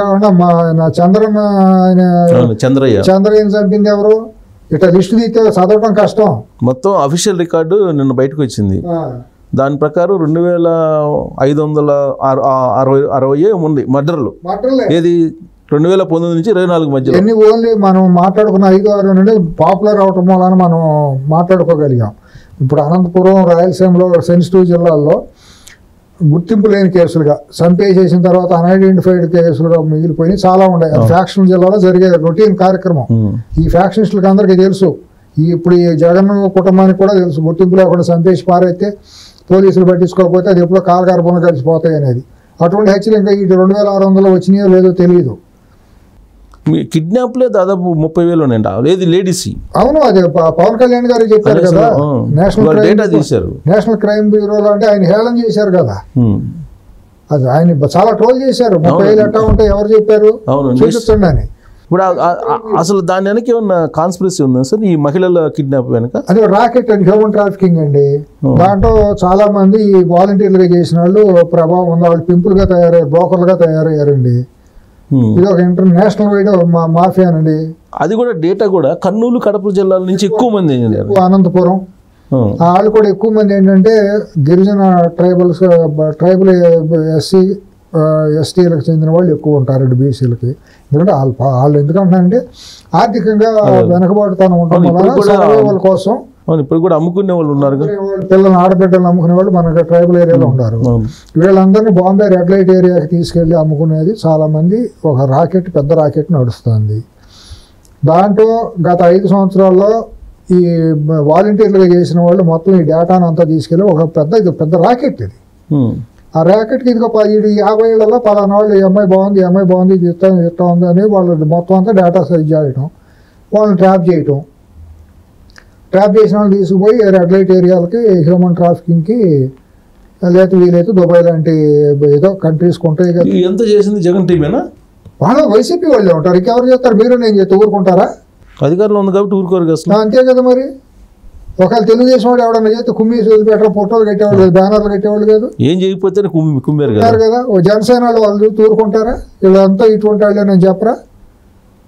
చంద్రయ్యని చంపింది ఎవరు? ఇట్లా లిస్టు తీస్తే చదవటం కష్టం. మొత్తం అఫీషియల్ రికార్డు నిన్న బయటకు వచ్చింది. దాని ప్రకారం 2560 ఉంది మర్డర్లు. ఏది 2019 నుంచి 24 మధ్య ఎన్ని ఓన్లీ మనం మాట్లాడుకున్న 5-6 నుండి పాపులర్ అవటం వలన మనం మాట్లాడుకోగలిగాం. ఇప్పుడు అనంతపురం, రాయలసీమలో సెన్సిటివ్ జిల్లాల్లో గుర్తింపు లేని కేసులుగా చంపేసేసిన తర్వాత అన్ఐడెంటిఫైడ్ కేసులుగా మిగిలిపోయి చాలా ఉన్నాయి. ఫ్యాక్షన్ జిల్లాలో జరిగే రొటీన్ కార్యక్రమం. ఈ ఫ్యాక్షనిస్టులకు అందరికీ తెలుసు, ఇప్పుడు ఈ జగన్ కుటుంబానికి కూడా తెలుసు, గుర్తింపు లేకుండా చంపేసి పారైతే పోలీసులు పట్టించుకోకపోతే అది ఎప్పుడో కాలగర్భంలో కలిసిపోతాయి అనేది. అటువంటి హత్యలు ఇంకా ఈ 2600 వచ్చినాయో లేదో తెలియదు. కిడ్నాప్లే దాదాపు 30,000 ఉన్నాయంట. లేదు లేడీస్. అవును, అది పవన్ కళ్యాణ్ గారు చెప్పారు కదా, నేషనల్ క్రైమ్ బ్యూరోలో అంటే ఆయన హేళన చేశారు కదా, అది ఆయన చాలా ట్రోల్ చేశారు. 30,000 ఎట్టా ఉంటే ఎవరు చెప్పారు చూపిస్తుండ అని. ఇప్పుడు అసలు దాని వెనక ఏమన్నా కాన్స్పిరసీ ఉందా సార్ ఈ మహిళల కిడ్నాప్ వెనక? అది రాకెట్ అండ్ హ్యూమన్ ట్రాఫికింగ్ అండి. దాంట్లో చాలా మంది వాలంటీర్లుగా చేసిన వాళ్ళు ప్రభావం ఉంది. వాళ్ళు పింపుల్గా తయారయ్యారు, బ్రోకర్లుగా తయారయ్యారండి. ఇది ఒక ఇంటర్నేషనల్ వైడ్ మాఫియానండి. అది కూడా డేటా కూడా కర్నూలు, కడప జిల్లాల నుంచి ఎక్కువ మంది, అనంతపురం వాళ్ళు కూడా ఎక్కువ మంది ఏంటంటే గిరిజన ట్రైబల్ ఎస్టీలకు చెందిన వాళ్ళు ఎక్కువ ఉంటారండి, బీసీలకి. ఎందుకంటే వాళ్ళు ఎందుకంటున్నారంటే ఆర్థికంగా వెనకబాటుతనం ఉండడం వల్ల సర్వైవల్ కోసం ఇప్పుడు కూడా అమ్ముకునే వాళ్ళు ఉన్నారు, పిల్లలు ఆడబిడ్డలు అమ్ముకునే వాళ్ళు మనకి ట్రైబల్ ఏరియాలో ఉంటారు. వీళ్ళందరినీ బాంబే రెడ్ లైట్ ఏరియాకి తీసుకెళ్ళి అమ్ముకునేది చాలా మంది. ఒక రాకెట్, పెద్ద రాకెట్ నడుస్తుంది. దాంట్లో గత 5 సంవత్సరాల్లో ఈ వాలంటీర్లుగా చేసిన వాళ్ళు మొత్తం ఈ డేటాను అంతా తీసుకెళ్ళి ఒక పెద్ద రాకెట్ ఇది. ఆ ర్యాకెట్కి ఇదిగో 50 ఏళ్లలో పలానా వాళ్ళు ఈ అమ్మాయి బాగుంది, ఈ అమ్మాయి బాగుంది, ఇది ఇస్తా ఉంది అని వాళ్ళు మొత్తం అంతా డేటా సైజ్ చేయటం, వాళ్ళని ట్రాప్ చేయటం. ట్రాప్ చేసిన వాళ్ళు తీసుకుపోయి రెడ్ లైట్ ఏరియాలకి, హ్యూమన్ ట్రాఫికింగ్కి, లేకపోతే వీలైతే దుబాయ్ లాంటి ఏదో కంట్రీస్ ఉంటాయి కదా. ఎంత చేసింది జగన్ టీమేనా? వాళ్ళు వైసీపీ వాళ్ళే ఉంటారు, ఇంకెవరు చేస్తారు? మీరు నేను చేస్తే ఊరుకుంటారా? అధికారంలో ఉంది కాబట్టి ఊరుకోరు కదా. అంతే కదా మరి. ఒకవేళ తెలుగుదేశం వాడు ఎవడన్నా చేస్తే కుమ్మేసి వదిలిపెట్టడం, ఫోటోలు కట్టేవాళ్ళు లేదు, బ్యానర్లు కట్టేవాళ్ళు కాదు, ఏం చేయకపోతే కుమ్మారు కదా. జనసేన వాళ్ళు ఊరుకుంటారా? వీళ్ళంతా ఇటువంటి వాళ్ళే నేను చెప్పరా?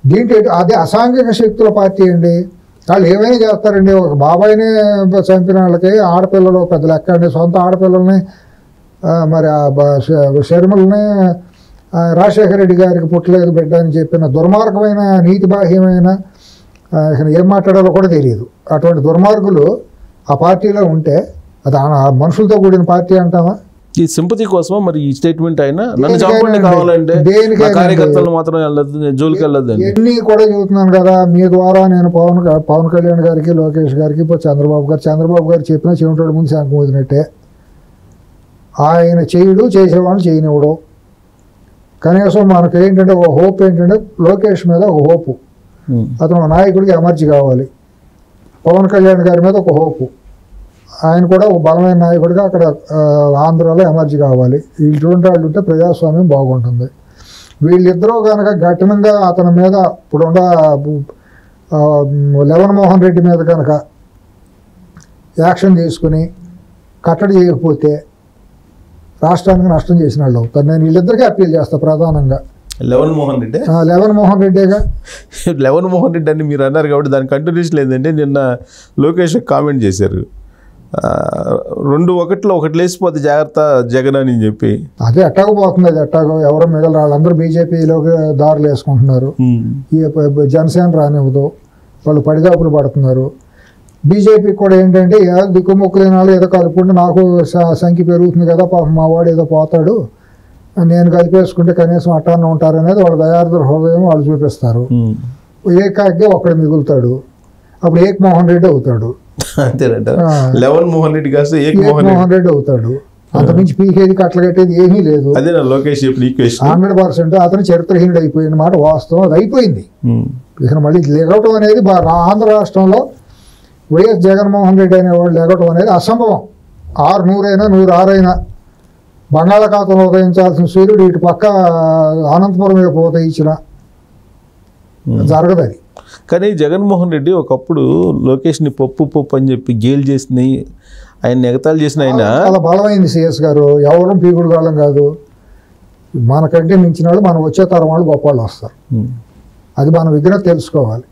దీంట్లో అదే అసాంఘిక శక్తుల పార్టీ అండి. వాళ్ళు ఏమైనా చేస్తారండి. ఒక బాబాయిని చంపిన వాళ్ళకి ఆడపిల్లలు పెద్ద లెక్క అండి. సొంత ఆడపిల్లల్ని, మరి షర్మిలని రాజశేఖర రెడ్డి గారికి పుట్టలేదు బిడ్డ అని చెప్పిన దుర్మార్గమైన, నీతి బాహ్యమైన, ఏం మాట్లాడాలో కూడా తెలియదు. అటువంటి దుర్మార్గులు ఆ పార్టీలో ఉంటే అది మనుషులతో కూడిన పార్టీ అంటామా? ఈ సింపతి కోసమా మరి ఈ స్టేట్మెంట్ అయినా? నన్ను చంపండి కావాలంటే కార్యకర్తలు మాత్రం జోలికి వెళ్ళదు. ఎన్ని కూడా చెబుతున్నాను కదా మీ ద్వారా. నేను పవన్ కళ్యాణ్ గారికి, లోకేష్ గారికి, ఇప్పుడు చంద్రబాబు గారు చెప్పినా చెవిటోడు ముందు శంఖం వదినట్టే. ఆయన చేయుడు, చేసేవాళ్ళు చేయనివ్వడు. కనీసం మనకు ఏంటంటే ఒక హోప్ ఏంటంటే లోకేష్ మీద ఒక హోపు, అతను నాయకుడికి ఎమర్జీ కావాలి. పవన్ కళ్యాణ్ గారి మీద ఒక హోపు, ఆయన కూడా ఒక బలమైన నాయకుడిగా అక్కడ ఆంధ్రాలో ఎమర్జీ కావాలి. ఇటువంటి వాళ్ళు ఉంటే ప్రజాస్వామ్యం బాగుంటుంది. వీళ్ళిద్దరూ కనుక కఠినంగా అతని మీద ఇప్పుడున్న జగన్మోహన్ రెడ్డి మీద కనుక యాక్షన్ తీసుకుని కట్టడి చేయకపోతే రాష్ట్రానికి నష్టం చేసిన వాళ్ళు అవుతారు. నేను వీళ్ళిద్దరికీ అప్పీల్ చేస్తాను ప్రధానంగా. జగన్మోహన్ రెడ్డిగా జగన్మోహన్ రెడ్డి అని మీరు అన్నారు కాబట్టి దాని కంటిన్యూషన్ ఏంటంటే నిన్న లోకేష్ కామెంట్ చేశారు, 2-1 ఒకటి లేచిపోతే జాగ్రత్త జగన్ అని చెప్పి. అదే ఎట్టాగో పోతుంది, అది ఎట్టాగో ఎవరో మిగలరు. వాళ్ళందరూ బీజేపీలోకి దారులు వేసుకుంటున్నారు. ఈ జనసేన రానివ్వదు, వాళ్ళు పడిగాపులు పడుతున్నారు. బీజేపీ కూడా ఏంటంటే దిక్కుముక్కులేని వాళ్ళు ఏదో కలుపుకుంటే నాకు సంఖ్య పెరుగుతుంది కదా, పాపం మా వాడు ఏదో పోతాడు, నేను కలిపేసుకుంటే కనీసం అట్టాన్ని ఉంటారు అనేది వాళ్ళ దయార్థ హృదయం వాళ్ళు చూపిస్తారు. ఏకాగ్గా ఒక్కడు మిగులుతాడు, అప్పుడు ఏకమోహన్ రెడ్డి అవుతాడు. అంతేనంట. జగన్మోహన్ రెడ్డి కాస్త ఏకమోహన్ రెడ్డి అవుతాడు. అంతమించి పీకేది కట్టలు కట్టేది ఏమీ లేదు. 100% అతను చరిత్రహీనుడు అయిపోయిన మాట వాస్తవం. అది అయిపోయింది. ఇక మళ్ళీ లెగవటం అనేది ఆంధ్ర రాష్ట్రంలో వైఎస్ జగన్మోహన్ రెడ్డి అనేవాడు లెగవటం అనేది అసంభవం. 100 అయినా 106 బంగాళాఖాతంలో ఉదయించాల్సిన సూర్యుడు ఇటు పక్క అనంతపురం వైపు ఉదయించిన జరగదు అది. కానీ జగన్మోహన్ రెడ్డి ఒకప్పుడు లోకేష్ని పప్పు అని చెప్పి గేల్ చేసిన, ఆయన ఎగతాళి చేసిన ఆయన చాలా బలమైంది. సిఎస్ గారు ఎవరు పీకుడు కాలం కాదు. మనకంటే మించిన వాళ్ళు మనం వచ్చే తరం వాళ్ళు గొప్ప వాళ్ళు వస్తారు. అది మన విగ్రహం తెలుసుకోవాలి.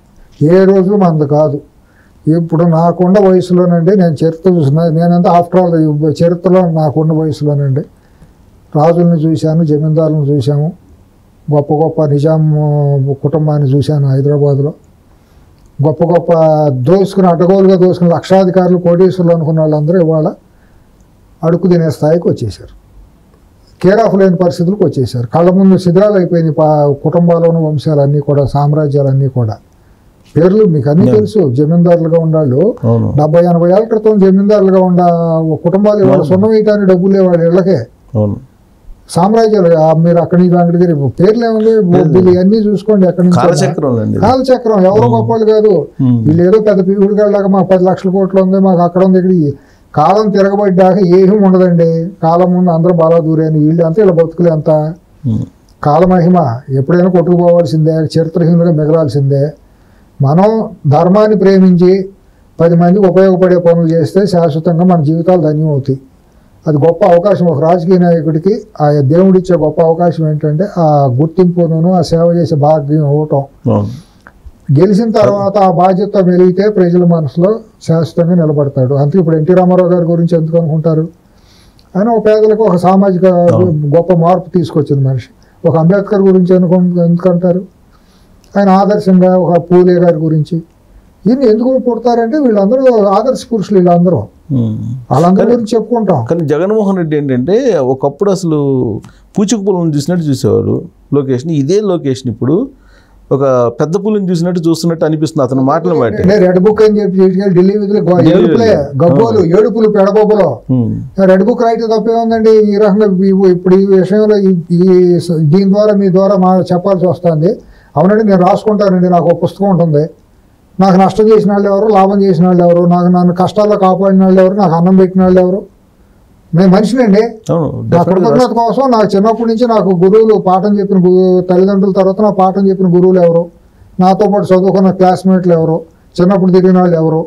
ఏ రోజు మనది కాదు. ఇప్పుడు నాకున్న వయసులోనండి నేను చరిత్ర చూసిన, నేనంతా ఆఫ్టర్ ఆల్ చరిత్రలో నాకున్న వయసులోనండి రాజుల్ని చూశాను, జమీందారులను చూశాము, గొప్ప గొప్ప నిజాం కుటుంబాన్ని చూశాను హైదరాబాద్లో. గొప్ప గొప్ప దోసుకుని అడ్డగోలుగా దోసుకుని లక్షాధికారులు కోటీశ్వరులు అనుకున్న వాళ్ళందరూ ఇవాళ అడుగు తినే స్థాయికి వచ్చేసారు, కేర్ ఆఫ్ లేని పరిస్థితులకు వచ్చేసారు. కళ్ళ ముందు శిథిరాలు అయిపోయింది కుటుంబాలను, వంశాలన్నీ కూడా, సామ్రాజ్యాలన్నీ కూడా. పేర్లు మీకు అన్నీ తెలుసు. జమీందారులుగా ఉండాళ్ళు 70-80 ఏళ్ళ క్రితం జమీందారులుగా ఉన్న కుటుంబాలు ఇవాళ సున్నం వేయటానికి డబ్బులు లేవాళ్ళు ఇళ్ళకే. సామ్రాజ్యాలు మీరు అక్కడి నుంచి వెంకటగిరి పేర్లు ఏముంది, బొబ్బిలి అన్నీ చూసుకోండి. ఎక్కడి నుంచి కాలచక్రం, ఎవరో గొప్పలు కాదు. వీళ్ళు ఏదో పెద్ద పీవుడిగాళ్ళగా మాకు 10 లక్షల కోట్లు ఉంది, మాకు అక్కడ ఉంది, ఇక్కడ. కాలం తిరగబడ్డాక ఏమీ ఉండదండి. కాలం ముందు అందరూ బాగా దూరాను, వీళ్ళు అంతా ఇలా బతుకులే అంత. కాలమహిమ ఎప్పుడైనా కొట్టుకుపోవాల్సిందే, చరిత్రహీనులుగా మిగలాల్సిందే. మనం ధర్మాన్ని ప్రేమించి 10 మందికి ఉపయోగపడే పనులు చేస్తే శాశ్వతంగా మన జీవితాలు ధన్యం అవుతాయి. అది గొప్ప అవకాశం. ఒక రాజకీయ నాయకుడికి ఆ దేవుడిచ్చే గొప్ప అవకాశం ఏంటంటే ఆ గుర్తింపును, ఆ సేవ చేసే భాగ్యం ఇవ్వటం. గెలిచిన తర్వాత ఆ బాధ్యత మెలిగితే ప్రజల మనసులో శాశ్వతంగా నిలబడతాడు. అందుకే ఇప్పుడు ఎన్టీ రామారావు గారి గురించి ఎందుకు అనుకుంటారు? ఆయన ఒక పేదలకు ఒక సామాజిక గొప్ప మార్పు తీసుకొచ్చిన మనిషి. ఒక అంబేద్కర్ గురించి ఎందుకంటారు? ఆయన ఆదర్శంగా. ఒక పూలే గారి గురించి. ఈయన ఎందుకు పుడతారంటే వీళ్ళందరూ ఆదర్శ పురుషులు, వీళ్ళందరూ వాళ్ళందరి గురించి చెప్పుకుంటాం. కానీ జగన్మోహన్ రెడ్డి ఏంటంటే ఒకప్పుడు అసలు పూచిక పుల్లను చూసినట్టు చూసేవారు లొకేషన్. ఇదే లొకేషన్ ఇప్పుడు ఒక పెద్ద పుల్లని చూసినట్టు చూస్తున్నట్టు అనిపిస్తుంది అతని మాటలు బట్టి. రెడ్ బుక్ అని చెప్పి ఢిల్లీ విధులు గబ్బోలు, ఏడుపులు, పెడబొబ్బలు. Red book రాయితే తప్పేముందండి? ఈ రకంగా ఇప్పుడు ఈ విషయంలో దీని ద్వారా మీ ద్వారా చెప్పాల్సి వస్తుంది. అవునండి, నేను రాసుకుంటానండి, నాకు ఒక పుస్తకం ఉంటుంది. నాకు నష్టం చేసిన వాళ్ళు ఎవరు, లాభం చేసిన వాళ్ళు ఎవరు, నన్ను కష్టాల్లో కాపాడిన వాళ్ళు ఎవరు, నాకు అన్నం పెట్టిన వాళ్ళు ఎవరు? నేను మనిషినండి. నా కృతజ్ఞత కోసం నాకు చిన్నప్పటి నుంచి నాకు గురువులు పాఠం చెప్పిన తల్లిదండ్రుల తర్వాత నాకు పాఠం చెప్పిన గురువులు ఎవరు, నాతో పాటు చదువుకున్న క్లాస్మేట్లు ఎవరు, చిన్నప్పుడు తిరిగిన వాళ్ళు ఎవరు,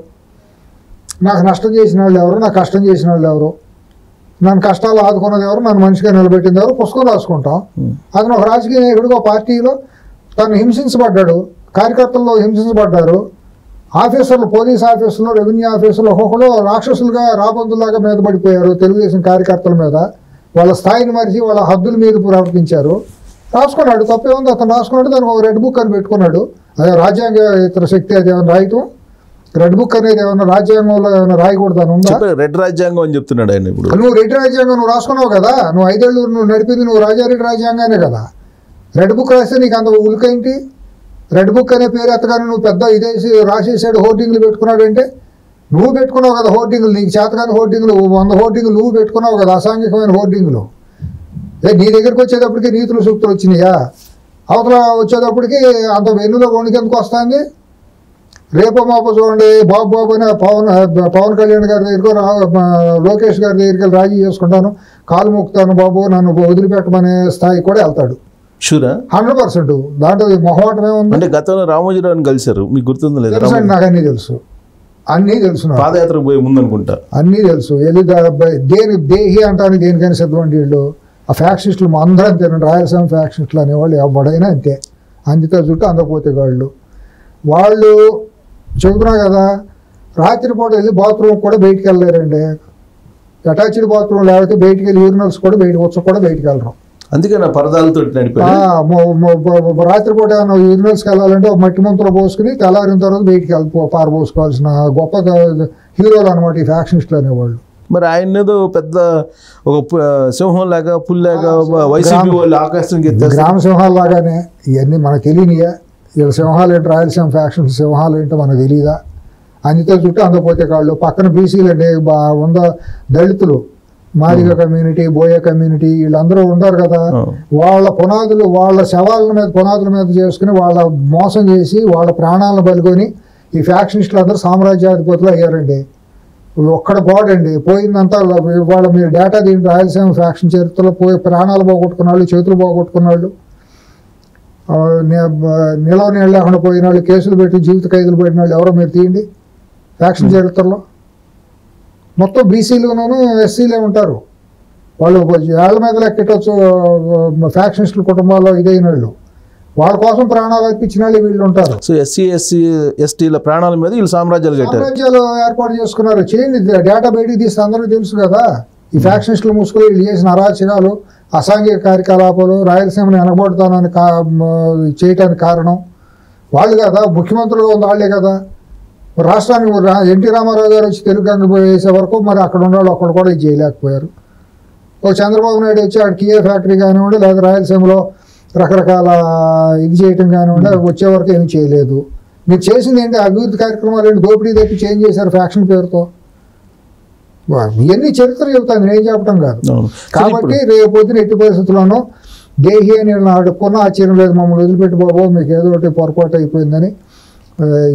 నాకు నష్టం చేసిన వాళ్ళు ఎవరు, నాకు కష్టం చేసిన వాళ్ళు ఎవరు, నన్ను కష్టాలు ఆదుకున్నది ఎవరు, నన్ను మనిషిగా నిలబెట్టింది ఎవరు, పుస్తకం రాసుకుంటాం. అతను ఒక రాజకీయ నాయకుడిగా పార్టీలో తను హింసించబడ్డాడు, కార్యకర్తల్లో హింసించబడ్డారు, ఆఫీసర్లు, పోలీస్ ఆఫీసర్లు, రెవెన్యూ ఆఫీసర్లు ఒక్కొక్కరు రాక్షసులుగా, రాబందులాగా మీద పడిపోయారు తెలుగుదేశం కార్యకర్తల మీద. వాళ్ళ స్థాయిని మరిచి వాళ్ళ హద్దుల మీద ప్రవర్తించారు. రాసుకున్నాడు, తప్పే ఉంది. అతను రాసుకున్నాడు, దానికి ఒక రెడ్ బుక్ అని పెట్టుకున్నాడు. అదే రాజ్యాంగ ఇతర శక్తి అది ఏమైనా రాయటం? రెడ్ బుక్ అనేది ఏమైనా రాజ్యాంగంలో ఏమైనా రాయకూడదు అని ఉందా? రెడ్ రాజ్యాంగం అని చెప్తున్నాడు ఆయన. ఇప్పుడు నువ్వు రెడ్ రాజ్యాంగం నువ్వు రాసుకున్నావు కదా, నువ్వు 5 ఏళ్ళు నువ్వు నడిపింది నువ్వు రాజారెడ్డి రాజ్యాంగానే కదా. రెడ్ బుక్ రాస్తే నీకు అంత ఉలికేంటి? రెడ్ బుక్ అనే పేరు ఎత్తగానే నువ్వు పెద్ద ఇదేసి రాసేసాడు, హోర్డింగ్లు పెట్టుకున్నాడు అంటే నువ్వు పెట్టుకున్నావు కదా హోర్డింగ్లు. నీకు చేతగాని హోర్డింగ్లు 100 హోర్డింగ్లు నువ్వు పెట్టుకున్నావు కదా, అసాంఘికమైన హోర్డింగ్లు. నీ దగ్గరికి వచ్చేటప్పటికి నీతులు సూక్తులు వచ్చినాయా? అవతల వచ్చేటప్పటికి అంత వెన్నులో వణికెందుకు వస్తుంది? రేపో మాపో చూడండి, బాబు అని పవన్ కళ్యాణ్ గారి దగ్గరకు, లోకేష్ గారి దగ్గరికి రాజీ చేసుకుంటాను, కాలు మొక్కుతాను బాబు, నన్ను వదిలిపెట్టమనే స్థాయి కూడా వెళ్తాడు. 100%. దాంట్లో మొహమాటం ఏముంది? అంటే గతంలో రామోజీరావుని కలిశారు, మీకు గుర్తుందో లేదు? నాకు అన్నీ తెలుసు, అన్నీ తెలుసు. పాదయాత్రకు పోయే ముందు అనుకుంటా అన్నీ తెలుసు. దేహి అంటానికి దేనికైనా సిద్ధమండి వీళ్ళు. ఆ ఫ్యాక్షనిస్టులు అందరం తినండి, రాయలసీమ ఫ్యాక్షనిస్టులు అనేవాళ్ళు ఎవడైనా అంతే. అందితే చుట్టూ అందకపోతే వాళ్ళు చెబుతున్నా కదా, రాత్రిపూట వెళ్ళి బాత్రూమ్ కూడా బయటికి వెళ్ళలేరండి. అటాచ్డ్ బాత్రూమ్ లేకపోతే బయటికి వెళ్ళి యూరినల్స్ కూడా కూడా బయటికి వెళ్ళరు. అందుకే నా పరదాలతో రాత్రిపూట ఏమన్నా యూరినల్స్కి వెళ్ళాలంటే ఒక మట్టి ముంతలో పోసుకుని తెల్లారిన తర్వాత బయటికి పారబోసుకోవాల్సిన గొప్ప హీరోలు అనమాట ఈ ఫ్యాక్షనిస్టులు అనేవాళ్ళు. మరి ఆయన ఏదో పెద్ద ఒక సింహం లాగా, పుల్లాగా, వైసీపీ వాళ్ళు ఆకాశం గ్రామ సింహాల లాగానే ఇవన్నీ మనకు తెలియనియా? వీళ్ళ సింహాలు ఏంటి, రాయలసీమ ఫ్యాక్షన్ సింహాలు ఏంటో మనకు తెలియదా? అందితే చుట్టూ అందపోతే కాళ్ళు. పక్కన బీసీలు అండి, దళితులు, మాదిగ కమ్యూనిటీ, బోయ కమ్యూనిటీ, వీళ్ళందరూ ఉంటారు కదా. వాళ్ళ పునాదులు, వాళ్ళ శవాల మీద పునాదుల మీద చేసుకుని వాళ్ళ మోసం చేసి వాళ్ళ ప్రాణాలను బలికొని ఈ ఫ్యాక్షనిస్టులు అందరూ సామ్రాజ్యాధిపతులు అయ్యారండి. ఒక్కడ పోడండి, పోయిందంతా వాళ్ళ మీరు డేటా దీంట్లో రాయలసీమ ఫ్యాక్షన్ చరిత్రలో పోయి ప్రాణాలు పోగొట్టుకున్న వాళ్ళు, చేతులు పోగొట్టుకున్న వాళ్ళు, నిలవ నీళ్ళు లేకుండా పోయిన వాళ్ళు, కేసులు పెట్టి జీవిత ఖైదులు పెట్టిన వాళ్ళు ఎవరో మీరు తీయండి ఫ్యాక్షన్ చరిత్రలో. మొత్తం బీసీలును ఎస్సీలే ఉంటారు. వాళ్ళు ఏళ్ల మీద లెక్కెట్టచ్చు ఫ్యాక్షనిస్టుల కుటుంబాల్లో ఇదైన వాళ్ళు. వాళ్ళ కోసం ప్రాణాలు అర్పించిన వాళ్ళు వీళ్ళు ఉంటారు. సో ఎస్సీల ప్రాణాల మీద వీళ్ళు సామ్రాజ్యాలు కట్టారు, సామ్రాజ్యాలు ఏర్పాటు చేసుకున్నారు. చేయండి, డేటా బయటికి తీస్తే అందరికీ తెలుసు కదా. ఈ ఫ్యాక్షనిస్టులు ముసుగులు వీళ్ళు చేసిన అరాచకాలు, అసాంఘిక కార్యకలాపాలు, రాయలసీమను వెనకబడుతానని చేయటానికి కారణం వాళ్ళు కదా. ముఖ్యమంత్రులుగా ఉంది వాళ్ళే కదా. రాష్ట్రానికి ఎన్టీ రామారావు గారు వచ్చి తెలుగు గంగ వేసే వరకు మరి అక్కడ ఉన్నవాళ్ళు ఒక్కడు కూడా ఇది చేయలేకపోయారు. ఒక చంద్రబాబు నాయుడు వచ్చి అక్కడ కియా ఫ్యాక్టరీ కానివ్వండి, లేదా రాయలసీమలో రకరకాల ఇది చేయటం కానివ్వండి, వచ్చే వరకు ఏమీ చేయలేదు. మీరు చేసింది ఏంటి? అభివృద్ధి కార్యక్రమాలు ఏంటి? దోపిడీ తెప్పి చేంజ్ చేశారు ఫ్యాక్షన్ పేరుతో. ఇవన్నీ చరిత్ర చెబుతాను, నేను చెప్పడం కాదు. కాబట్టి రేపు పొద్దున ఎట్టి పరిస్థితుల్లోనూ దేహి అని అడుక్కున్నా ఆశ్చర్యం లేదు. మమ్మల్ని వదిలిపెట్టి బాబు మీకు ఏదో ఒకటి పొరపాటు అయిపోయిందని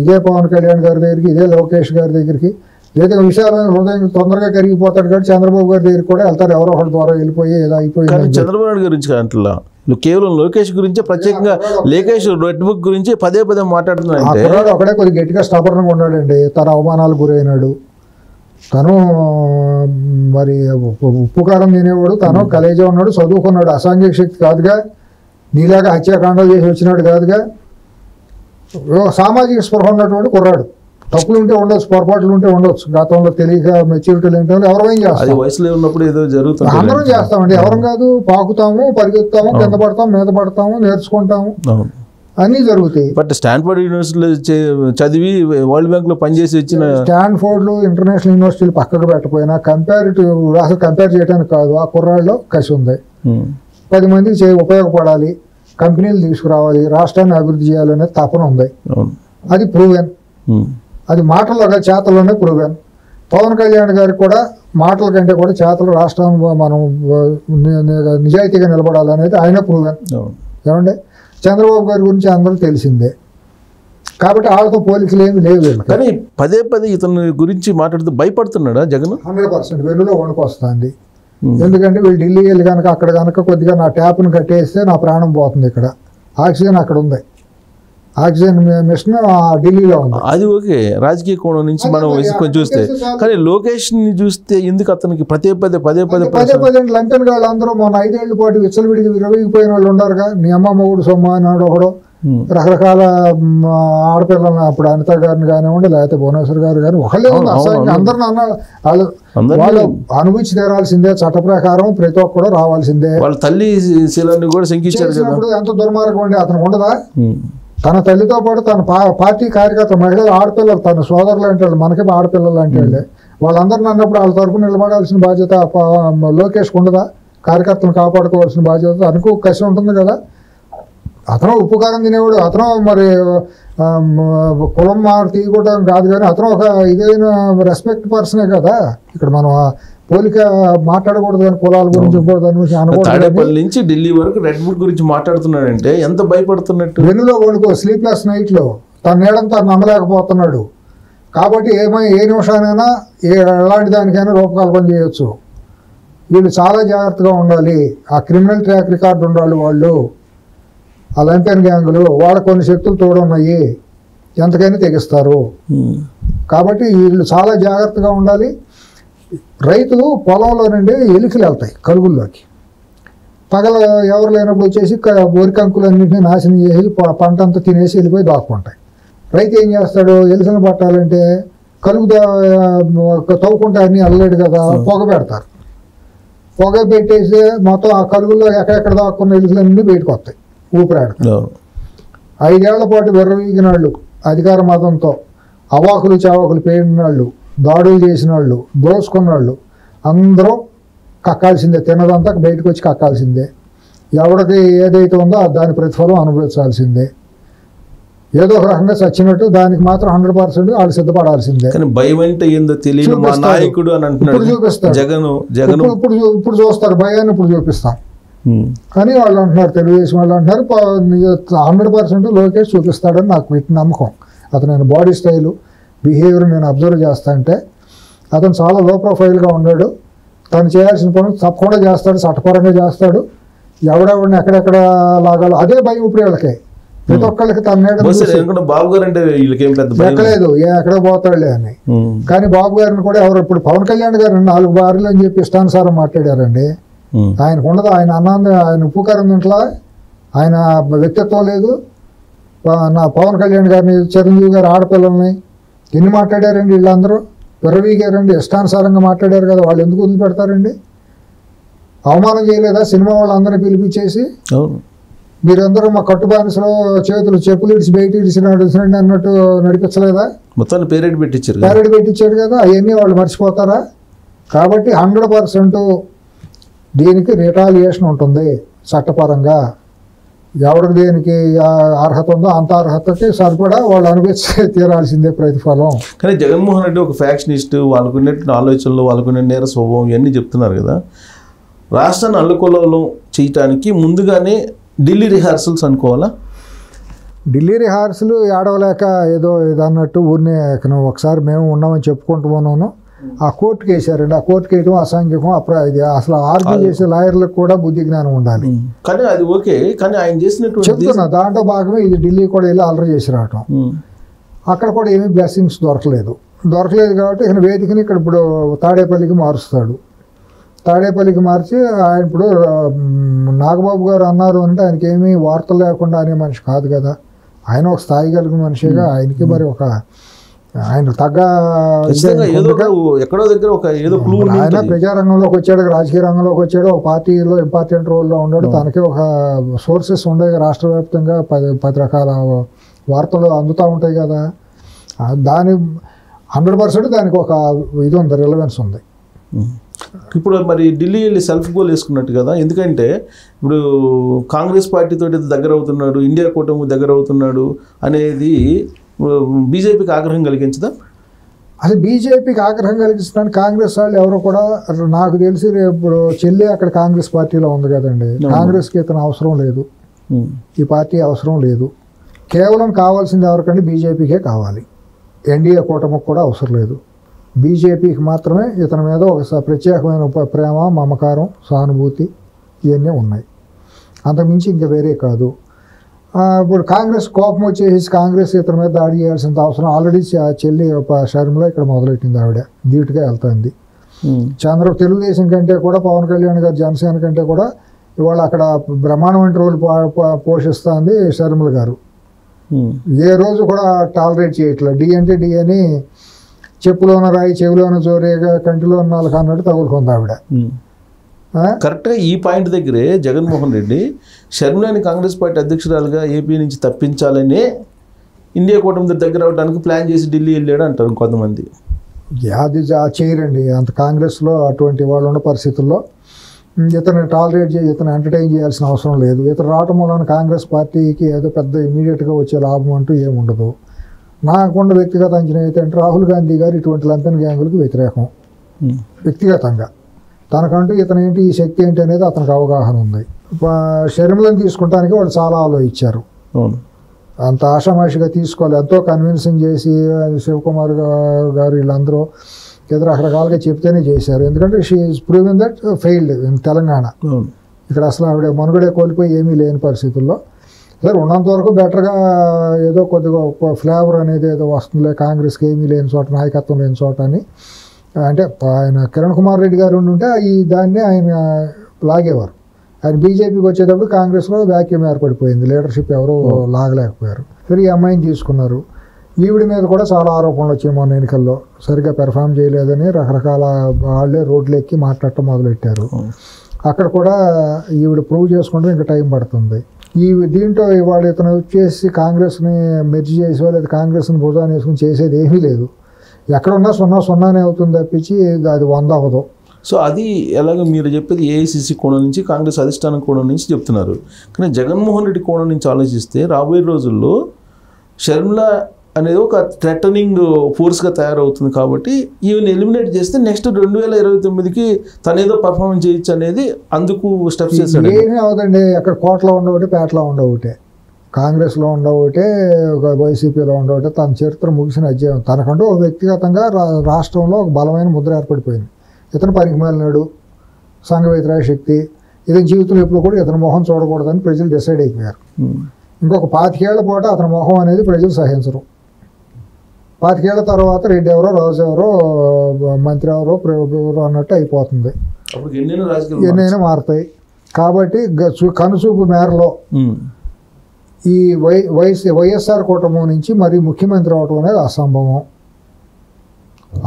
ఇదే పవన్ కళ్యాణ్ గారి దగ్గరికి, ఇదే లోకేష్ గారి దగ్గరికి, లేదా విషయాలను హృదయం తొందరగా కరిగిపోతాడు కాబట్టి చంద్రబాబు గారి దగ్గరికి కూడా వెళ్తారు. ఎవరో ఒకటి ద్వారా వెళ్ళిపోయి ఇలా అయిపోయింది. చంద్రబాబు నాయుడు గురించి అంటున్నా, కేవలం లోకేష్ గురించి ప్రత్యేకంగా లోకేష్ రెడ్ బుక్ గురించి పదే మాట్లాడుతున్నాడు. ఒకడే కొద్దిగా గట్టిగా స్టబర్న్గా ఉన్నాడండి. తన అవమానాలు గురైనాడు. తను మరి ఉప్పు కారం తినేవాడు, తను కలేజా ఉన్నాడు, చదువుకున్నాడు. అసాంఘిక శక్తి కాదుగా, నీలాగా హత్యాకాండాలు చేసి వచ్చినాడు కాదుగా. సామాజిక స్పృహ ఉన్నటువంటి కుర్రాడు. తప్పులు ఉంటే ఉండొచ్చు, పొరపాట్లు ఉంటే ఉండొచ్చు. గతంలో తెలియక మెచ్యూరిటీలు ఏంటో ఎవరేం చేస్తాం, వయసులో ఉన్నప్పుడు ఏదో జరుగుతుంది. అందరం చేస్తామండి, ఎవరం కాదు. పాకుతాము, పరిగెత్తాము, కింద పడతాము, మీద పడతాము, నేర్చుకుంటాము, అన్నీ జరుగుతాయి. బట్ స్టాన్ఫోర్డ్ యూనివర్సిటీలో చదివి వరల్డ్ బ్యాంక్ లో పనిచేసి వచ్చిన స్టాన్ఫోర్డ్లు ఇంటర్నేషనల్ యూనివర్సిటీలు పక్కకు పెట్టకపోయినా అసలు కంపేర్ చేయడానికి కాదు. ఆ కుర్రాళ్ళలో కసి ఉంది. 10 మందికి ఉపయోగపడాలి, కంపెనీలు తీసుకురావాలి, రాష్ట్రాన్ని అభివృద్ధి చేయాలనే తపన ఉంది. అది ప్రూవెన్. అది మాటల్లోగా చేతల్లోనే ప్రూవెన్. పవన్ కళ్యాణ్ గారికి కూడా మాటల కంటే కూడా చేతలు రాష్ట్రం మనం నిజాయితీగా నిలబడాలనేది ఆయన ప్రూవెన్. ఏమండి, చంద్రబాబు గారి గురించి అందరూ తెలిసిందే కాబట్టి వాళ్ళతో పోలికలు ఏమి లేవు. కానీ పదే ఇతని గురించి మాట్లాడుతూ భయపడుతున్నాడా జగన్? 100% వెన్నులో వణుకొస్తుంది. ఎందుకంటే వీళ్ళు ఢిల్లీ వెళ్ళి కనుక అక్కడ కనుక కొద్దిగా నా ట్యాప్ను కట్టేస్తే నా ప్రాణం పోతుంది. ఇక్కడ ఆక్సిజన్ అక్కడ ఉంది, ఆక్సిజన్ మిషన్ ఢిల్లీలో ఉంది. అది ఓకే, రాజకీయ కోణం నుంచి మనం కొంచెం చూస్తే. కానీ లోకేష్ ని చూస్తే ఎందుకు అతనికి పదే లంపెన్ గాళ్ళు అందరూ మొన్న 5 ఏళ్ల పాటు విచ్చలవిడికి విరవీగిపోయిన వాళ్ళు ఉండారుగా. నీ అమ్మ మొగుడు సొమ్మ అన్నాడు ఒకడు. రకరకాల ఆడపిల్లలను అప్పుడు అనిత గారిని కానివ్వండి, లేకపోతే భువనేశ్వర్ గారు కానీ ఒకళ్ళే ఉంది. అసలు అందరిని వాళ్ళు అనుభవించి తీరాల్సిందే. చట్ట ప్రకారం ప్రతి ఒక్కరు రావాల్సిందే. వాళ్ళ తల్లి శీలాన్ని కూడా శంకించారు. ఎంత దుర్మార్గం అండి అతను ఉండదా? తన తల్లితో పాటు తన పార్టీ కార్యకర్త మహిళలు, ఆడపిల్లలు, తన సోదరులు అంటే వాళ్ళు, మనకే ఆడపిల్లలు అంటే వాళ్ళే. వాళ్ళందరిని అన్నప్పుడు వాళ్ళ తరఫున నిలబడాల్సిన బాధ్యత లోకేష్కి ఉండదా? కార్యకర్తను కాపాడుకోవాల్సిన బాధ్యత తనకు కసి ఉంటుంది కదా. అతను ఉప్పు కారం తినేవాడు. అతను మరి కులం తీయకూడదు కాదు, కానీ అతను ఒక ఇదైన రెస్పెక్ట్ పర్సనే కదా. ఇక్కడ మనం పోలిక మాట్లాడకూడదు అని కులాల గురించి తాడేపల్లి నుంచి ఢిల్లీ వరకు రెడ్ బుక్ గురించి మాట్లాడుతున్నాడంటే ఎంత భయపడుతున్నట్టు. వెన్నులో వణుకో, స్లీప్లెస్ నైట్లో తన నీడంతా నమ్మలేకపోతున్నాడు. కాబట్టి ఏ నిమిషానైనా ఎలాంటి దానికైనా రూపకల్పన చేయొచ్చు. వీళ్ళు చాలా జాగ్రత్తగా ఉండాలి. ఆ క్రిమినల్ ట్రాక్ రికార్డు ఉండాలి. వాళ్ళు ఆ లంపెన్ గ్యాంగులు వాళ్ళ కొన్ని శక్తులు తోడున్నాయి, ఎంతకైనా తెగిస్తారు. కాబట్టి వీళ్ళు చాలా జాగ్రత్తగా ఉండాలి. రైతులు పొలంలో నుండి ఎలుకలు వెళ్తాయి కలుగుల్లోకి. పగల ఎవరు లేనప్పుడు వచ్చేసి వరి కంకులన్నింటినీ నాశనం చేసి పంట అంతా తినేసి వెళ్ళిపోయి దాక్కుంటాయి. రైతు ఏం చేస్తాడు? ఎలుకలను పట్టాలంటే కలుగు తవ్వుకుంటే అన్నీ అల్లలేడు కదా, పొగ పెడతారు. పొగ పెట్టేసి మొత్తం ఆ కలుగుల్లో ఎక్కడెక్కడ దాక్కున్న ఎలుకలన్నీ బయటకు వస్తాయి, ఊపిరాడతారు. 5 ఏళ్ల పాటు విర్రవీగినాళ్ళు అధికార మతంతో అవాకులు చావాకులు పేరినాళ్ళు, దాడులు చేసిన వాళ్ళు, దోసుకున్నాళ్ళు అందరూ కక్కాల్సిందే. తిన్నదంతా బయటకు వచ్చి కక్కాల్సిందే. ఎవరికి ఏదైతే ఉందో దాని ప్రతిఫలం అనుభవించాల్సిందే. ఏదో ఒక రకంగా చచ్చినట్టు దానికి మాత్రం 100% వాళ్ళు సిద్ధపడాల్సిందే. ఇప్పుడు చూపిస్తారు. ఇప్పుడు చూస్తారు భయాన్ని, ఇప్పుడు చూపిస్తాం కానీ వాళ్ళు అంటున్నారు, తెలుగుదేశం వాళ్ళు అంటున్నారు 100% లోకేష్ చూపిస్తాడని నాకు వీటి నమ్మకం. అతను బాడీ స్టైలు, బిహేవియర్ నేను అబ్జర్వ్ చేస్తా అంటే అతను చాలా లో ప్రొఫైల్గా ఉన్నాడు. తను చేయాల్సిన పనులు తప్పకుండా చేస్తాడు, చట్టపరంగా చేస్తాడు. ఎవడెవడిని ఎక్కడెక్కడ లాగాలో అదే భయం ఇప్పుడు వీళ్ళకి. ప్రతి ఒక్కళ్ళకి తన ఎక్కలేదు ఎక్కడ పోతాడులే అని. కానీ బాబు గారిని కూడా ఎవరు ఇప్పుడు పవన్ కళ్యాణ్ గారిని 4 బార్లు అని చెప్పి ఇష్టానుసారం మాట్లాడారండి. ఆయనకు ఉండదు. ఆయన అన్నాన్ని ఆయన ఉప్పు కారం తింట్లా ఆయన వ్యక్తిత్వం లేదు. నా పవన్ కళ్యాణ్ గారిని, చిరంజీవి గారు ఆడపిల్లల్ని ఎన్ని మాట్లాడారండి వీళ్ళందరూ, విర్రవీగారండి, ఇష్టానుసారంగా మాట్లాడారు కదా, వాళ్ళు ఎందుకు వదిలిపెడతారండి? అవమానం చేయలేదా సినిమా వాళ్ళందరినీ పిలిపించేసి? మీరందరూ మా కట్టుబానిసలో చేతులు చెప్పులు ఇడిచి బయట ఇడిచినాడు అన్నట్టు నడిపించలేదా? మొత్తాన్ని పేరెడ్ పెట్టించాడు కదా, అవన్నీ వాళ్ళు మర్చిపోతారా? కాబట్టి 100% దీనికి రిటాలియేషన్ ఉంటుంది చట్టపరంగా. ఎవరికి దేనికి అర్హత ఉందో అంత అర్హతకి సరిపడా వాళ్ళు అనిపించి తీరాల్సిందే ప్రతిఫలం. కానీ జగన్మోహన్ రెడ్డి ఒక ఫ్యాక్షనిస్ట్, వాళ్ళకున్న ఆలోచనలు, వాళ్ళకున్న నేర స్వభావం ఇవన్నీ చెప్తున్నారు కదా. రాష్ట్రాన్ని అల్లుకొల్లోలం చేయటానికి ముందుగానే ఢిల్లీ రిహార్సల్స్ అనుకోవాలా? ఢిల్లీ రిహార్సల్ ఏడవలేక ఏదో ఇది అన్నట్టు ఊరినే ఒకసారి మేము ఉన్నామని చెప్పుకుంటూ ఉన్నాను. ఆ కోర్టుకి వేసారండి. ఆ కోర్టుకి వేయడం అసాంఘికం. ఇది అసలు ఆర్గ్యూ చేసే లాయర్లకు కూడా బుద్ధి జ్ఞానం ఉండాలి. కానీ అది ఓకే, కానీ ఆయన చేసినట్టు చెప్తున్నా దాంట్లో భాగమే ఇది. ఢిల్లీ కూడా వెళ్ళి అల్లరి చేసి రావటం, అక్కడ కూడా ఏమీ బ్లెస్సింగ్స్ దొరకలేదు కాబట్టి ఇక వేదికని ఇక్కడ ఇప్పుడు తాడేపల్లికి మారుస్తాడు. తాడేపల్లికి మార్చి ఆయన ఇప్పుడు నాగబాబు గారు అన్నారు అంటే ఆయనకి ఏమీ వార్తలు లేకుండా అనే మనిషి కాదు కదా. ఆయన ఒక స్థాయి కలిగిన మనిషిగా ఆయనకి మరి ఒక ఆయన తగ్గ ఎక్కడో దగ్గర ఒక ఏదో ఆయన ప్రజారంగంలోకి వచ్చాడు, రాజకీయ రంగంలోకి వచ్చాడు, ఒక పార్టీలో ఇంపార్టెంట్ రోల్లో ఉన్నాడు. తనకి ఒక సోర్సెస్ ఉండేవి రాష్ట్ర వ్యాప్తంగా 10 రకాల వార్తలు అందుతూ ఉంటాయి కదా. దాని 100% దానికి ఒక ఇది ఉంది, రిలవెన్స్ ఉంది. ఇప్పుడు మరి ఢిల్లీ వెళ్ళి సెల్ఫ్ గోల్ వేసుకున్నట్టు కదా. ఎందుకంటే ఇప్పుడు కాంగ్రెస్ పార్టీతో దగ్గర అవుతున్నాడు, ఇండియా కూటమి దగ్గర అవుతున్నాడు అనేది బీజేపీకి ఆగ్రహం కలిగించదా? అసలు బీజేపీకి ఆగ్రహం కలిగించడానికి కాంగ్రెస్ వాళ్ళు ఎవరో కూడా నాకు తెలిసి ఇప్పుడు చెల్లి అక్కడ కాంగ్రెస్ పార్టీలో ఉంది కదండి. కాంగ్రెస్కి ఇతను అవసరం లేదు, ఈ పార్టీ అవసరం లేదు. కేవలం కావాల్సింది ఎవరికంటే బీజేపీకే కావాలి. ఎన్డీఏ కూటమికి కూడా అవసరం లేదు. బీజేపీకి మాత్రమే ఇతని మీద ఒక ప్రత్యేకమైన ప్రేమ, మమకారం, సానుభూతి ఇవన్నీ ఉన్నాయి. అంతకుమించి ఇంకా వేరే కాదు. ఇప్పుడు కాంగ్రెస్ కోపం వచ్చేసి కాంగ్రెస్ ఇతని మీద దాడి చేయాల్సిన అవసరం ఆల్రెడీ చెల్లి షర్మిల ఇక్కడ మొదలెట్టింది. ఆవిడ ధీటుగా వెళ్తుంది. తెలుగుదేశం కంటే కూడా పవన్ కళ్యాణ్ గారు జనసేన కంటే కూడా ఇవాళ అక్కడ బ్రహ్మాండమైన రోల్ పోషిస్తుంది షర్మిల గారు. ఏ రోజు కూడా టాలరేట్ చేయట్లేదు. డి అంటే డి అని చెప్పులోన రాయి చెవిలోన జోరేగా కంటిలో నాలుగు అన్నట్టు తగులుకుంది ఆవిడ. కరెక్ట్గా ఈ పాయింట్ దగ్గరే జగన్మోహన్ రెడ్డి షర్మిలాని కాంగ్రెస్ పార్టీ అధ్యక్షురాలుగా ఏపీ నుంచి తప్పించాలనే ఇండియా కూటమి దగ్గర అవడానికి ప్లాన్ చేసి ఢిల్లీ వెళ్ళాడు అంటారు కొంతమంది. అది చేయరండి. అంత కాంగ్రెస్లో అటువంటి వాళ్ళు ఉన్న పరిస్థితుల్లో ఇతను టాలరేట్ చేసి ఇతను ఎంటర్టైన్ చేయాల్సిన అవసరం లేదు. ఇతను రావటం వలన కాంగ్రెస్ పార్టీకి ఏదో పెద్ద ఇమీడియట్గా వచ్చే లాభం అంటూ ఏముండదు. నాకున్న వ్యక్తిగత అంచనా ఏంటంటే రాహుల్ గాంధీ గారు ఇటువంటి లంపెన్ గ్యాంగులకు వ్యతిరేకం. వ్యక్తిగతంగా తనకంటూ ఇతను ఏంటి, ఈ శక్తి ఏంటి అనేది అతనికి అవగాహన ఉంది. షర్మిలను తీసుకుంటానికి వాళ్ళు చాలా ఆలోచించారు. అంత ఆషామాషిగా తీసుకోవాలి. ఎంతో కన్విన్సింగ్ చేసి శివకుమార్ గారు వీళ్ళందరూ ఏదో రకరకాలుగా చెప్తేనే చేశారు. ఎందుకంటే she is proven that failed in Telangana. ఇక్కడ అసలు ఆవిడ మనుగడే కోల్పోయి ఏమీ లేని పరిస్థితుల్లో సరే ఉన్నంత వరకు బెటర్గా ఏదో కొద్దిగా ఫ్లేవర్ అనేది ఏదో వస్తుందిలే, కాంగ్రెస్కి ఏమీ లేని చోట, నాయకత్వం లేని చోట అని. అంటే ఆయన కిరణ్ కుమార్ రెడ్డి గారు ఉంటే దాన్ని ఆయన లాగేవారు. ఆయన బీజేపీకి వచ్చేటప్పుడు కాంగ్రెస్లో వ్యాక్యూమ్ ఏర్పడిపోయింది, లీడర్షిప్ ఎవరో లాగలేకపోయారు. సరే ఈ అమ్మాయిని తీసుకున్నారు. ఈవిడ మీద కూడా చాలా ఆరోపణలు వచ్చాయి. మొన్న ఎన్నికల్లో సరిగ్గా పెర్ఫామ్ చేయలేదని రకరకాల వాళ్ళే రోడ్లు ఎక్కి మాట్లాడటం మొదలెట్టారు. అక్కడ కూడా ఈవిడ ప్రూవ్ చేసుకుంటే ఇంకా టైం పడుతుంది. దీంట్లో ఇవాళ ఇతను వచ్చేసి కాంగ్రెస్ని మెర్జ్ చేసి లేదా కాంగ్రెస్ని భుజాన్ని వేసుకుని చేసేది ఏమీ లేదు. ఎక్కడున్నా 0-0 అవుతుంది తప్పించి అది 100 అవ్వదు. సో అది ఎలాగో మీరు చెప్పేది ఏఐసిసి కోణం నుంచి, కాంగ్రెస్ అధిష్టానం కోణం నుంచి చెప్తున్నారు. కానీ జగన్మోహన్ రెడ్డి కోణం నుంచి ఆలోచిస్తే రాబోయే రోజుల్లో షర్మిల అనేది ఒక థ్రెటనింగ్ ఫోర్స్గా తయారవుతుంది. కాబట్టి ఈవెన్ ఎలిమినేట్ చేస్తే నెక్స్ట్ 2029కి తనేదో పర్ఫార్మెన్స్ చేయొచ్చు అనేది అందుకు స్టెప్స్ చేస్తాడు. ఏమీ అవదండి. అక్కడ కోటలో ఉండవుటే, పేటలో ఉండవుటే, కాంగ్రెస్లో ఉండవుటే, వైసీపీలో ఉండవుటే తన చరిత్ర ముగిసిన అధ్యాయం. తనకంటూ ఒక వ్యక్తిగతంగా రాష్ట్రంలో ఒక బలమైన ముద్ర ఏర్పడిపోయింది. ఇతను పనికి మాలినాడు, సంఘ వ్యతిరేక శక్తి, ఇతని జీవితంలో ఎప్పుడు కూడా ఇతని మొహం చూడకూడదని ప్రజలు డిసైడ్ అయిపోయారు. ఇంకొక 25 ఏళ్ల పాటు అతని మొహం అనేది ప్రజలు సహించరు. 25 ఏళ్ల తర్వాత రెడ్డి ఎవరో, రాజు ఎవరో, మంత్రి ఎవరో, ఎవరో అన్నట్టు అయిపోతుంది. ఎన్నైనా మారుతాయి. కాబట్టి కనుసూపు మేరలో ఈ వైఎస్ఆర్ కూటమి నుంచి మరి ముఖ్యమంత్రి అవటం అనేది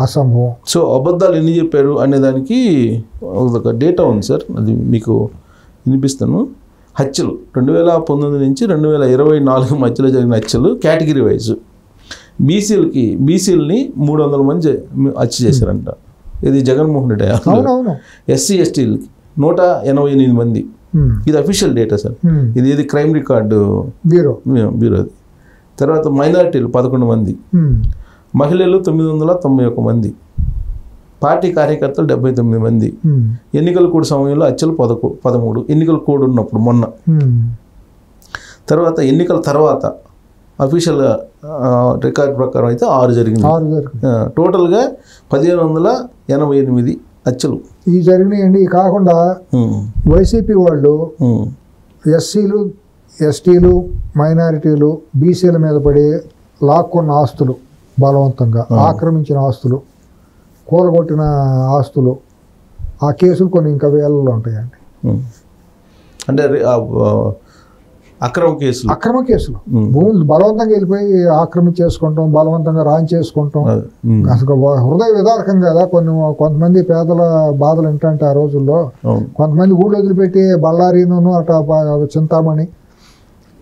అసంభవం. సో అబద్ధాలు ఎన్ని చెప్పారు అనే దానికి ఒక డేటా ఉంది సార్, అది మీకు వినిపిస్తాను. హత్యలు 2019 నుంచి 2024 మధ్యలో జరిగిన హత్యలు కేటగిరీ వైజ్ బీసీలని 300 మంది హత్య చేశారంట. ఇది జగన్మోహన్ రెడ్డి. ఎస్సీ ఎస్టీలకి 188 మంది. ఇది అఫీషియల్ డేటా సార్. ఇది క్రైమ్ రికార్డు బ్యూరో. తర్వాత మైనారిటీలు 11 మంది, మహిళలు 991 మంది, పార్టీ కార్యకర్తలు 79 మంది, ఎన్నికల కోడ్ సమయంలో హత్యలు 13, ఎన్నికల కోడ్ ఉన్నప్పుడు మొన్న. తర్వాత ఎన్నికల తర్వాత అఫీషియల్ రికార్డ్ ప్రకారం అయితే 6 జరిగింది. టోటల్గా 1588 హత్యలు ఈ జరిగినాయండి. కాకుండా వైసీపీ వాళ్ళు ఎస్సీలు, ఎస్టీలు, మైనారిటీలు, బీసీల మీద పడి లాక్కున్న ఆస్తులు, బలవంతంగా ఆక్రమించిన ఆస్తులు, కూలగొట్టిన ఆస్తులు, ఆ కేసులు కొన్ని ఇంకా వేలలో ఉంటాయండి. అంటే అక్రమ కేసులు భూములు బలవంతంగా వెళ్ళిపోయి ఆక్రమించేసుకుంటాం, బలవంతంగా రాంచేసుకుంటాం. అసలు హృదయ విదారకం కదా. కొంతమంది పేదల బాధలు ఏంటంటే ఆ రోజుల్లో కొంతమంది ఊళ్ళో వదిలిపెట్టి బళ్ళారీను అటు చింతామణి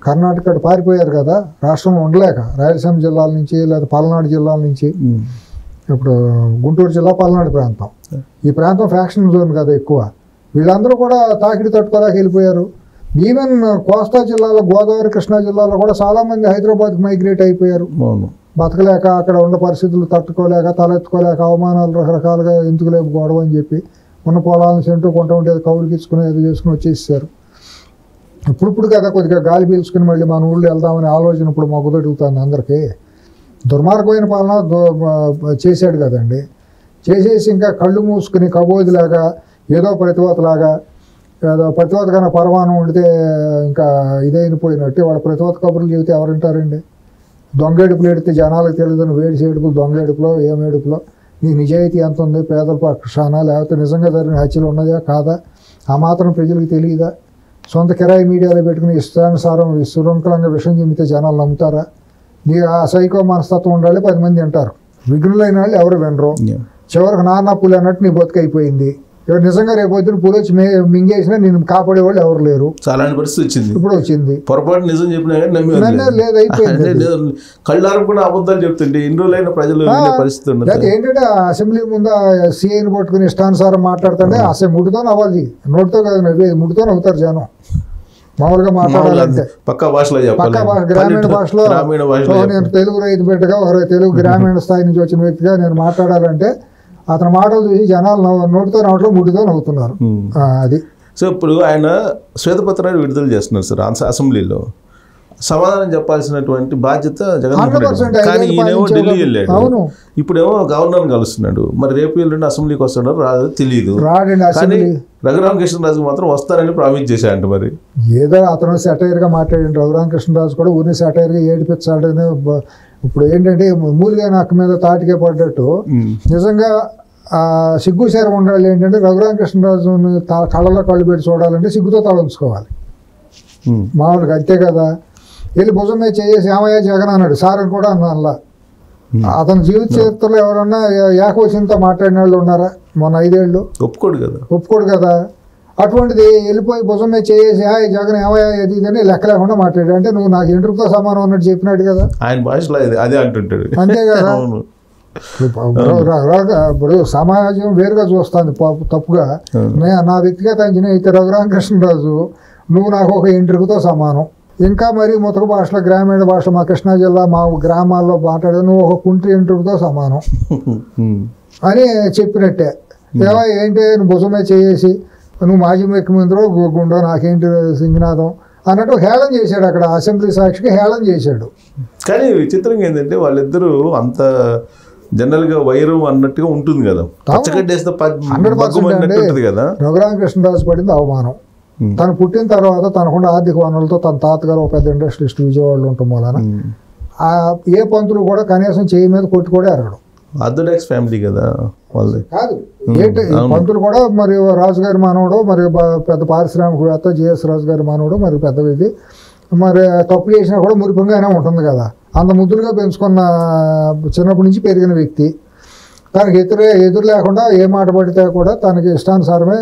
కర్ణాటక అటు పారిపోయారు కదా, రాష్ట్రం ఉండలేక. రాయలసీమ జిల్లాల నుంచి లేదా పల్నాడు జిల్లాల నుంచి, ఇప్పుడు గుంటూరు జిల్లా పల్నాడు ప్రాంతం, ఈ ప్రాంతం ఫ్యాక్షన్ జోన్ కదా ఎక్కువ. వీళ్ళందరూ కూడా తాకిడి తట్టుకోలేక వెళ్ళిపోయారు. ఈవెన్ కోస్తా జిల్లాలో, గోదావరి కృష్ణా జిల్లాలో కూడా చాలామంది హైదరాబాద్కి మైగ్రేట్ అయిపోయారు. బతకలేక, అక్కడ ఉన్న పరిస్థితులు తట్టుకోలేక, తలెత్తుకోలేక, అవమానాలు రకరకాలుగా ఎందుకు లేపు గొడవ అని చెప్పి ఉన్న పొలాలను సెంటూ కొంట ఉండేది కౌలుకి ఇచ్చుకుని ఏదో చేసుకుని వచ్చేసారు. ఇప్పుడు కదా కొద్దిగా గాలి పీల్చుకుని మళ్ళీ మన ఊళ్ళో వెళ్దామనే ఆలోచన ఇప్పుడు మొగ్గుదొడుగుతుంది అందరికీ. దుర్మార్గమైన పాలన చేశాడు కదండి. చేసేసి ఇంకా కళ్ళు మూసుకుని కబోదిలాగా ఏదో ప్రతివతలాగా, ఏదో ప్రతివతకన్నా పరమాణం ఉండితే ఇంకా ఇదైపోయినట్టు వాళ్ళ ప్రతివత కబుర్లు చెబితే ఎవరు వింటారండి? దొంగేడుపులు ఎడితే జనాలకు తెలియదని వేడి ఏడుపులు, దొంగేడుపులో ఏమేడుపులో నీకు నిజాయితీ ఎంత ఉంది, పేదల పక్షాన, లేకపోతే నిజంగా జరిగిన హత్యలు ఉన్నదా కాదా, ఆ మాత్రం ప్రజలకు తెలియదా? సొంత కిరాయి మీడియాలో పెట్టుకుని ఇష్టానుసారం సురంకలంగా విషయం చెబితే జనాలు నమ్ముతారా? నీ ఆ సైకో మనస్తత్వం ఉండాలి, 10 మంది అంటారు. విఘ్నులైన వాళ్ళు ఎవరు వినరు. చివరికి నాన్న పులి అన్నట్టు నీ బతుకైపోయింది. ఎవరు నిజంగా రేపు పొద్దున పులి వచ్చి మింగేసినా నేను కాపాడేవాళ్ళు ఎవరు లేరు. చాలా పరిస్థితి వచ్చింది. ఇప్పుడు వచ్చింది. పొరపాటు నిజం చెప్పినా లేదు, అయిపోయింది. కళ్ళారు కూడా అబద్ధాలు చెప్తుంటే ఇన్ని రోజులైన ప్రజలు పరిస్థితి ఉండదు. ఏంటంటే అసెంబ్లీ ముందు సీఐని పట్టుకుని ఇష్టానుసారం మాట్లాడుతుంటే అసలు ముడితో నవ్వాలి, నోటితో కాదు ముడితో నవ్వుతారు జనం. మామూలుగా మాట్లాడాలంటే పక్కా భాషలో, గ్రామీణ భాషలో. నేను తెలుగు రైతు బిడ్డగా, ఒక తెలుగు గ్రామీణ స్థాయి నుంచి వచ్చిన వ్యక్తిగా నేను మాట్లాడాలంటే అతని మాటలు చూసి జనాలు నోటితో నవ్వట్లో ముడితో నవ్వుతున్నారు. అది. సో ఇప్పుడు ఆయన శ్వేతపత్రాన్ని విడుదల చేస్తున్నారు సార్ అసెంబ్లీలో. సమాధానం చెప్పాల్సినటువంటి బాధ్యత జగన్మోహన్ రెడ్డి. కానీ ఈయనేమో ఢిల్లీ వెళ్ళాడు, ఇప్పుడేమో గవర్నర్ కలుస్తున్నాడు. మరి రేపు ఎల్లుండి అసెంబ్లీకి వస్తాడో రాదో తెలియదు. కానీ రఘురామకృష్ణరాజు మాత్రం వస్తారని ప్రామిస్ చేశాడంట. మరి ఏదో అతను సెటైర్గా మాట్లాడండి. రఘురామకృష్ణరాజు కూడా ఊరిని సెటైర్గా ఏడిపించాడని. ఇప్పుడు ఏంటంటే మూలిగా నాకు మీద తాటికే పడ్డట్టు నిజంగా సిగ్గుశారం ఉండాలి. ఏంటంటే రఘురామకృష్ణరాజుని కళ్ళలో కళ్ళు పెట్టి చూడాలంటే సిగ్గుతో తలంచుకోవాలి మామూలుగా, అంతే కదా. వెళ్ళి భుజం మీద చేసి ఏమయ్యా జగన్ అన్నాడు, సార్ అని కూడా అన్నా. అతని జీవిత చరిత్రలో ఎవరన్నా ఏకవచనంతో మాట్లాడిన వాళ్ళు ఉన్నారా మొన్న 5 ఏళ్ళు? ఒప్పుకోడు కదా. అటువంటిది వెళ్ళిపోయి భుజం మీద చేసి హాయ్ జగన్ ఏమయ్యా ఇది ఇదని లెక్క లేకుండా మాట్లాడాడు. అంటే నువ్వు నాకు ఇంటర్వ్యూతో సమానం అన్నట్టు చెప్పినాడు కదా ఆయన భాషలో, అదే అంటుంటాడు. అంతే కదా. ఇప్పుడు సమాజం వేరుగా చూస్తుంది తప్పుగా. నా వ్యక్తిగత అంచనా అయితే రఘురామకృష్ణరాజు నువ్వు నాకు ఒక ఇంటర్వ్యూతో సమానం. ఇంకా మరి ముతక భాషలో, గ్రామీణ భాషలో, మా కృష్ణా జిల్లా మా గ్రామాల్లో మాట్లాడే నువ్వు ఒక కుంటి ఇంటర్వ్యూతో సమానం అని చెప్పినట్టే. ఏవా ఏంటి నువ్వు భుజమే చేసి నువ్వు మాజీ ముఖ్యమంత్రి గుండో నాకేంటి సింగనాథం అన్నట్టు హేళన చేశాడు. అక్కడ అసెంబ్లీ సాక్షిగా హేళన చేశాడు. కానీ విచిత్రంగా ఏంటంటే వాళ్ళిద్దరూ అంత జనరల్గా వైరం అన్నట్టుగా ఉంటుంది కదా. 100% కదా. రఘురామకృష్ణరాజు పడింది అవమానం. తను పుట్టిన తర్వాత తనకుండా ఆర్థిక వనరులతో తన తాతగారు ఒక పెద్ద ఇండస్ట్రియలిస్ట్ విజయవాడలో ఉండటం వలన ఏ పంతులు కూడా కనీసం చేయి మీద కొట్టి కూడా ఎరగడం. ఆర్థోడాక్స్ ఫ్యామిలీ కదా వాళ్ళది. కాదు ఏంటి పంతులు కూడా మరి రాజుగారి మానవుడు, మరి పెద్ద పారిశ్రామికవేత్త జిఎస్ రాజు గారి మానవుడు, మరి పెద్ద ఇది మరి తప్పు చేసినా కూడా మురిపంగానే ఉంటుంది కదా. అంత ముద్దులుగా పెంచుకున్న చిన్నప్పటి నుంచి పెరిగిన వ్యక్తి తనకి ఎదురు లేకుండా ఏ మాట పడితే కూడా తనకి ఇష్టానుసారమే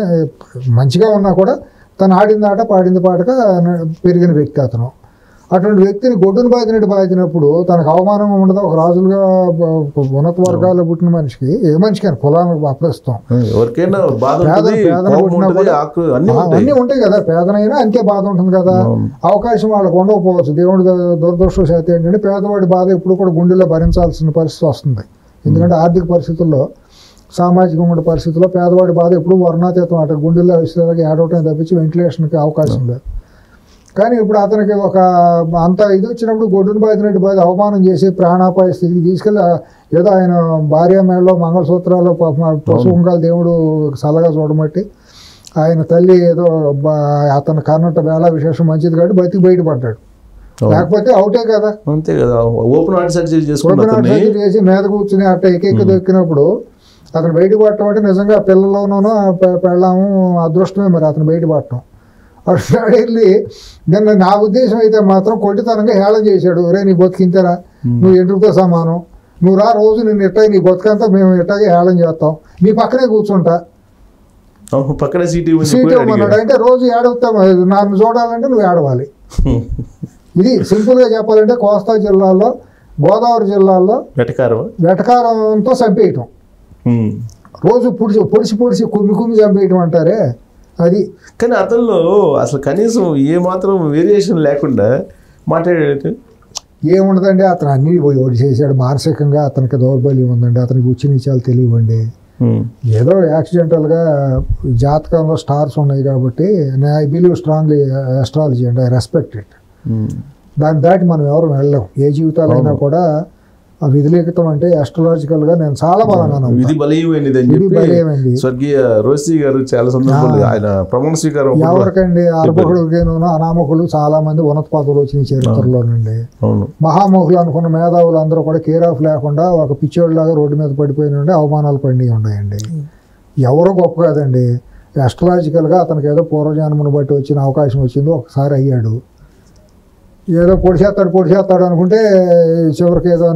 మంచిగా ఉన్నా కూడా తను ఆడింది ఆట పాడింది పాటగా పెరిగిన వ్యక్తి అతను. అటువంటి వ్యక్తిని గొడ్డును బాధినప్పుడు తనకు అవమానంగా ఉండదు. ఒక రాజులుగా ఉన్నత వర్గాల్లో పుట్టిన మనిషికి, ఏ మనిషికైనా కులానికి అప్రస్తుతం అన్నీ ఉంటాయి కదా, పేదనైనా అంతే బాధ ఉంటుంది కదా. అవకాశం వాళ్ళకు ఉండకపోవచ్చు. దేవుడి దురదృష్టవశాత్తు ఏంటంటే పేదవాడి బాధ ఎప్పుడు కూడా గుండెల్లో భరించాల్సిన పరిస్థితి వస్తుంది. ఎందుకంటే ఆర్థిక పరిస్థితుల్లో, సామాజిక పరిస్థితుల్లో పేదవాడి బాధ ఎప్పుడు వర్ణాతీతం. అటు గుండెల్లో విశ్రాంతికి ఏడవటం తప్పించి వెంటిలేషన్కి అవకాశం లేదు. కానీ ఇప్పుడు అతనికి ఒక అంత ఇది వచ్చినప్పుడు గొడ్డును బాధ అవమానం చేసి ప్రాణాపాయ స్థితికి తీసుకెళ్ళి ఏదో ఆయన భార్య మేడలో మంగళసూత్రాలు పశువుంగాలు దేవుడు సలగా చూడబట్టి ఆయన తల్లి ఏదో అతను కన్నట్ట వేళ విశేషం మంచిది కాబట్టి బతికి బయటపడ్డాడు. లేకపోతే అవుటే కదా. అంతే కదా. ఓపెన్ హార్ట్ సర్జరీ చేసి మీద కూర్చుని అట్ట ఎక్కి దొక్కినప్పుడు అతను బయటపడటం అంటే నిజంగా పిల్లల్లోనూ పెళ్ళాము అదృష్టమే మరి అతను బయటపడటం. అటు వెళ్ళి నిన్న నా ఉద్దేశం అయితే మాత్రం కొట్టితనంగా హేళన చేశాడు. రే నీ బతికింతరా, నువ్వు ఎంట్రుతో సమానం, నువ్వు రా రోజు నేను ఇట్టా నీ బతుకంతా మేము ఇట్టాగే హేళన చేస్తాం, నీ పక్కనే కూర్చుంటా, సీట్ ఇవ్వమన్నాడు. అంటే రోజు ఏడవుతాం, నన్ను చూడాలంటే నువ్వు ఏడవాలి. ఇది సింపుల్గా చెప్పాలంటే కోస్తా జిల్లాలో, గోదావరి జిల్లాలో వెటకారంతో చంపేయటం, రోజు పొడిచి కుమ్మి చంపేయటం అంటారే అది. కానీ అతనిలో అసలు కనీసం ఏమాత్రం వేరియేషన్ లేకుండా మాట్లాడేది ఏముండదండి. అతను అన్ని ఓడి చేశాడు. మానసికంగా అతనికి దౌర్బల్యం ఉందండి. అతనికి ఉచ్చి నీచాలు తెలియవండి. ఏదో యాక్సిడెంటల్గా జాతకంలో స్టార్స్ ఉన్నాయి కాబట్టి I believe strongly astrology and I respect it. దాన్ని దాటి మనం ఎవరు వెళ్ళలేం. ఏ జీవితాలైనా కూడా విధిలిఖితం అంటే అస్ట్రాలజికల్గా నేను చాలా బలంగా విధి బలీయమైంది. స్వర్గీయ రోసి గారు చాలా సందర్భాలు ఆయన ప్రమాణ స్వీకారం ఎవరికండి అర్భకుడు అనామకులు చాలా మంది ఉన్నత పదవులు వచ్చిన చరిత్రలోనండి. మహామోహులు అనుకున్న మేధావులు అందరూ కూడా కేర్ ఆఫ్ లేకుండా ఒక పిచ్చోళ్ళలాగా రోడ్డు మీద పడిపోయినండి, అవమానాలు పడినవి ఉన్నాయండి. ఎవరో గొప్ప కాదండి. అస్ట్రాలజికల్గా అతనికి ఏదో పూర్వజన్మను బట్టి వచ్చిన అవకాశం వచ్చిందో ఒకసారి అయ్యాడు. ఏదో పొడిచేస్తాడు అనుకుంటే చివరికి ఏదో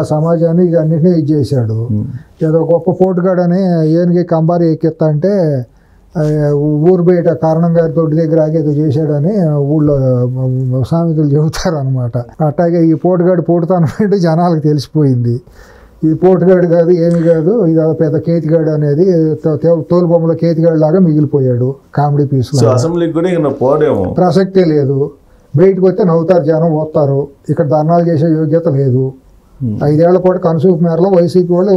సమాజాన్ని అన్నింటినీ ఇది చేశాడు. ఏదో గొప్ప పోటుగాడని ఏనుగి కంబారి ఎక్కిస్తా అంటే ఊరు బయట కారణం గారి తోటి దగ్గర ఆగేదో చేశాడని ఊళ్ళో సామెతలు చెబుతారు అనమాట. అట్లాగే ఈ పోటుగాడు పోటుతానంటే జనాలకు తెలిసిపోయింది. ఇది పోటుగాడు కాదు, ఏమి కాదు, ఇది పెద్ద కేతిగాడు అనేది తోలు బొమ్మల కేతిగాడు లాగా మిగిలిపోయాడు. కామెడీ పీస్ ప్రసక్తే లేదు. బయటకు వస్తే నవ్వుతారు జనం, పోతారు. ఇక్కడ ధర్నాలు చేసే యోగ్యత లేదు. 5 ఏళ్ల పాటు కనుసూపు మేరలో వైసీపీ వాళ్ళు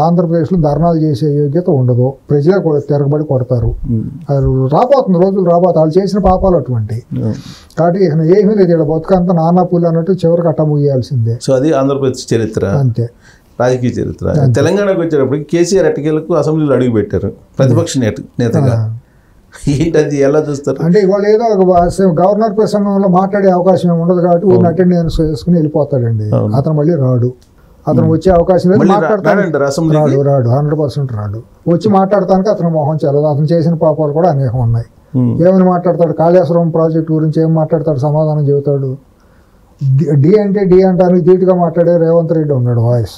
ఆంధ్రప్రదేశ్లో ధర్నాలు చేసే యోగ్యత ఉండదు. ప్రజలే తిరగబడి కొడతారు. అది రాబోతుంది, రోజులు రాబోతుంది. వాళ్ళు చేసిన పాపాలు అటువంటి. కాబట్టి ఇక ఏమీ లేదు. ఇక్కడ బతుకంతా నానా పూలు అన్నట్టు చివరికి అట్ట ముగియాల్సిందే. సో అది ఆంధ్రప్రదేశ్ చరిత్ర, అంతే రాజకీయ చరిత్ర. తెలంగాణకు వచ్చేటప్పటికి కేసీఆర్ ఎట్టకేలకు అసెంబ్లీలో అడుగు పెట్టారు ప్రతిపక్ష నేతగా. ఏంటది ఎలా చూస్తారు అంటే ఇవాళ ఏదో గవర్నర్ ప్రసంగంలో మాట్లాడే అవకాశం ఉండదు కాబట్టి అటెండెన్స్ వేసుకుని వెళ్ళిపోతాడండి. అతను మళ్ళీ రాడు. అతను వచ్చే అవకాశం లేదు. రాడు 100% రాడు. వచ్చి మాట్లాడటానికి అతను మొహం చెల్లదు. అతను చేసిన పాపాలు కూడా అనేకం ఉన్నాయి. ఏమని మాట్లాడతాడు? కాళేశ్వరం ప్రాజెక్టు గురించి ఏం మాట్లాడతాడు? సమాధానం చెబుతాడు. డి అంటే డి అంటానికి ధీటుగా మాట్లాడే రేవంత్ రెడ్డి ఉన్నాడు వాయిస్.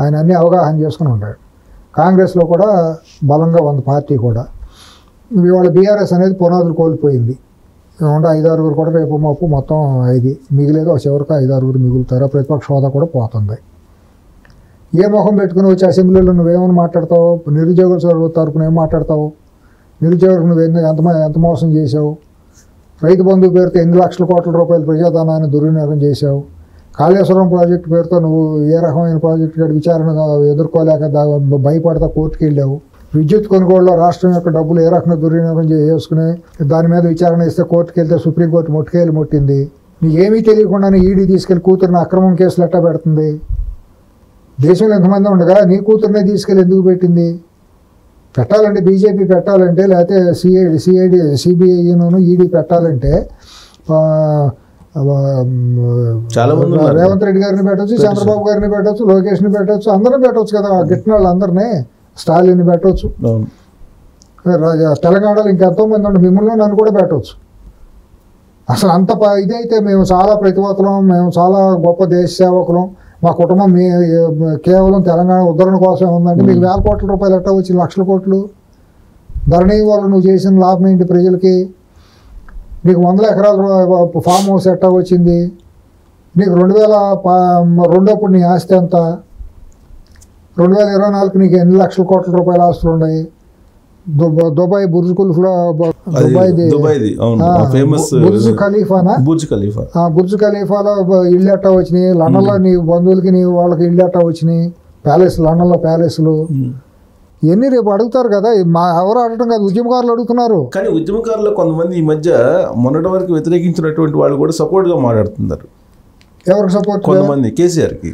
ఆయన అన్ని అవగాహన చేసుకుని ఉన్నాడు. కాంగ్రెస్లో కూడా బలంగా ఉంది పార్టీ కూడా. ఇవాళ బీఆర్ఎస్ అనేది పునాదులు కోల్పోయింది. 5-6 కూడా రేపు మాపు మొత్తం 5 మిగిలేదు. చివరికి 5-6 మిగులుతారు. ప్రతిపక్ష హోదా కూడా పోతుంది. ఏ ముఖం పెట్టుకుని వచ్చి అసెంబ్లీలో నువ్వేమని మాట్లాడతావు? నిరుద్యోగుల తరపున ఏం మాట్లాడతావు? నిరుద్యోగులకు నువ్వు ఎంత మోసం చేసావు? రైతు బంధు పేరుతో 8 లక్షల కోట్ల రూపాయల ప్రజాధనాన్ని దుర్వినియోగం చేశావు. కాళేశ్వరం ప్రాజెక్టు పేరుతో నువ్వు ఏ రకమైన ప్రాజెక్టు విచారణ ఎదుర్కోలేక భయపడతా కోర్టుకు వెళ్ళావు. విద్యుత్ కొనుగోలులో రాష్ట్రం యొక్క డబ్బులు ఏ రకంగా దుర్వినియోగం చేసుకుని దాని మీద విచారణ ఇస్తే కోర్టుకు వెళ్తే సుప్రీంకోర్టు ముట్టుకేలు ముట్టింది. నీకేమీ తెలియకుండానే ఈడీ తీసుకెళ్లి కూతురుని అక్రమం కేసులు ఎట్టా పెడుతుంది? దేశంలో ఎంతమంది ఉండగా నీ కూతురునే తీసుకెళ్ళి ఎందుకు పెట్టింది? పెట్టాలంటే బీజేపీ పెట్టాలంటే, లేకపోతే సిబిఐను ఈడీ పెట్టాలంటే చాలా మంది రేవంత్ రెడ్డి గారిని పెట్టవచ్చు, చంద్రబాబు గారిని పెట్టవచ్చు, లోకేష్ని పెట్టవచ్చు, అందరిని పెట్టవచ్చు కదా, గిట్టిన వాళ్ళు అందరినీ, స్టాలిన్ని పెట్టవచ్చు, తెలంగాణలో ఇంకెంతో మంది ఉండి మిమ్మల్ని నన్ను కూడా పెట్టవచ్చు. అసలు అంత ఇదైతే మేము చాలా ప్రతిభాతులం, మేము చాలా గొప్ప దేశ సేవకులం, మా కుటుంబం కేవలం తెలంగాణ ఉద్ధరణ కోసమే ఉందంటే మీకు వేల కోట్ల రూపాయలు ఎట్టా వచ్చి, లక్షల కోట్లు ధరణి వల్ల నువ్వు చేసిన లాభం ఏంటి ప్రజలకి? నీకు 100 ఎకరాల ఫామ్ హౌస్ ఎట్టా వచ్చింది? నీకు 2002 నీ ఆస్తి ఎంత? 2024 నీకు ఎన్ని లక్షల కోట్ల రూపాయల ఆస్తులు ఉన్నాయి? దుబాయ్ బుర్జ్ ఖలీఫా, బుర్జ్ ఖలీఫానా, బుర్జ్ ఖలీఫాలో ఇళ్ళు ఎట్టా వచ్చినాయి? లండన్లో నీ బంధువులకి నీ వాళ్ళకి ఇళ్ళు ఎట్టా వచ్చినాయి? ప్యాలెస్, లండన్లో ప్యాలెస్లు ఇవన్నీ రేపు అడుగుతారు కదా. ఎవరు అడగటం కాదు, ఉద్యమకారులు అడుగుతున్నారు. కానీ ఉద్యమకారులు కొంతమంది ఈ మధ్య మొన్నటి వరకు వ్యతిరేకించినటువంటి వాళ్ళు కూడా సపోర్ట్గా మాట్లాడుతున్నారు. ఎవరికి సపోర్ట్? కొంతమంది కేసీఆర్కి.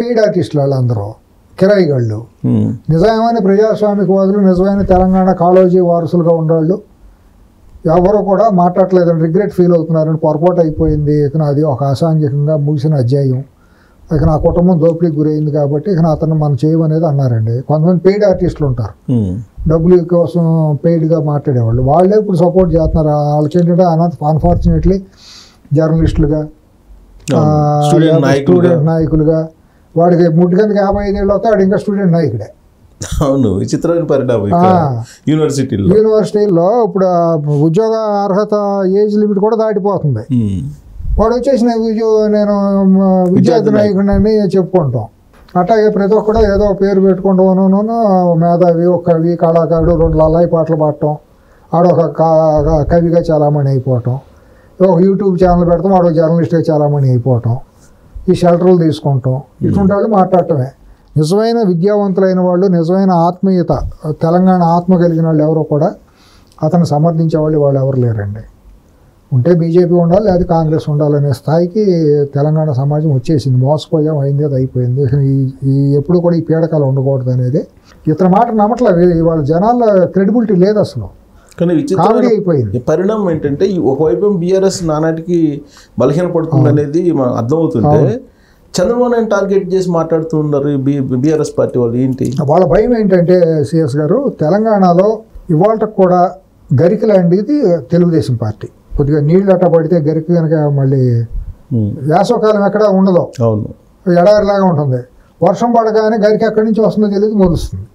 పెయిడ్ ఆర్టిస్టులు వాళ్ళందరూ కిరాయిగాళ్ళు, నిజమైన ప్రజాస్వామికవాదులు, నిజమైన తెలంగాణ కాళోజీ వారసులుగా ఉండేవాళ్ళు ఎవరు కూడా మాట్లాడలేదని రిగ్రెట్ ఫీల్ అవుతున్నారని, పొరపాటు అయిపోయింది, ఇక అది ఒక అసాంఘికంగా ముగిసిన అధ్యాయం, ఇక నా కుటుంబం దోపిడీకి గురైంది కాబట్టి ఇక అతను మనం చేయమనేది అన్నారండి. కొంతమంది పెయిడ్ ఆర్టిస్టులు ఉంటారు, డబ్బులు కోసం పెయిడ్గా మాట్లాడేవాళ్ళు, వాళ్ళే ఇప్పుడు సపోర్ట్ చేస్తున్నారు. వాళ్ళకి ఏంటంటే అన్ఫార్చునేట్లీ జర్నలిస్టులుగా, స్టూడెంట్ నాయకులుగా, వాడికి ముట్టికందుకు 55 ఏళ్ళు అవుతా వాడు ఇంకా స్టూడెంట్ నాయకుడే. అవును, విచిత్రమైన పరిణామం. యూనివర్సిటీల్లో ఇప్పుడు ఉద్యోగ అర్హత ఏజ్ లిమిట్ కూడా దాటిపోతుంది. వాడు వచ్చేసి నేను విద్యార్థి నాయకుడిని చెప్పుకుంటాం. అట్లాగే ప్రతి ఒక్కడు ఏదో పేరు పెట్టుకుంటాను, మేధావి, ఒక కవి, కళాకారుడు, 2 లల్లాయి పాటలు పాడటం, ఆడొక కవిగా చాలామణి అయిపోవటం, ఒక యూట్యూబ్ ఛానల్ పెడతాం, ఆడొక జర్నలిస్ట్గా చాలామణి అయిపోవటం, ఈ షెల్టర్లు తీసుకుంటాం, ఇటువంటి వాళ్ళు మాట్లాడటమే. నిజమైన విద్యావంతులైన వాళ్ళు, నిజమైన ఆత్మీయత, తెలంగాణ ఆత్మ కలిగిన వాళ్ళు ఎవరో కూడా అతను సమర్థించే వాళ్ళు ఎవరు లేరండి. ఉంటే బీజేపీ ఉండాలి, లేదా కాంగ్రెస్ ఉండాలనే స్థాయికి తెలంగాణ సమాజం వచ్చేసింది. మోసపోయాం, అయింది, అది అయిపోయింది. ఈ ఎప్పుడు కూడా ఈ పీడకాలు ఉండకూడదు అనేది ఇతర మాట నమ్మట్లేదు. వాళ్ళ జనాల క్రెడిబిలిటీ లేదు అసలు. కానీ కామెడీ అయిపోయింది. పరిణామం ఏంటంటే ఒకవైపు బీఆర్ఎస్ నానాటికి బలహీన పడుతుంది అనేది అర్థమవుతుంటే చంద్రబాబు నాయుడు టార్గెట్ చేసి మాట్లాడుతూ ఉన్నారు బీఆర్ఎస్ పార్టీ వాళ్ళు. ఏంటి వాళ్ళ భయం ఏంటంటే, సిఎస్ గారు, తెలంగాణలో ఇవాళ కూడా గరికి లాంటిది తెలుగుదేశం పార్టీ. కొద్దిగా నీళ్ళు అట్ట పడితే గరికి కనుక మళ్ళీ వేసవకాలం ఎక్కడ ఉండదు, అవును, ఎడారిలాగా ఉంటుంది. వర్షం పడగానే గరికి ఎక్కడి నుంచి వస్తుందో తెలియదు, మొలుస్తుంది.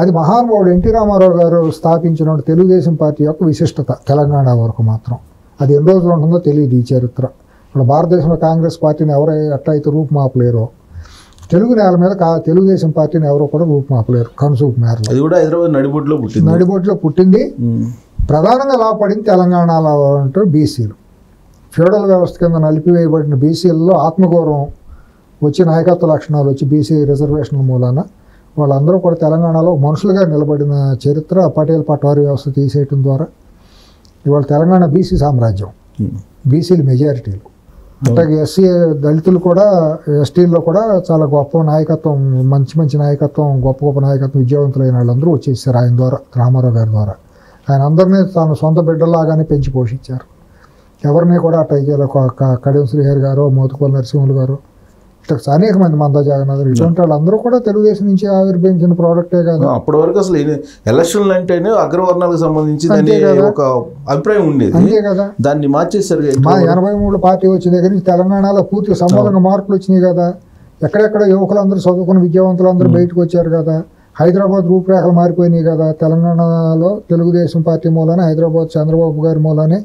అది మహానుభావుడు ఎన్టీ రామారావు గారు స్థాపించిన తెలుగుదేశం పార్టీ యొక్క విశిష్టత. తెలంగాణ వరకు మాత్రం అది ఎన్ని రోజులు ఉంటుందో తెలియదు ఈ చరిత్ర. ఇప్పుడు భారతదేశంలో కాంగ్రెస్ పార్టీని ఎట్లయితే రూపుమాపలేరో, తెలుగు నేల మీద తెలుగుదేశం పార్టీని ఎవరో కూడా రూపుమాపలేరు. కనుసూపు మేరలో అది కూడా హైదరాబాద్ నడిబొడ్లో పుట్టింది. ప్రధానంగా లాభపడింది తెలంగాణలో అంటారు బీసీలు. ఫ్యూడల్ వ్యవస్థ కింద నలిపివేయబడిన బీసీలలో ఆత్మగౌరవం వచ్చి, నాయకత్వ లక్షణాలు వచ్చి, బీసీ రిజర్వేషన్ల మూలాన వాళ్ళందరూ కూడా తెలంగాణలో మనుషులుగా నిలబడిన చరిత్ర. పటేల్ పట్వారీ వ్యవస్థ తీసేయటం ద్వారా ఇవాళ తెలంగాణ బీసీ సామ్రాజ్యం, బీసీలు మెజారిటీలు. అట్లాగే ఎస్సీ దళితులు కూడా, ఎస్టీల్లో కూడా చాలా గొప్ప నాయకత్వం, మంచి నాయకత్వం, గొప్ప నాయకత్వం, విద్యావంతులైన వాళ్ళందరూ వచ్చేసారు ఆయన ద్వారా, రామారావు గారి ద్వారా. ఆయన అందరినీ తాను సొంత బిడ్డలాగానే పెంచి పోషించారు. ఎవరిని కూడా అట్లా కడియం శ్రీహరి గారు, మోతుకోల నరసింహులు గారు, ఇట్లా అనేక మంది, మందా జగన్నాథ్, ఇటువంటి వాళ్ళందరూ కూడా తెలుగుదేశం నుంచి ఆవిర్భవించిన ప్రోడక్టే కదా. అప్పటి వరకు అసలు ఎలక్షన్లు అంటేనే అగ్రవర్ణాలకు సంబంధించి ఒక అభిప్రాయం ఉండేది, అంతే కదా. దాన్ని మార్చేశారు. మా 83 పార్టీ వచ్చిన దగ్గర నుంచి తెలంగాణలో పూర్తి సంపూర్ణంగా మార్పులు వచ్చినాయి కదా. ఎక్కడెక్కడ యువకులందరూ, చదువుకున్న విద్యావంతులందరూ బయటకు వచ్చారు కదా. హైదరాబాద్ రూపురేఖలు మారిపోయినాయి కదా. తెలంగాణలో తెలుగుదేశం పార్టీ మూలానే, హైదరాబాద్ చంద్రబాబు గారి మూలానే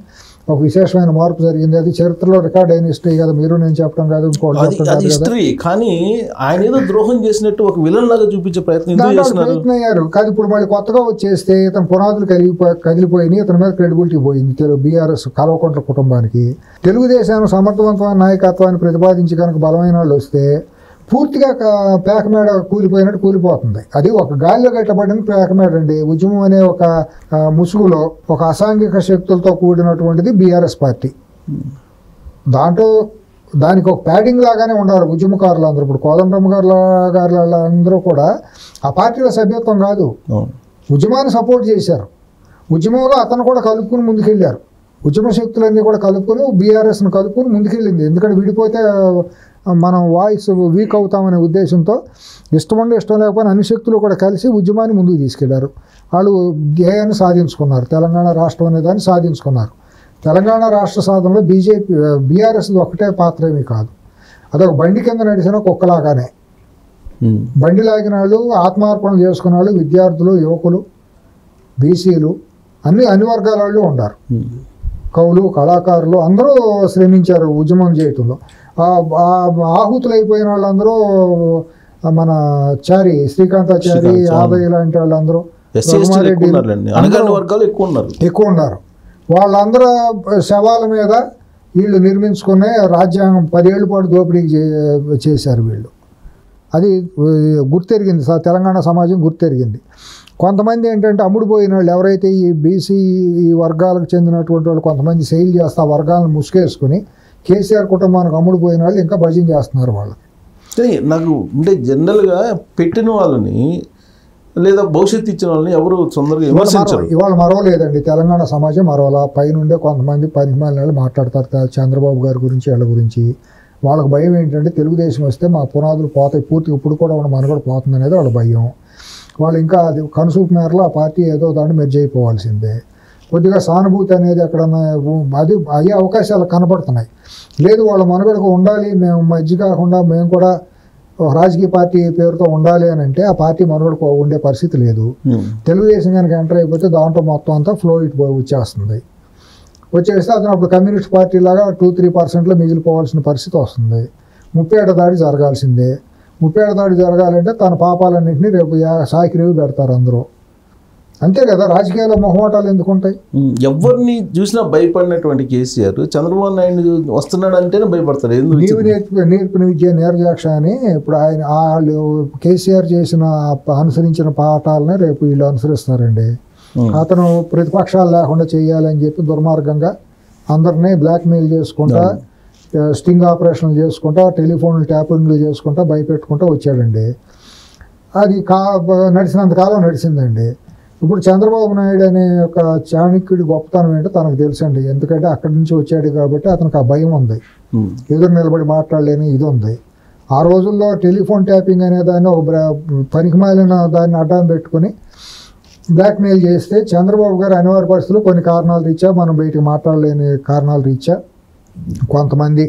ఒక విశేషమైన మార్పు జరిగింది. అది చరిత్రలో రికార్డ్ అయిన హిస్టరీ కదా. మీరు నేను చెప్పడం కాదు, హిస్టరీ. కానీ ఆయన ఏదో ద్రోహం చేసినట్టు ఒక విలన్ లాగా చూపించే ప్రయత్నం అయ్యారు. కానీ ఇప్పుడు మళ్ళీ కొత్తగా వచ్చేస్తే ఇతను పునాదులు కదిలిపోయినాయి, ఇతని మీద క్రెడిబిలిటీ పోయింది. బీఆర్ఎస్ కల్వకుంట్ల కుటుంబానికి తెలుగుదేశాన్ని సమర్థవంతమైన నాయకత్వాన్ని ప్రతిపాదించి కనుక బలమైన వాళ్ళు వస్తే పూర్తిగా పేకమేడ కూలిపోయినట్టు కూలిపోతుంది. అది ఒక గాలిలో కట్టబడిన పేకమేడ అండి. ఉద్యమం అనే ఒక ముసుగులో ఒక అసాంఘిక శక్తులతో కూడినటువంటిది బీఆర్ఎస్ పార్టీ. దానికి ఒక ప్యాడింగ్ లాగానే ఉండాలి ఉద్యమకారులు అందరూ. ఇప్పుడు కోదండరామ గారు అందరూ కూడా ఆ పార్టీలో సభ్యత్వం కాదు, ఉద్యమాన్ని సపోర్ట్ చేశారు. ఉద్యమంలో అతను కూడా కలుపుకుని ముందుకెళ్ళారు. ఉద్యమ శక్తులన్నీ కూడా కలుపుకొని బీఆర్ఎస్ను కలుపుకొని ముందుకెళ్ళింది. ఎందుకంటే విడిపోతే మనం వాయిస్ వీక్ అవుతామనే ఉద్దేశంతో ఇష్టం లేకపోయినా అన్ని శక్తులు కూడా కలిసి ఉద్యమాన్ని ముందుకు తీసుకెళ్లారు. వాళ్ళు ధ్యేయాన్ని సాధించుకున్నారు, తెలంగాణ రాష్ట్రం అనే దాన్ని సాధించుకున్నారు. తెలంగాణ రాష్ట్ర సాధనలో బీఆర్ఎస్ ఒకటే పాత్ర ఏమీ కాదు, అదొక బండి కింద నడిచిన కుక్కలాగానే. బండి లాగిన వాళ్ళు, ఆత్మార్పణలు చేసుకున్న వాళ్ళు, విద్యార్థులు, యువకులు, బీసీలు, అన్ని వర్గాల వాళ్ళు ఉన్నారు. కవులు, కళాకారులు అందరూ శ్రమించారు ఉద్యమం చేయటంలో. ఆహుతులైపోయిన వాళ్ళందరూ మన శ్రీకాంతాచారి, ఆదయ్య లాంటి వాళ్ళందరూ ఎక్కువ ఉన్నారు. వాళ్ళందరూ శవాల మీద వీళ్ళు నిర్మించుకునే రాజ్యాంగం 10 ఏళ్ళ పాటు దోపిడీకి చేశారు వీళ్ళు. అది గుర్తెరిగింది, తెలంగాణ సమాజం గుర్తెరిగింది. కొంతమంది ఏంటంటే అమ్ముడుపోయిన వాళ్ళు ఎవరైతే ఈ బీసీ ఈ వర్గాలకు చెందినటువంటి వాళ్ళు కొంతమంది సెయిల్ చేస్తే ఆ వర్గాలను ముసుగేసుకుని కేసీఆర్ కుటుంబానికి అమ్ముడుపోయిన వాళ్ళు ఇంకా భజన చేస్తున్నారు వాళ్ళకి. నాకు అంటే జనరల్గా పెట్టిన వాళ్ళని లేదా భవిష్యత్తు ఇచ్చిన వాళ్ళని ఎవరు తొందరగా విమర్శించరు. ఇవాళ మరవలేదండి, తెలంగాణ సమాజం మరవలా. పైనుండే కొంతమంది పనిమాలిన మాట్లాడతారు చంద్రబాబు గారి గురించి, వాళ్ళ గురించి. వాళ్ళకి భయం ఏంటంటే తెలుగుదేశం వస్తే మా పునాదులు పోతాయి, పూర్తిగా ఇప్పుడు కూడా ఉన్న మనుగడ పోతుంది అనేది వాళ్ళ భయం. వాళ్ళు ఇంకా అది కనుసూపు మేరలో ఆ పార్టీ ఏదో దాన్ని మెర్జ్ అయిపోవాల్సిందే. కొద్దిగా సానుభూతి అనేది ఎక్కడన్నా అది అయ్యే అవకాశాలు కనపడుతున్నాయి. లేదు వాళ్ళ మనుగడకు ఉండాలి, మేము మధ్య కాకుండా మేము కూడా రాజకీయ పార్టీ పేరుతో ఉండాలి అని అంటే ఆ పార్టీ మనుగడకు ఉండే పరిస్థితి లేదు. తెలుగుదేశం కనుక ఎంటర్ అయిపోతే దాంట్లో మొత్తం అంతా ఫ్లో వచ్చేస్తుంది. వచ్చేస్తే అతను అప్పుడు కమ్యూనిస్ట్ పార్టీ లాగా 2-3% మిగిలిపోవాల్సిన పరిస్థితి వస్తుంది. 30 ఏళ్ల దాడి జరగాల్సిందే. 30 ఏళ్ల దాడి జరగాలంటే తన పాపాలన్నింటినీ రేపు సాయికి రేవు పెడతారు అందరూ. అంతే కదా, రాజకీయాల్లో మొహమాటాలు ఎందుకు ఉంటాయి? ఎవరిని చూసినా భయపడినటువంటి కేసీఆర్ చంద్రబాబు నాయుడు వస్తున్నాడు అంటేనే భయపడతారు. నీవు నేర్పిన విద్య నేర్జాక్ష అని ఇప్పుడు ఆయన వాళ్ళు కేసీఆర్ అనుసరించిన పాఠాలనే రేపు వీళ్ళు అనుసరిస్తారండి. అతను ప్రతిపక్షాలు లేకుండా చేయాలని చెప్పి దుర్మార్గంగా అందరినీ బ్లాక్మెయిల్ చేసుకుంటా, స్టింగ్ ఆపరేషన్లు చేసుకుంటా, టెలిఫోన్లు ట్యాపింగ్లు చేసుకుంటా, భయపెట్టుకుంటూ వచ్చాడండి. అది నడిచినంతకాలం నడిచిందండి. ఇప్పుడు చంద్రబాబు నాయుడు అనే ఒక చాణక్యుడి గొప్పతనం ఏంటో తనకు తెలుసండి. ఎందుకంటే అక్కడి నుంచి వచ్చాడు కాబట్టి అతనికి ఆ భయం ఉంది, ఎదురు నిలబడి మాట్లాడలేని ఇది ఉంది. ఆ రోజుల్లో టెలిఫోన్ ట్యాపింగ్ అనే దాన్ని ఒక పనికిమాలిన దాన్ని అడ్డం పెట్టుకుని బ్లాక్మెయిల్ చేస్తే చంద్రబాబు గారు అనివార్య పరిస్థితులు కొన్ని కారణాలు రీత్యా, మనం బయటికి మాట్లాడలేని కారణాల రీత్యా కొంతమంది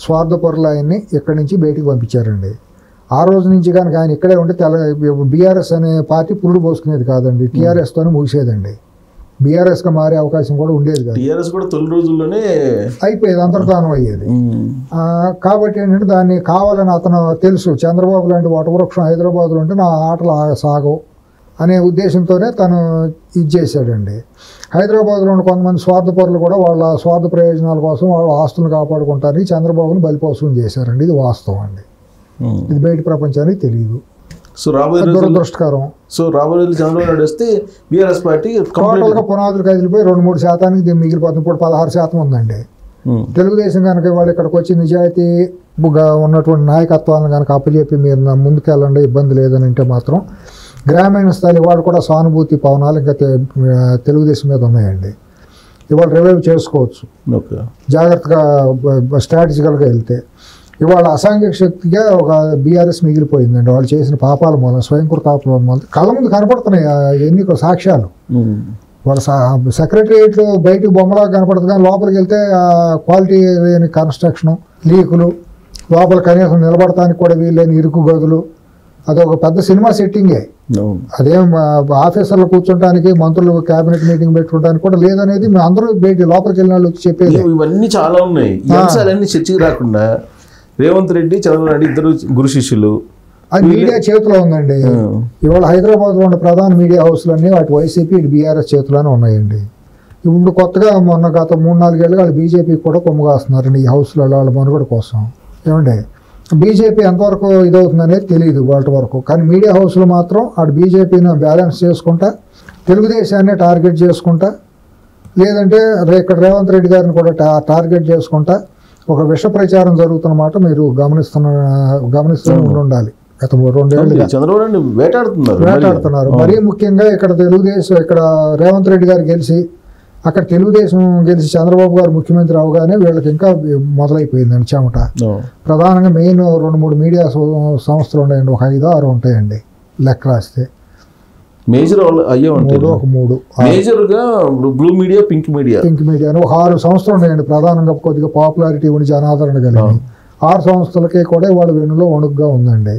స్వార్థపరులు ఆయన్ని ఇక్కడి నుంచి బయటికి పంపించారండి. ఆ రోజు నుంచి కనుక ఆయన ఇక్కడే ఉంటే బీఆర్ఎస్ అనే పార్టీ పురుడు పోసుకునేది కాదండి, టీఆర్ఎస్తోనే ముగిసేదండి. బీఆర్ఎస్గా మారే అవకాశం కూడా ఉండేది కాదు. టీఆర్ఎస్ కూడా తొలి రోజుల్లోనే అయిపోయేది, అంతర్ధానం అయ్యేది. కాబట్టి ఏంటంటే దాన్ని కావాలని అతను తెలుసు, చంద్రబాబు లాంటి వటవృక్షం హైదరాబాద్లో ఉంటే నా ఆటలు సాగవు అనే ఉద్దేశంతోనే తను ఇది చేశాడండి. హైదరాబాద్లో ఉన్న కొంతమంది స్వార్థపరులు కూడా వాళ్ళ స్వార్థ ప్రయోజనాల కోసం వాళ్ళ ఆస్తులను కాపాడుకుంటారని చంద్రబాబును బలిపోసం చేశారండి. ఇది వాస్తవం అండి, ఇది బయట ప్రపంచానికి తెలియదు. సో రాబోయే దురదృష్టకరం. సో రాబోయే చంద్రబాబు నాయుడు వస్తే బీఆర్ఎస్ పార్టీ టోటల్గా పునాదులు కదిలిపోయి 2-3% మిగిలిపోతుంది. ఇప్పుడు 16% ఉందండి. తెలుగుదేశం కనుక వాళ్ళు ఇక్కడికి వచ్చి నిజాయితీగా ఉన్నటువంటి నాయకత్వాలను కనుక అప్పచెప్పి మీరు ముందుకెళ్ళండి ఇబ్బంది లేదని అంటే మాత్రం గ్రామీణ స్థాయి వాళ్ళు కూడా సానుభూతి పవనాలు ఇంకా తెలుగుదేశం మీద ఉన్నాయండి. ఇవాళ రివైవ్ చేసుకోవచ్చు జాగ్రత్తగా స్ట్రాటజికల్గా వెళ్తే. ఇవాళ అసాంఘిక శక్తిగా ఒక బీఆర్ఎస్ మిగిలిపోయిందండి. వాళ్ళు చేసిన పాపాల మూలం, స్వయంకృతాపాల మూలం కళ్ళ ముందు కనపడుతున్నాయి ఎన్నికల సాక్ష్యాలు. వాళ్ళ సెక్రటరియట్లో బయటకు బొమ్మలాగా కనపడుతుంది, కానీ లోపలికి వెళ్తే క్వాలిటీ లేని కన్స్ట్రక్షను, లీకులు, లోపల కనీసం నిలబడటానికి కూడా వీళ్ళని ఇరుకు గదులు, అదొక పెద్ద సినిమా సెట్టింగే. అదేం ఆఫీసర్లు కూర్చోడానికి, మంత్రులు క్యాబినెట్ మీటింగ్ పెట్టుకోవడానికి కూడా లేదనేది అందరూ బయట లోపలికి వెళ్ళిన వాళ్ళు వచ్చి చెప్పేది. ఇవన్నీ చాలా ఉన్నాయి. అంశాలన్నీ చర్చకి రాకుండా రేవంత్ రెడ్డి, చంద్రబాబు నాయుడు ఇద్దరు గురు శిష్యులు. అది మీడియా చేతిలో ఉందండి. ఇవాళ హైదరాబాద్లో ఉన్న ప్రధాన మీడియా హౌస్లన్నీ వాటి వైసీపీ, ఇటు బీఆర్ఎస్ చేతిలోనే ఉన్నాయండి. ఇప్పుడు కొత్తగా మొన్న గత 3-4 ఏళ్ళుగా వాళ్ళు బీజేపీ కూడా కొమ్ముగాస్తున్నారండి ఈ హౌస్లలో వాళ్ళ మనుగడ కోసం. ఏమండి బీజేపీ ఎంతవరకు ఇదవుతుంది అనేది తెలియదు వాళ్ళ వరకు, కానీ మీడియా హౌస్లో మాత్రం అటు బీజేపీని బ్యాలెన్స్ చేసుకుంటా, తెలుగుదేశాన్ని టార్గెట్ చేసుకుంటా, లేదంటే ఇక్కడ రేవంత్ రెడ్డి గారిని కూడా టార్గెట్ చేసుకుంటా ఒక విష ప్రచారం జరుగుతున్నమాట మీరు గమనిస్తూ ఉండాలి. గత 2 ఏళ్ళుగా చంద్రబాబు వేటాడుతున్నారు. మరీ ముఖ్యంగా ఇక్కడ తెలుగుదేశం, ఇక్కడ రేవంత్ రెడ్డి గారు గెలిచి అక్కడ తెలుగుదేశం గెలిచి చంద్రబాబు గారు ముఖ్యమంత్రి అవగానే వీళ్ళకి ఇంకా మొదలైపోయిందండి చెమట. ప్రధానంగా మెయిన్ 2-3 మీడియా సంస్థలు ఉన్నాయండి, ఒక 5-6 ఉంటాయండి లెక్క రాస్తే. మేజర్ అయ్యే ఉంటాయి, ఒక 3 మేజర్గా బ్లూ మీడియా, పింక్ మీడియా అని ఒక 6 సంస్థలు ఉన్నాయండి ప్రధానంగా కొద్దిగా పాపులారిటీ ఉండి జనాదరణ కలిగి. 6 సంస్థలకి కూడా వాళ్ళ వెన్నులో వణుకుగా ఉందండి.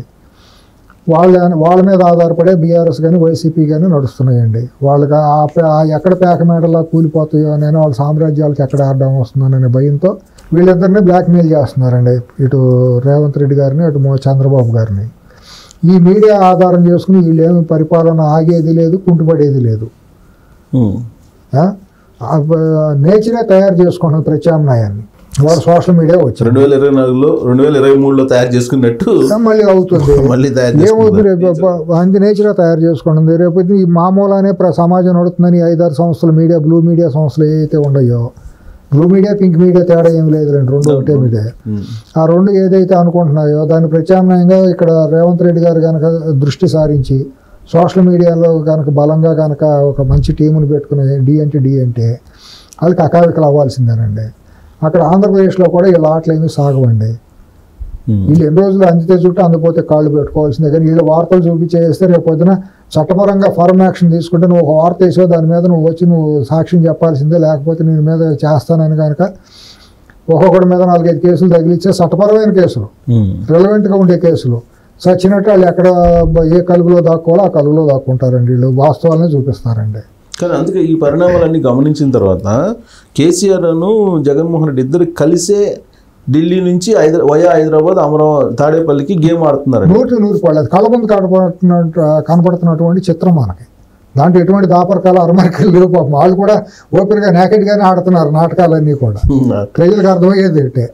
వాళ్ళ మీద ఆధారపడే బీఆర్ఎస్ కానీ వైసీపీ కానీ నడుస్తున్నాయండి. వాళ్ళకి ఎక్కడ పేకమేడలా కూలిపోతాయో అని వాళ్ళ సామ్రాజ్యాలకు ఎక్కడ ఆడడం వస్తుందనే భయంతో వీళ్ళిద్దరిని బ్లాక్మెయిల్ చేస్తున్నారండి, ఇటు రేవంత్ రెడ్డి గారిని అటు చంద్రబాబు గారిని. ఈ మీడియా ఆధారం చేసుకుని వీళ్ళేమి పరిపాలన ఆగేది లేదు, కుంటుపడేది లేదు. నేచరే తయారు చేసుకుంటున్న ప్రత్యామ్నాయాన్ని వాడు సోషల్ మీడియా వచ్చి 2024లో 2023లో తయారు చేసుకున్నట్టు మళ్ళీ అవుతుంది. ఏమవుతుంది, అంది నేచరే తయారు చేసుకుంటుంది. రేపు ఈ మామూలుగానే సమాజం నడుతుందని 5-6 సంస్థలు మీడియా, బ్లూ మీడియా సంస్థలు ఏదైతే ఉన్నాయో, బ్లూ మీడియా పింక్ మీడియా తేడా ఏం లేదు, 2 ఒకటే మీడియా. ఆ 2 ఏదైతే అనుకుంటున్నాయో దాని ప్రత్యామ్నాయంగా ఇక్కడ రేవంత్ రెడ్డి గారు కనుక దృష్టి సారించి సోషల్ మీడియాలో కనుక బలంగా కనుక ఒక మంచి టీముని పెట్టుకుని డి అంటే వాళ్ళకి అకావికలు అవ్వాల్సిందేనండి. అక్కడ ఆంధ్రప్రదేశ్లో కూడా వీళ్ళ ఆటలు ఏమీ సాగవండి. వీళ్ళు ఎన్ని రోజులు అందితే చుట్టూ అందిపోతే కాళ్ళు పెట్టుకోవాల్సిందే. కానీ వీళ్ళు వార్తలు చూపించేస్తే రేపు పొద్దున చట్టపరంగా ఫర్మ్ యాక్షన్ తీసుకుంటే నువ్వు ఒక వార్త వేసావు, దాని మీద నువ్వు వచ్చి నువ్వు సాక్ష్యం చెప్పాల్సిందే, లేకపోతే నేను మీద చేస్తానని కనుక ఒక్కొక్కడి మీద 4-5 కేసులు తగిలిచ్చే చట్టపరమైన కేసులు, రిలవెంట్గా ఉండే కేసులు. సచ్చినట్టు వాళ్ళు ఎక్కడ ఏ కలుగులో దాక్కోవాలో ఆ కలుగులో దాక్కుంటారండి. వీళ్ళు వాస్తవాలని చూపిస్తారండి. కానీ అందుకే ఈ పరిణామాలన్నీ గమనించిన తర్వాత కేసీఆర్ను జగన్మోహన్ రెడ్డి ఇద్దరు కలిసే ఢిల్లీ నుంచి వయా హైదరాబాద్, అమరావతి, తాడేపల్లికి గేమ్ ఆడుతున్నారు. 100% పడలేదు. కళ్ళ ముందు కనపడుతున్నటువంటి చిత్రం మనకి. దాంట్లో ఎటువంటి దాపరకాలు అరమరికలు లేవు. పాపం వాళ్ళు కూడా ఓపెన్గా నేకెడ్గానే ఆడుతున్నారు నాటకాలన్నీ కూడా. ప్రజలకు అర్థమయ్యేది ఏంటే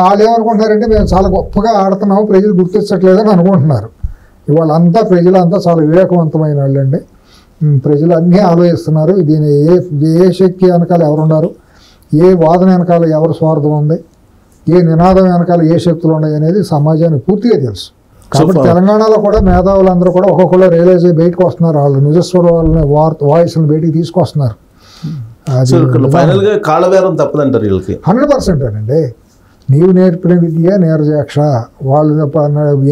వాళ్ళు ఏమనుకుంటున్నారంటే మేము చాలా గొప్పగా ఆడుతున్నాము, ప్రజలు గుర్తించట్లేదని అనుకుంటున్నారు. ఇవాళ ప్రజలంతా చాలా వివేకవంతమైన వాళ్ళండి. ప్రజలు అన్నీ ఆలోచిస్తున్నారు. దీని ఏ శక్తి వెనకాల ఎవరున్నారు, ఏ వాదన వెనకాల ఎవరు స్వార్థం ఉంది, ఏ నినాదం వెనకాల ఏ శక్తులు ఉన్నాయి అనేది సమాజానికి పూర్తిగా తెలుసు. కాబట్టి తెలంగాణలో కూడా మేధావులందరూ కూడా ఒక్కొక్కరు రియలైజ్ అయ్యి బయటకు వస్తున్నారు. వాళ్ళు నిజస్వర వాళ్ళని వాయిస్ని బయటికి తీసుకొస్తున్నారు. 100% అండి. నీవు నేర్పిన విద్య నీరజాక్ష. వాళ్ళు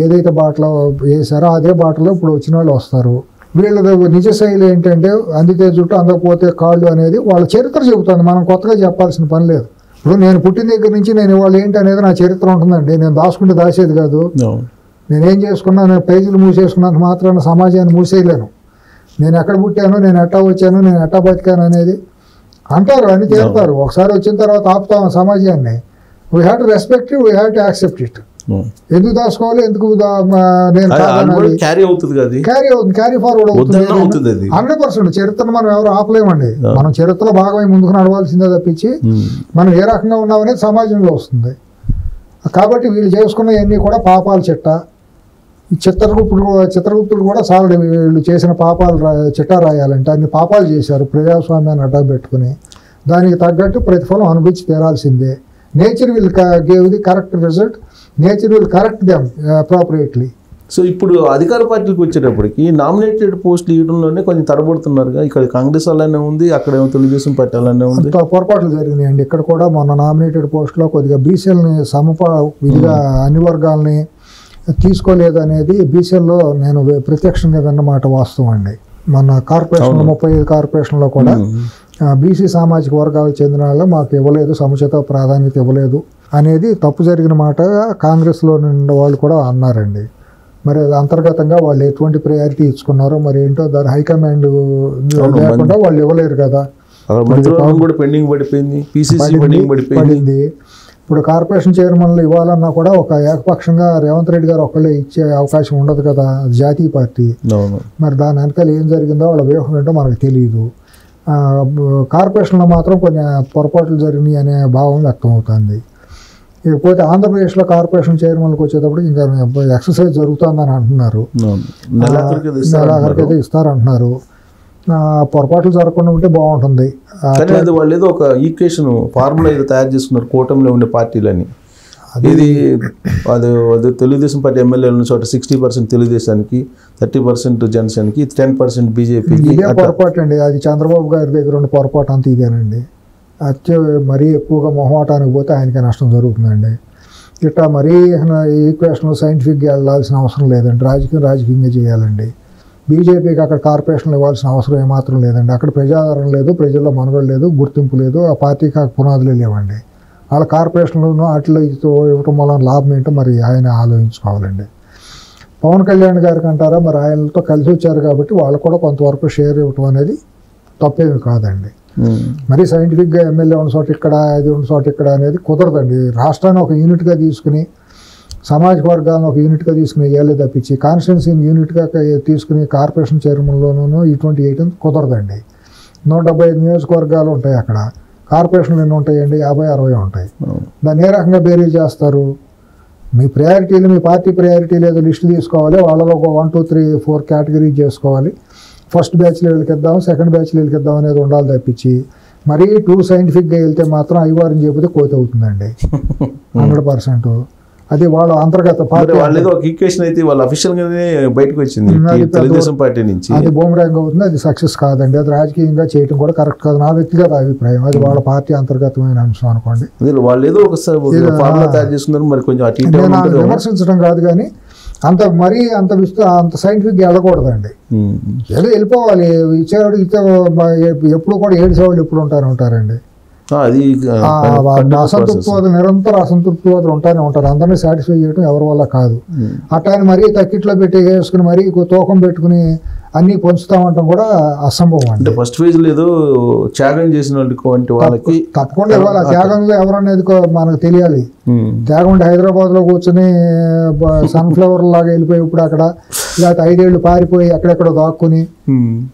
ఏదైతే బాటలో వేసారో అదే బాటలో ఇప్పుడు వచ్చిన వాళ్ళు వస్తారు. వీళ్ళ నిజ శైలి ఏంటంటే అందితే చుట్టూ అందకపోతే కాళ్ళు అనేది వాళ్ళ చరిత్ర చెబుతుంది. మనం కొత్తగా చెప్పాల్సిన పని లేదు. ఇప్పుడు నేను పుట్టిన దగ్గర నుంచి నేను ఇవాళ ఏంటి అనేది నా చరిత్ర ఉంటుందండి. నేను దాచుకుంటే దాచేది కాదు. నేనేం చేసుకున్నా, నేను పేజీలు మూసేసుకున్నంత మాత్రాన సమాజాన్ని మూసేయలేను. నేను ఎక్కడ పుట్టాను, నేను ఎట్టా వచ్చాను, నేను ఎట్టా బతికాను అనేది అంటారు, అని తేలుతారు. ఒకసారి వచ్చిన తర్వాత ఆపుతాం సమాజాన్ని. We have to respect it, we have to accept it. ఎందుకు దాచుకోవాలి, ఎందుకు నేను క్యారీ ఫార్వర్డ్ అవుతుంది. 100% చరిత్రను మనం ఎవరు ఆపలేమండి. మనం చరిత్రలో భాగమై ముందుకు నడవాల్సిందే తప్పించి మనం ఏ రకంగా ఉన్నామనేది సమాజంలో వస్తుంది. కాబట్టి వీళ్ళు చేసుకున్నవన్నీ కూడా పాపాల చిట్ట. చిత్రగుప్తుడు కూడా సాలడు వీళ్ళు చేసిన పాపాలు చిట్టా రాయాలంటే అన్ని పాపాలు చేశారు ప్రజాస్వామ్యాన్ని అడ్డం పెట్టుకుని. దానికి తగ్గట్టు ప్రతిఫలం అనుభవించి తీరాల్సిందే. Nature will give the correct result, nature will correct them appropriately. So ఇప్పుడు అధికార పార్టీకి వచ్చేటప్పటికి నామినేటెడ్ పోస్టులు ఇవ్వడంలోనే కొంచెం తడబడుతున్నారుగా. ఇక్కడ కాంగ్రెస్ అలానే ఉంది, అక్కడ తెలుగుదేశం పార్టీ అలానే ఉంది. పొరపాట్లు జరిగినాయండి. ఇక్కడ కూడా మొన్న నామినేటెడ్ పోస్టులో కొద్దిగా బీసీలని విధిగా అన్ని వర్గాలని తీసుకోలేదు అనేది బీసీల్లో నేను ప్రత్యక్షంగా విన్నమాట వాస్తవం అండి. మన కార్పొరేషన్లో 35 కార్పొరేషన్లో కూడా బీసీ సామాజిక వర్గాలకు చెందిన వాళ్ళు మాకు ఇవ్వలేదు, సముచిత ప్రాధాన్యత ఇవ్వలేదు అనేది తప్పు జరిగిన మాట కాంగ్రెస్లో నుండి వాళ్ళు కూడా అన్నారండి. మరి అది అంతర్గతంగా వాళ్ళు ఎటువంటి ప్రయారిటీ ఇచ్చుకున్నారో మరి ఏంటో దాని హైకమాండ్ లేకుండా వాళ్ళు ఇవ్వలేరు కదా. పడింది. ఇప్పుడు కార్పొరేషన్ చైర్మన్లు ఇవ్వాలన్నా కూడా ఒక ఏకపక్షంగా రేవంత్ రెడ్డి గారు ఒక్కళ్ళే ఇచ్చే అవకాశం ఉండదు కదా, జాతీయ పార్టీ. మరి దాని వెనకాల ఏం జరిగిందో వాళ్ళ వ్యూహం ఏంటో మనకు తెలియదు. కార్పొరేషన్లో మాత్రం కొన్ని పొరపాట్లు జరిగినాయి అనే భావం వ్యక్తం అవుతుంది. ఇకపోతే ఆంధ్రప్రదేశ్లో కార్పొరేషన్ చైర్మన్కి వచ్చేటప్పుడు ఇంకా ఎక్సర్సైజ్ జరుగుతుందని అంటున్నారు, నెలాఖరికైతే ఇస్తారంటున్నారు. పొరపాట్లు జరగకుండా ఉంటే బాగుంటుంది. వాళ్ళు ఏదో ఒక ఈక్వేషన్ ఫార్ములా ఏదో తయారు చేసుకున్నారు కూటమిలో ఉండే పార్టీలని. ఇది అది తెలుగుదేశం పార్టీ ఎమ్మెల్యేల నుంచి 60% తెలుగుదేశానికి, 30% జనసేనకి, 10% బీజేపీకి. ఇదే పొరపాటు అండి, అది చంద్రబాబు గారి దగ్గర ఉన్న పొరపాటు అంత ఇదేనండి. మరీ ఎక్కువగా మొహమాటానికి పోతే ఆయనకే నష్టం జరుగుతుందండి. ఇట్లా మరీ ఈక్వేషన్లో సైంటిఫిక్గా వెళ్ళాల్సిన అవసరం లేదండి. రాజకీయంగా చేయాలండి. బీజేపీకి అక్కడ కార్పొరేషన్లు ఇవ్వాల్సిన అవసరం ఏమాత్రం లేదండి. అక్కడ ప్రజాదరణ లేదు, ప్రజల్లో మనుగడ లేదు, గుర్తింపు లేదు, ఆ పార్టీకి ఆ పునాదులే లేవండి. వాళ్ళ కార్పొరేషన్లను వాటిలో ఇవ్వటం వల్ల లాభం ఏంటో మరి ఆయన ఆలోచించుకోవాలండి. పవన్ కళ్యాణ్ గారికి అంటారా, మరి ఆయనతో కలిసి వచ్చారు కాబట్టి వాళ్ళు కూడా కొంతవరకు షేర్ ఇవ్వటం అనేది తప్పేమి కాదండి. మరి సైంటిఫిక్గా ఎమ్మెల్యే ఉన్న చోట ఇక్కడ, అది ఉన్న చోట ఇక్కడ అనేది కుదరదండి. రాష్ట్రాన్ని ఒక యూనిట్గా తీసుకుని, సామాజిక వర్గాలను ఒక యూనిట్గా తీసుకుని వేయాలి తప్పించి కాన్స్టిట్యున్సీని యూనిట్గా తీసుకుని కార్పొరేషన్ చైర్మన్లోనూ ఇటువంటి వేయటం కుదరదండి. 175 నియోజకవర్గాలు ఉంటాయి అక్కడ, కార్పొరేషన్లు ఎన్ని ఉంటాయండి? 50-60 ఉంటాయి. దాన్ని ఏ రకంగా బేరీ చేస్తారు? మీ ప్రయారిటీలు, మీ పార్టీ ప్రయారిటీలు ఏదో లిస్ట్ తీసుకోవాలి, వాళ్ళలో ఒక 1, 2, 3, 4 కేటగిరీ చేసుకోవాలి. ఫస్ట్ బ్యాచ్ లెవెల్కి ఇద్దాం, సెకండ్ బ్యాచ్ లెవెల్కి ఇద్దాం అనేది ఉండాలి తప్పించి మరీ టూ సైంటిఫిక్గా వెళ్తే మాత్రం అయ్యవారం చెప్పితే కోత అవుతుందండి 100%. అది వాళ్ళ అంతర్గత పార్టీ. వాళ్ళేదో ఒక ఈక్వేషన్ అయితే వాళ్ళ అఫీషియల్ గానే బయటకు వచ్చింది తెలుగుదేశం పార్టీ నుంచి. అది బూమరాంగ్ అవుతుంది, అది సక్సెస్ కాదండి. అది రాజకీయంగా చేయడం కూడా కరెక్ట్ కాదు, నా వ్యక్తిగత అభిప్రాయం. అది వాళ్ళ పార్టీ అంతర్గతమైన అంశం అనుకోండి. వాళ్ళు ఏదో ఒకసారి ఫార్ములా తయారు చేస్తున్నారు, మరి కొంచెం విమర్శించడం కాదు కానీ అంత మరీ అంత సైంటిఫిక్గా వెళ్ళకూడదండి. ఏదో వెళ్ళిపోవాలి. ఇచ్చేవాడు ఎప్పుడు కూడా ఏడ్చేవాళ్ళు ఎప్పుడు ఉంటారండి. అసంతృప్తివాదులు, నిరంతర అసంతృప్తివాదులు ఉంటానే ఉంటారు. అందరినీ సాటిస్ఫై చేయడం ఎవరి వల్ల కాదు. అట్లాని మరీ తక్కిట్లో పెట్టి వేసుకుని మరీ తూకం పెట్టుకుని అన్ని పంచుతామంటాం కూడా అసంభవం అండి. ఫస్ట్ ఫేజ్ లేదు త్యాగం చేసిన వాళ్ళకి తప్పకుండా ఇవ్వాలి. ఆ త్యాగంలో ఎవరనేది మనకు తెలియాలి. త్యాగం అంటే హైదరాబాద్ లో కూర్చొని సన్ఫ్లవర్ లాగా వెళ్ళిపోయి ఇప్పుడు అక్కడ లేకపోతే 5 ఏళ్ళు పారిపోయి ఎక్కడెక్కడో దాక్కుని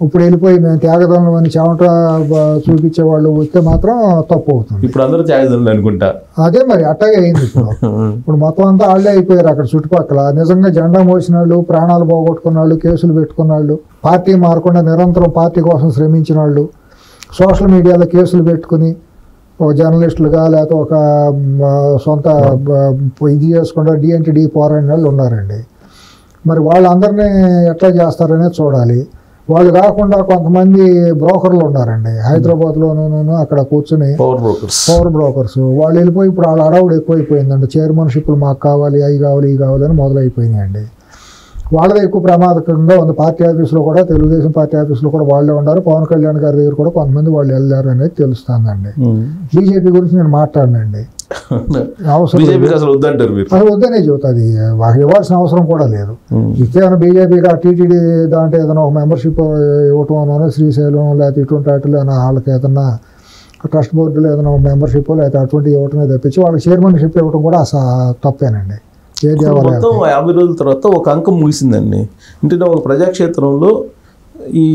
ఇప్పుడు వెళ్ళిపోయి మేము త్యాగదనం అని చెమట చూపించే వాళ్ళు వస్తే మాత్రం తప్పు అవుతుంది. ఇప్పుడు అందరూ త్యాగదనం అనుకుంటా. అదే మరి అట్టాగే అయింది. ఇప్పుడు మొత్తం అంతా వాళ్ళే అయిపోయారు అక్కడ చుట్టుపక్కల. నిజంగా జెండా మోసిన వాళ్ళు, ప్రాణాలు పోగొట్టుకున్న వాళ్ళు, కేసులు పెట్టుకున్న వాళ్ళు, పార్టీ మారకుండా నిరంతరం పార్టీ కోసం శ్రమించిన వాళ్ళు, సోషల్ మీడియాలో కేసులు పెట్టుకుని ఒక జర్నలిస్టులుగా లేకపోతే ఒక సొంత ఇది చేసుకుంటా డి పోరాడిన వాళ్ళు ఉన్నారండి. మరి వాళ్ళందరినీ ఎట్లా చేస్తారనేది చూడాలి. వాళ్ళు కాకుండా కొంతమంది బ్రోకర్లు ఉన్నారండి హైదరాబాద్లోనూ, అక్కడ కూర్చుని పవర్ బ్రోకర్స్. వాళ్ళు వెళ్ళిపోయి ఇప్పుడు వాళ్ళ అడవుడు ఎక్కువైపోయిందండి. చైర్మన్షిప్లు మాకు కావాలి, అవి కావాలి, ఇవి కావాలి అని మొదలైపోయినాయండి. వాళ్ళదే ఎక్కువ ప్రమాదకంగా ఉంది. పార్టీ ఆఫీసులో కూడా, తెలుగుదేశం పార్టీ ఆఫీసులో కూడా వాళ్ళే ఉన్నారు. పవన్ కళ్యాణ్ గారి దగ్గర కూడా కొంతమంది వాళ్ళు వెళ్ళారు అనేది తెలుస్తుందండి. బీజేపీ గురించి నేను మాట్లాడనండి, అవసరం వద్దనే చెబుతుంది. ఇవ్వాల్సిన అవసరం కూడా లేదు. ఇచ్చేమైనా బీజేపీగా టీటీడీ దాంట్లో ఏదైనా ఒక మెంబర్షిప్ ఇవ్వటం అనో, శ్రీశైలం లేకపోతే ఇటువంటి వాటిలో వాళ్ళకి ఏదన్నా ట్రస్ట్ బోర్డులో ఏదైనా మెంబర్షిప్ లేకపోతే అటువంటి ఇవ్వటమే తప్పించి వాళ్ళకి చైర్మన్షిప్ ఇవ్వడం కూడా తప్పేనండి. మొత్తం 50 రోజుల తర్వాత ఒక అంకం ముగిసిందండి. అంటే ఒక ప్రజాక్షేత్రంలో ఈ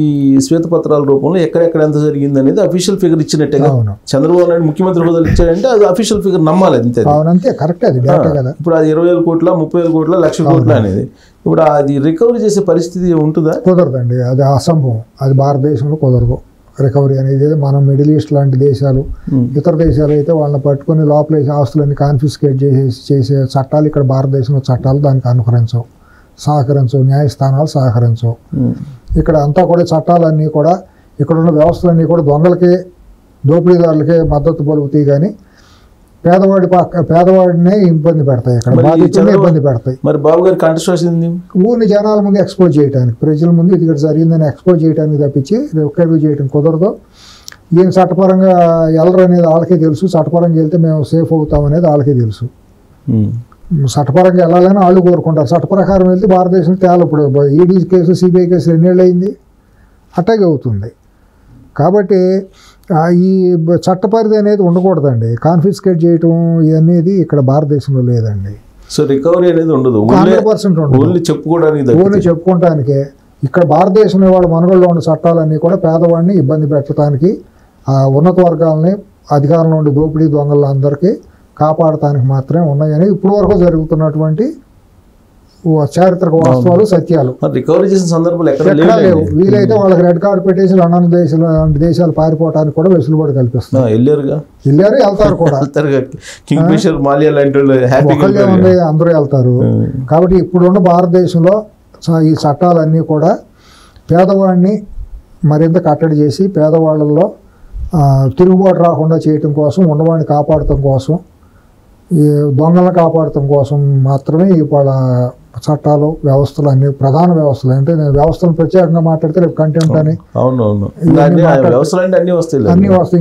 శ్వేతపత్రాల రూపంలో ఎక్కడెక్కడ ఎంత జరిగింది అనేది అఫీషియల్ ఫిగర్ ఇచ్చినట్టుగా చంద్రబాబు నాయుడు ముఖ్యమంత్రి హోదాలు ఇచ్చాడంటే అది అఫీషియల్ ఫిగర్ నమ్మాలి అంతే. కరెక్ట్. అది ఇప్పుడు అది 20,000 కోట్ల, 30,000 కోట్ల, 1,00,000 కోట్ల అనేది ఇప్పుడు అది రికవరీ చేసే పరిస్థితి ఉంటుందా? కుదరదండి, అది అసంభవం. అది భారతదేశంలో కుదరదు రికవరీ అనేది. మనం మిడిల్ ఈస్ట్ లాంటి దేశాలు, ఇతర దేశాలు అయితే వాళ్ళని పట్టుకొని లోపలేసి ఆస్తులన్నీ కాన్ఫిస్కేట్ చేసే చట్టాలు ఇక్కడ భారతదేశంలో చట్టాలు దానికి సహకరించవు, న్యాయస్థానాలు సహకరించవు. ఇక్కడ అంతా కూడా చట్టాలన్నీ కూడా, ఇక్కడున్న వ్యవస్థలన్నీ కూడా దొంగలకే, దోపిడీదారులకే మద్దతు పలుకుతాయి కానీ పేదవాడినే ఇబ్బంది పెడతాయి, ఇక్కడ బాధితులనే ఇబ్బంది పెడతాయి. మరి బాబు గారి కంటెస్ట్ ఊరిని జనాల ముందు ఎక్స్పోజ్ చేయడానికి, ప్రజల ముందు ఇది ఇక్కడ జరిగిందని ఎక్స్పోజ్ చేయడానికి తప్పించి రికవరీ చేయడం కుదరదు. ఈయన చట్టపరంగా వెళ్ళరు అనేది వాళ్ళకే తెలుసు. చట్టపరంగా వెళ్తే మేము సేఫ్ అవుతాం అనేది వాళ్ళకే తెలుసు. చట్టపరంగా వెళ్ళాలని వాళ్ళు కోరుకుంటారు. చట్టప్రకారం వెళ్తే భారతదేశం తేలి. ఇప్పుడు ఈడీ కేసు, సిబిఐ కేసు 2 ఏళ్ళు అయింది, అట్టాగే అవుతుంది. కాబట్టి ఈ చట్టపరిధి అనేది ఉండకూడదండి. కాన్ఫిస్కేట్ చేయటం అనేది ఇక్కడ భారతదేశంలో లేదండి. సో రికవరీ అనేది ఉండదు, 100% ఉండదు. ఓన్లీ చెప్పుకోవడానికే. ఇక్కడ భారతదేశంలో వాళ్ళ మనుగడలో ఉన్న చట్టాలన్నీ కూడా పేదవాడిని ఇబ్బంది పెట్టడానికి, ఉన్నత వర్గాలని, అధికారంలో ఉండే దోపిడీ దొంగలందరికీ కాపాడటానికి మాత్రమే ఉన్నాయని ఇప్పుడు వరకు జరుగుతున్నటువంటి చారిత్రక వాస్తవాలు సత్యాలు రికవరీ చేసిన సందర్భాలు ఎక్కడ ఎక్కడా లేవు. వీలైతే వాళ్ళకి రెడ్ కార్డ్ పెట్టేసి లండన్ దేశాలు పారిపోవడానికి కూడా వెసులుబాటు కల్పిస్తున్నారు. వెళ్ళారు, వెళ్తారు కూడా. కింగ్ఫిషర్, మాలియా లాంటి ఒకళ్ళే ఉంది, అందరూ వెళ్తారు. కాబట్టి ఇప్పుడున్న భారతదేశంలో ఈ చట్టాలన్నీ కూడా పేదవాడిని మరింత కట్టడి చేసి పేదవాళ్ళల్లో తిరుగుబాటు రాకుండా చేయటం కోసం, ఉన్నవాడిని కాపాడటం కోసం, ఈ దొంగలను కాపాడటం కోసం మాత్రమే ఇవాళ చట్టాలు, వ్యవస్థలు అన్ని ప్రధాన వ్యవస్థలు. అంటే నేను వ్యవస్థలను ప్రత్యేకంగా మాట్లాడితే రేపు కంటెంట్ అని అన్ని వస్తాయి,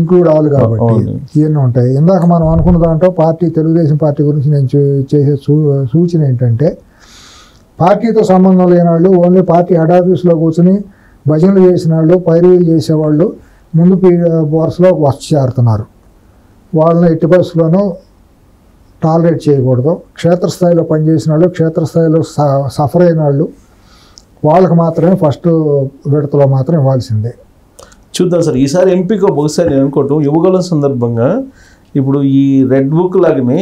ఇంక్లూడ్ అవ్వాలి కాబట్టి ఇవన్నీ ఉంటాయి. ఇందాక మనం అనుకున్న దాంట్లో తెలుగుదేశం పార్టీ గురించి నేను చేసే సూచన ఏంటంటే, పార్టీతో సంబంధం లేని వాళ్ళు, ఓన్లీ పార్టీ హెడ్ ఆఫీస్లో కూర్చొని భజనలు చేసిన వాళ్ళు, పైరువీలు చేసేవాళ్ళు ముందు వరుసలో వచ్చి చేరుతున్నారు. వాళ్ళని ఎట్టి పరిస్థితుల్లోనూ టాలరేట్ చేయకూడదు. క్షేత్రస్థాయిలో పనిచేసిన వాళ్ళు, క్షేత్రస్థాయిలో సఫర్ అయిన వాళ్ళు, వాళ్ళకి మాత్రమే ఫస్ట్ విడతలో మాత్రం ఇవ్వాల్సిందే. చూద్దాం సార్. ఈసారి ఎంపీగా బహుశా నేను అనుకోవటం యువగలం సందర్భంగా ఇప్పుడు ఈ రెడ్ బుక్ లాగానే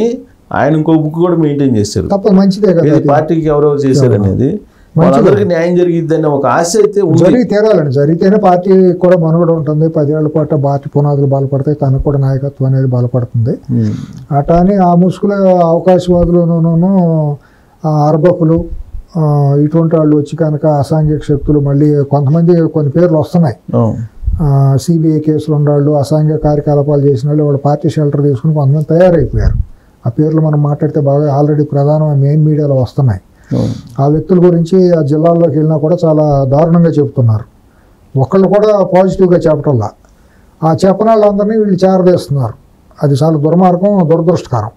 ఆయన ఇంకో బుక్ కూడా మెయింటైన్ చేశారు. తప్ప మంచిదే కదా, పార్టీకి ఎవరెవరు చేశారు అనేది వాళ్ళందరికీ న్యాయం జరిగిద్దని ఒక ఆశ అయితే జరిగి తీరాలండి. జరిగితేనే పార్టీ కూడా మనుగడ ఉంటుంది. 10 ఏళ్ల పాటు పార్టీ పునాదులు బలపడతాయి, తనకు కూడా నాయకత్వం అనేది బలపడుతుంది. అటా అని ఆ ముసుగుల అవకాశవాదులను, అర్బకులు, ఇటువంటి వాళ్ళు వచ్చి కనుక అసాంఘిక శక్తులు మళ్ళీ కొంతమంది కొన్ని పేర్లు వస్తున్నాయి. సిబిఐ కేసులు ఉన్నవాళ్ళు, అసాంఘిక కార్యకలాపాలు చేసిన వాళ్ళు, వాళ్ళ పార్టీ షెల్టర్ తీసుకుని కొంతమంది తయారైపోయారు. ఆ పేర్లు మనం మాట్లాడితే బాగా ఆల్రెడీ ప్రధానమైన మెయిన్ మీడియాలో వస్తున్నాయి. ఆ వ్యక్తుల గురించి ఆ జిల్లాల్లోకి వెళ్ళినా కూడా చాలా దారుణంగా చెబుతున్నారు. ఒకళ్ళు కూడా పాజిటివ్గా చెప్పటంలా, ఆ చెప్పని వాళ్ళందరినీ వీళ్ళు చేరదీస్తున్నారు. అది చాలా దుర్మార్గం, దురదృష్టకరం.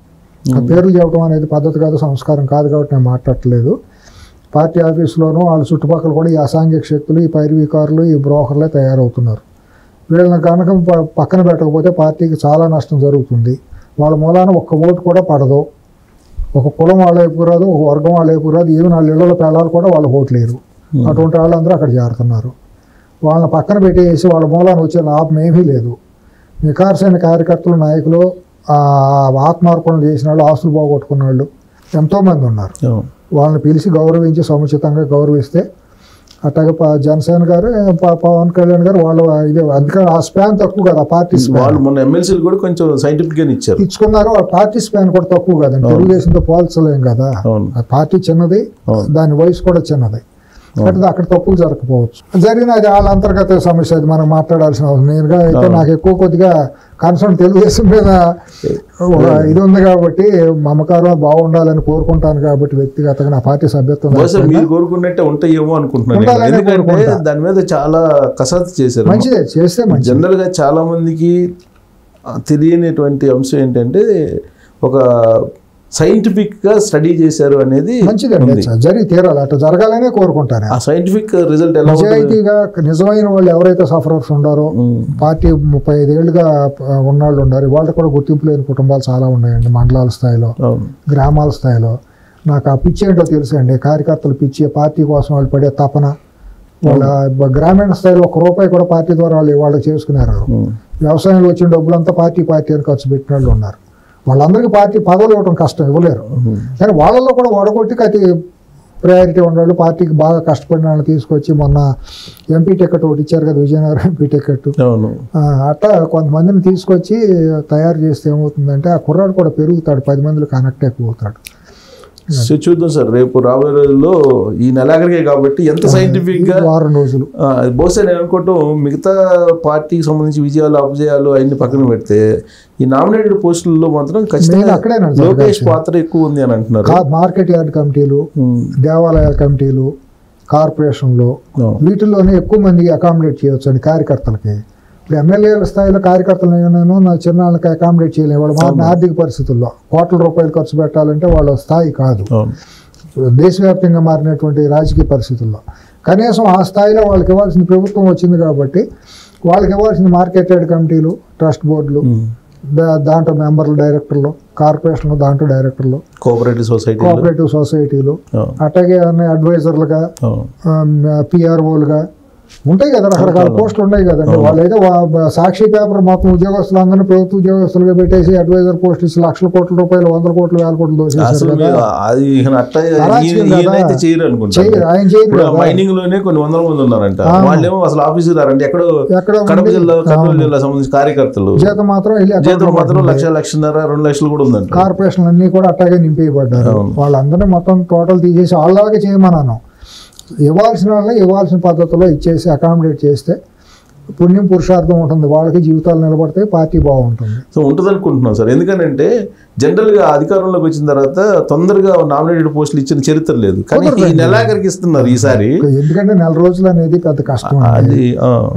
ఆ పేర్లు చెప్పడం అనేది పద్ధతి కాదు, సంస్కారం కాదు. కాబట్టి నేను మాట్లాడట్లేదు. పార్టీ ఆఫీసులోనూ వాళ్ళ చుట్టుపక్కల కూడా ఈ అసాంఘిక శక్తులు, ఈ పైరవీకారులు, ఈ బ్రోకర్లే తయారవుతున్నారు. వీళ్ళని కనుక పక్కన పెట్టకపోతే పార్టీకి చాలా నష్టం జరుగుతుంది. వాళ్ళ మూలాన ఒక్క ఓటు కూడా పడదు. ఒక కులం వాళ్ళ వైపు రాదు, ఒక వర్గం వాళ్ళ వైపు రాదు. ఈవెన్ వాళ్ళ ఇళ్ళలో పేలాలు కూడా వాళ్ళు ఓటు లేరు. అటువంటి వాళ్ళందరూ అక్కడ చేరుతున్నారు. వాళ్ళని పక్కన పెట్టేసి వాళ్ళ మూలాన వచ్చే లాభం ఏమీ లేదు. నిఖార్సైన కార్యకర్తలు, నాయకులు, ఆత్మార్పణలు చేసిన వాళ్ళు, ఆస్తులు పోగొట్టుకున్న వాళ్ళు ఎంతోమంది ఉన్నారు. వాళ్ళని పిలిచి గౌరవించి సముచితంగా గౌరవిస్తే అట్లాగే జనసేన గారు, పవన్ కళ్యాణ్ గారు వాళ్ళు ఇదే అందుకని ఆ స్పాన్ తక్కువ కదా. పార్టీ ఇచ్చుకున్నారు. పార్టీ స్పాన్ కూడా తక్కువ కదండి. తెలుగుదేశంతో పోల్చలేం కదా. ఆ పార్టీ చిన్నది, దాని వయసు కూడా చిన్నది. అంటే అక్కడ తప్పులు జరగకపోవచ్చు. జరిగిన అది వాళ్ళ అంతర్గత సమస్య, అది మనం మాట్లాడాల్సిన అవసరం. నేనుగా అయితే నాకు ఎక్కువ కొద్దిగా కన్సర్న్ తెలుగుదేశం మీద ఇది ఉంది కాబట్టి, మమకారం బాగుండాలని కోరుకుంటాను కాబట్టి వ్యక్తిగతంగా నా పార్టీ సభ్యత్వం కోరుకున్నట్టే ఉంటాయేమో అనుకుంటున్నాను. దాని మీద చాలా కసరత్తు చేశారు. మంచిదే, చేస్తే మంచిది. జనరల్ గా చాలా మందికి తెలియనిటువంటి అంశం ఏంటంటే, ఒక సైంటిఫిక్ గా స్టడీ చేశారు అనేది మంచిదండి. జరిగి తీరాలి, అట్లా జరగాలనే కోరుకుంటారు. ఆ సైంటిఫిక్ రిజల్ట్ ఎలా నిజాయితీగా నిజమైన వాళ్ళు ఎవరైతే సఫరర్స్ ఉండారో, పార్టీ 35 ఏళ్ళుగా ఉన్నవాళ్ళు ఉన్నారు. వాళ్ళకి కూడా గుర్తింపు లేని కుటుంబాలు చాలా ఉన్నాయండి. మండలాల స్థాయిలో, గ్రామాల స్థాయిలో. నాకు ఆ పిచ్చి ఏంటో తెలుసు అండి. కార్యకర్తలు పిచ్చి, పార్టీ కోసం వాళ్ళు పడే తపన. వాళ్ళ గ్రామీణ స్థాయిలో ₹1 కూడా పార్టీ ద్వారా వాళ్ళకి చేసుకున్నారు. వ్యవసాయంలో వచ్చిన డబ్బులంతా పార్టీ అని ఖర్చు పెట్టిన వాళ్ళు ఉన్నారు. వాళ్ళందరికీ పార్టీ పదవులు ఇవ్వడం కష్టం, ఇవ్వలేరు. కానీ వాళ్ళల్లో కూడా వడగొట్టి అతి ప్రయారిటీ ఉండాలి. పార్టీకి బాగా కష్టపడిన వాళ్ళని తీసుకొచ్చి మొన్న ఎంపీ టికెట్ ఒకటి ఇచ్చారు కదా, విజయనగరం ఎంపీ టికెట్. అట్లా కొంతమందిని తీసుకొచ్చి తయారు చేస్తే ఏమవుతుందంటే, ఆ కుర్రాడు కూడా పెరుగుతాడు, 10 మందిలో కనెక్ట్ అయిపోతాడు. చూద్దాం సార్. రేపు రాబోయే రోజుల్లో ఈ నెలాఖరికే కాబట్టి ఎంత సైంటిఫిక్ గా 6 రోజులు బహుశా నేను అనుకోవటం, మిగతా పార్టీకి సంబంధించి విజయాలు అపజయాలు అన్ని పక్కన పెడితే ఈ నామినేటెడ్ పోస్టుల్లో మాత్రం ఖచ్చితంగా లోకేష్ పాత్ర ఎక్కువ ఉంది అని అంటున్నారు. మార్కెట్ యార్డ్ కమిటీలు, దేవాలయాల కమిటీలు, కార్పొరేషన్లు, వీటిల్లోనే ఎక్కువ మంది అకామిడేట్ చేయవచ్చు అండి కార్యకర్తలకి. ఇప్పుడు ఎమ్మెల్యేల స్థాయిలో కార్యకర్తలు నేను నా చిన్నాళ్ళకి అకామిడేట్ చేయలేము. వాళ్ళు మారిన ఆర్థిక పరిస్థితుల్లో ₹1,00,00,000 ఖర్చు పెట్టాలంటే వాళ్ళ స్థాయి కాదు. దేశవ్యాప్తంగా మారినటువంటి రాజకీయ పరిస్థితుల్లో కనీసం ఆ స్థాయిలో వాళ్ళకి ఇవ్వాల్సిన ప్రభుత్వం వచ్చింది కాబట్టి వాళ్ళకి ఇవ్వాల్సిన మార్కెట్ యార్డ్ కమిటీలు, ట్రస్ట్ బోర్డులు, దాంట్లో మెంబర్లు, డైరెక్టర్లు, కార్పొరేషన్లు, దాంట్లో డైరెక్టర్లు, కోఆపరేటివ్ సొసైటీలు, అట్లాగే అడ్వైజర్లుగా, పిఆర్ఓలుగా, ఉంటాయి కదా, రకరకాల పోస్టులు ఉన్నాయి కదండి. వాళ్ళైతే సాక్షి పేపర్ మొత్తం ఉద్యోగస్తులందరినీ ప్రభుత్వ ఉద్యోగస్తులుగా పెట్టేసి అడ్వైజర్ పోస్ట్ ఇచ్చి లక్షల కోట్ల రూపాయలు, 100 కోట్లు, 1000 కోట్లు దోచేశారు కదా. ఆయన చేయరు. మైనింగ్ లోనే కొన్ని 100 మంది ఉన్నారంట, వాళ్ళేమో అసలు ఆఫీసు రారంటే ఎక్కడో కడప జిల్లా, కర్నూలు జిల్లా సంబంధించిన కార్యకర్తలు జీతం మాత్రం 1,00,000, 1,50,000, 2 లక్షలు కూడా ఉందంట. కార్పొరేషన్లు అన్ని కూడా అట్టాగే నింపేయబడ్డారు. వాళ్ళందరినీ మొత్తం టోటల్ తీసేసి వాళ్ళలాగే చేయమన్నాను. ఇవ్వాల్సిన వాళ్ళని ఇవ్వాల్సిన పద్ధతిలో ఇచ్చేసి అకామిడేట్ చేస్తే పుణ్యం పురుషార్థం ఉంటుంది, వాళ్ళకి జీవితాలు నిలబడతాయి, పార్టీ బాగుంటుంది. సో ఉంటుంది అనుకుంటున్నాం సార్. ఎందుకంటే జనరల్గా అధికారంలోకి వచ్చిన తర్వాత తొందరగా నామినేటెడ్ పోస్టులు ఇచ్చిన చరిత్ర లేదు, కానీ ఈ నెలాఖరికి ఇస్తున్నారు ఈసారి. ఎందుకంటే 4 రోజులు అనేది పెద్ద కష్టం.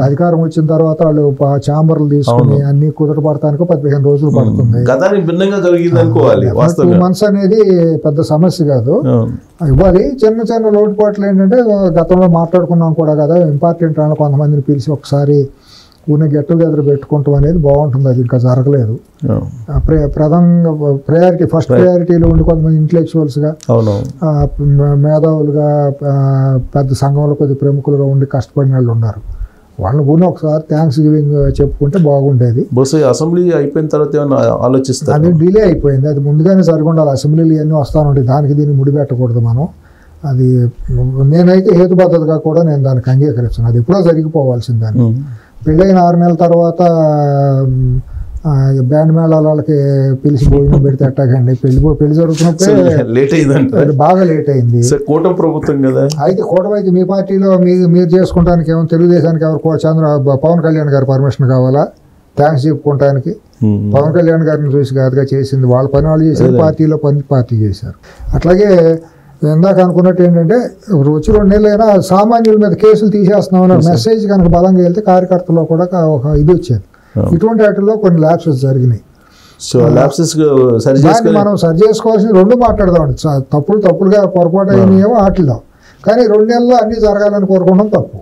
అధికారం వచ్చిన తర్వాత వాళ్ళు ఛాంబర్లు తీసుకుని అన్ని కుదరపడటానికి 15 రోజులు పడుతుంది. గతానికి భిన్నంగా జరిగింది అనుకోవాలి. 2 months అనేది పెద్ద సమస్య కాదు, ఇవ్వాలి. చిన్న చిన్న లోటుపాట్లు ఏంటంటే గతంలో మాట్లాడుకున్నాం కూడా కదా, ఇంపార్టెంట్ అని కొంతమందిని పిలిచి ఒకసారి ఊరిని గెట్ టుగెదర్ పెట్టుకుంటాం అనేది బాగుంటుంది. అది ఇంకా జరగలేదు. ప్రధానంగా ఫస్ట్ ప్రయారిటీలో ఉండి కొంతమంది ఇంటలెక్చువల్స్గా, మేధావులుగా, పెద్ద సంఘంలో కొద్ది ప్రముఖులుగా ఉండి కష్టపడిన వాళ్ళు ఉన్నారు. వాళ్ళని ఊరిని ఒకసారి థ్యాంక్స్ గివింగ్ చెప్పుకుంటే బాగుండేది. అసెంబ్లీ అయిపోయిన తర్వాత ఏమన్నా ఆలోచిస్తారు? అది డిలే అయిపోయింది, అది ముందుగానే జరిగి ఉండాలి. అసెంబ్లీలు ఇవన్నీ వస్తూ ఉంటాయి, దానికి దీన్ని ముడిపెట్టకూడదు మనం. అది నేనైతే హేతుబద్ధతగా కూడా నేను దానికి అంగీకరిస్తాను. అది ఎప్పుడో జరిగిపోవాల్సిందని. పెళ్ళైన 6 నెలల తర్వాత బ్యాండ్ మేళాల వాళ్ళకి పిలిచి భోజనం పెడితే ఎట్టాగండి? పెళ్లి జరుగుతున్నప్పుడు లేట్ అయింది, బాగా లేట్ అయింది. కూటమి ప్రభుత్వం కదా. అయితే కూటమి అయితే మీ పార్టీలో మీరు చేసుకుంటానికి ఏమో తెలుగుదేశానికి ఎవరు పవన్ కళ్యాణ్ గారు పర్మిషన్ కావాలా థ్యాంక్స్ చెప్పుకోవటానికి? పవన్ కళ్యాణ్ గారిని చూసి కాదుగా చేసింది, వాళ్ళ పని వాళ్ళు చేశారు, పార్టీలో పని పార్టీ చేశారు. అట్లాగే ఇందాక అనుకున్నట్టు ఏంటంటే వచ్చి 2 నెలలైనా సామాన్యుల మీద కేసులు తీసేస్తున్నామన్న మెసేజ్ కనుక బలంగా వెళ్తే కార్యకర్తలో కూడా ఒక ఇది వచ్చేది. ఇటువంటి వాటిల్లో కొన్ని ల్యాప్సెస్ జరిగినాయి. దాన్ని మనం సరి చేసుకోవాల్సిన 2 మాట్లాడదామండి. తప్పులుగా పొరపాటు అయినాయేమో వాటిలో, కానీ 2 నెలల్లో అన్ని జరగాలని కోరుకోవడం తప్పు,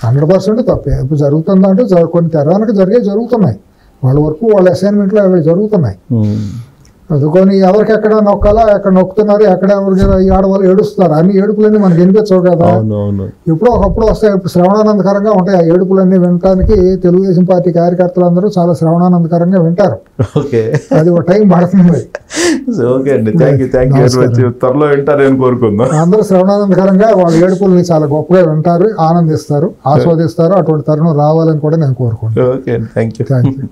100% తప్పే. ఇప్పుడు జరుగుతుందంటే కొన్ని తెరానికి జరుగుతున్నాయి, వాళ్ళ వరకు వాళ్ళ అసైన్మెంట్లో అవి జరుగుతున్నాయి. అందుకొని ఎవరికి ఎక్కడ నొక్కాలా ఎక్కడ నొక్కుతున్నారు, ఎక్కడ ఎవరికి ఆడవాళ్ళు ఏడుస్తున్నారు, అన్ని ఏడుపులన్నీ మనకి వినిపించవు కదా. ఎప్పుడో ఒకప్పుడు వస్తాయి, ఇప్పుడు శ్రవణానందకరంగా ఉంటాయి. ఆ ఏడుపులన్నీ వినటానికి తెలుగుదేశం పార్టీ కార్యకర్తలందరూ చాలా శ్రవణానందకరంగా వింటారు. అది ఒక టైం పడుతుంది. అందరూ శ్రవణానందకరంగా వాళ్ళ ఏడుపుల్ని చాలా గొప్పగా వింటారు, ఆనందిస్తారు, ఆస్వాదిస్తారు. అటువంటి తరుణం రావాలని కూడా నేను కోరుకుంటున్నాను.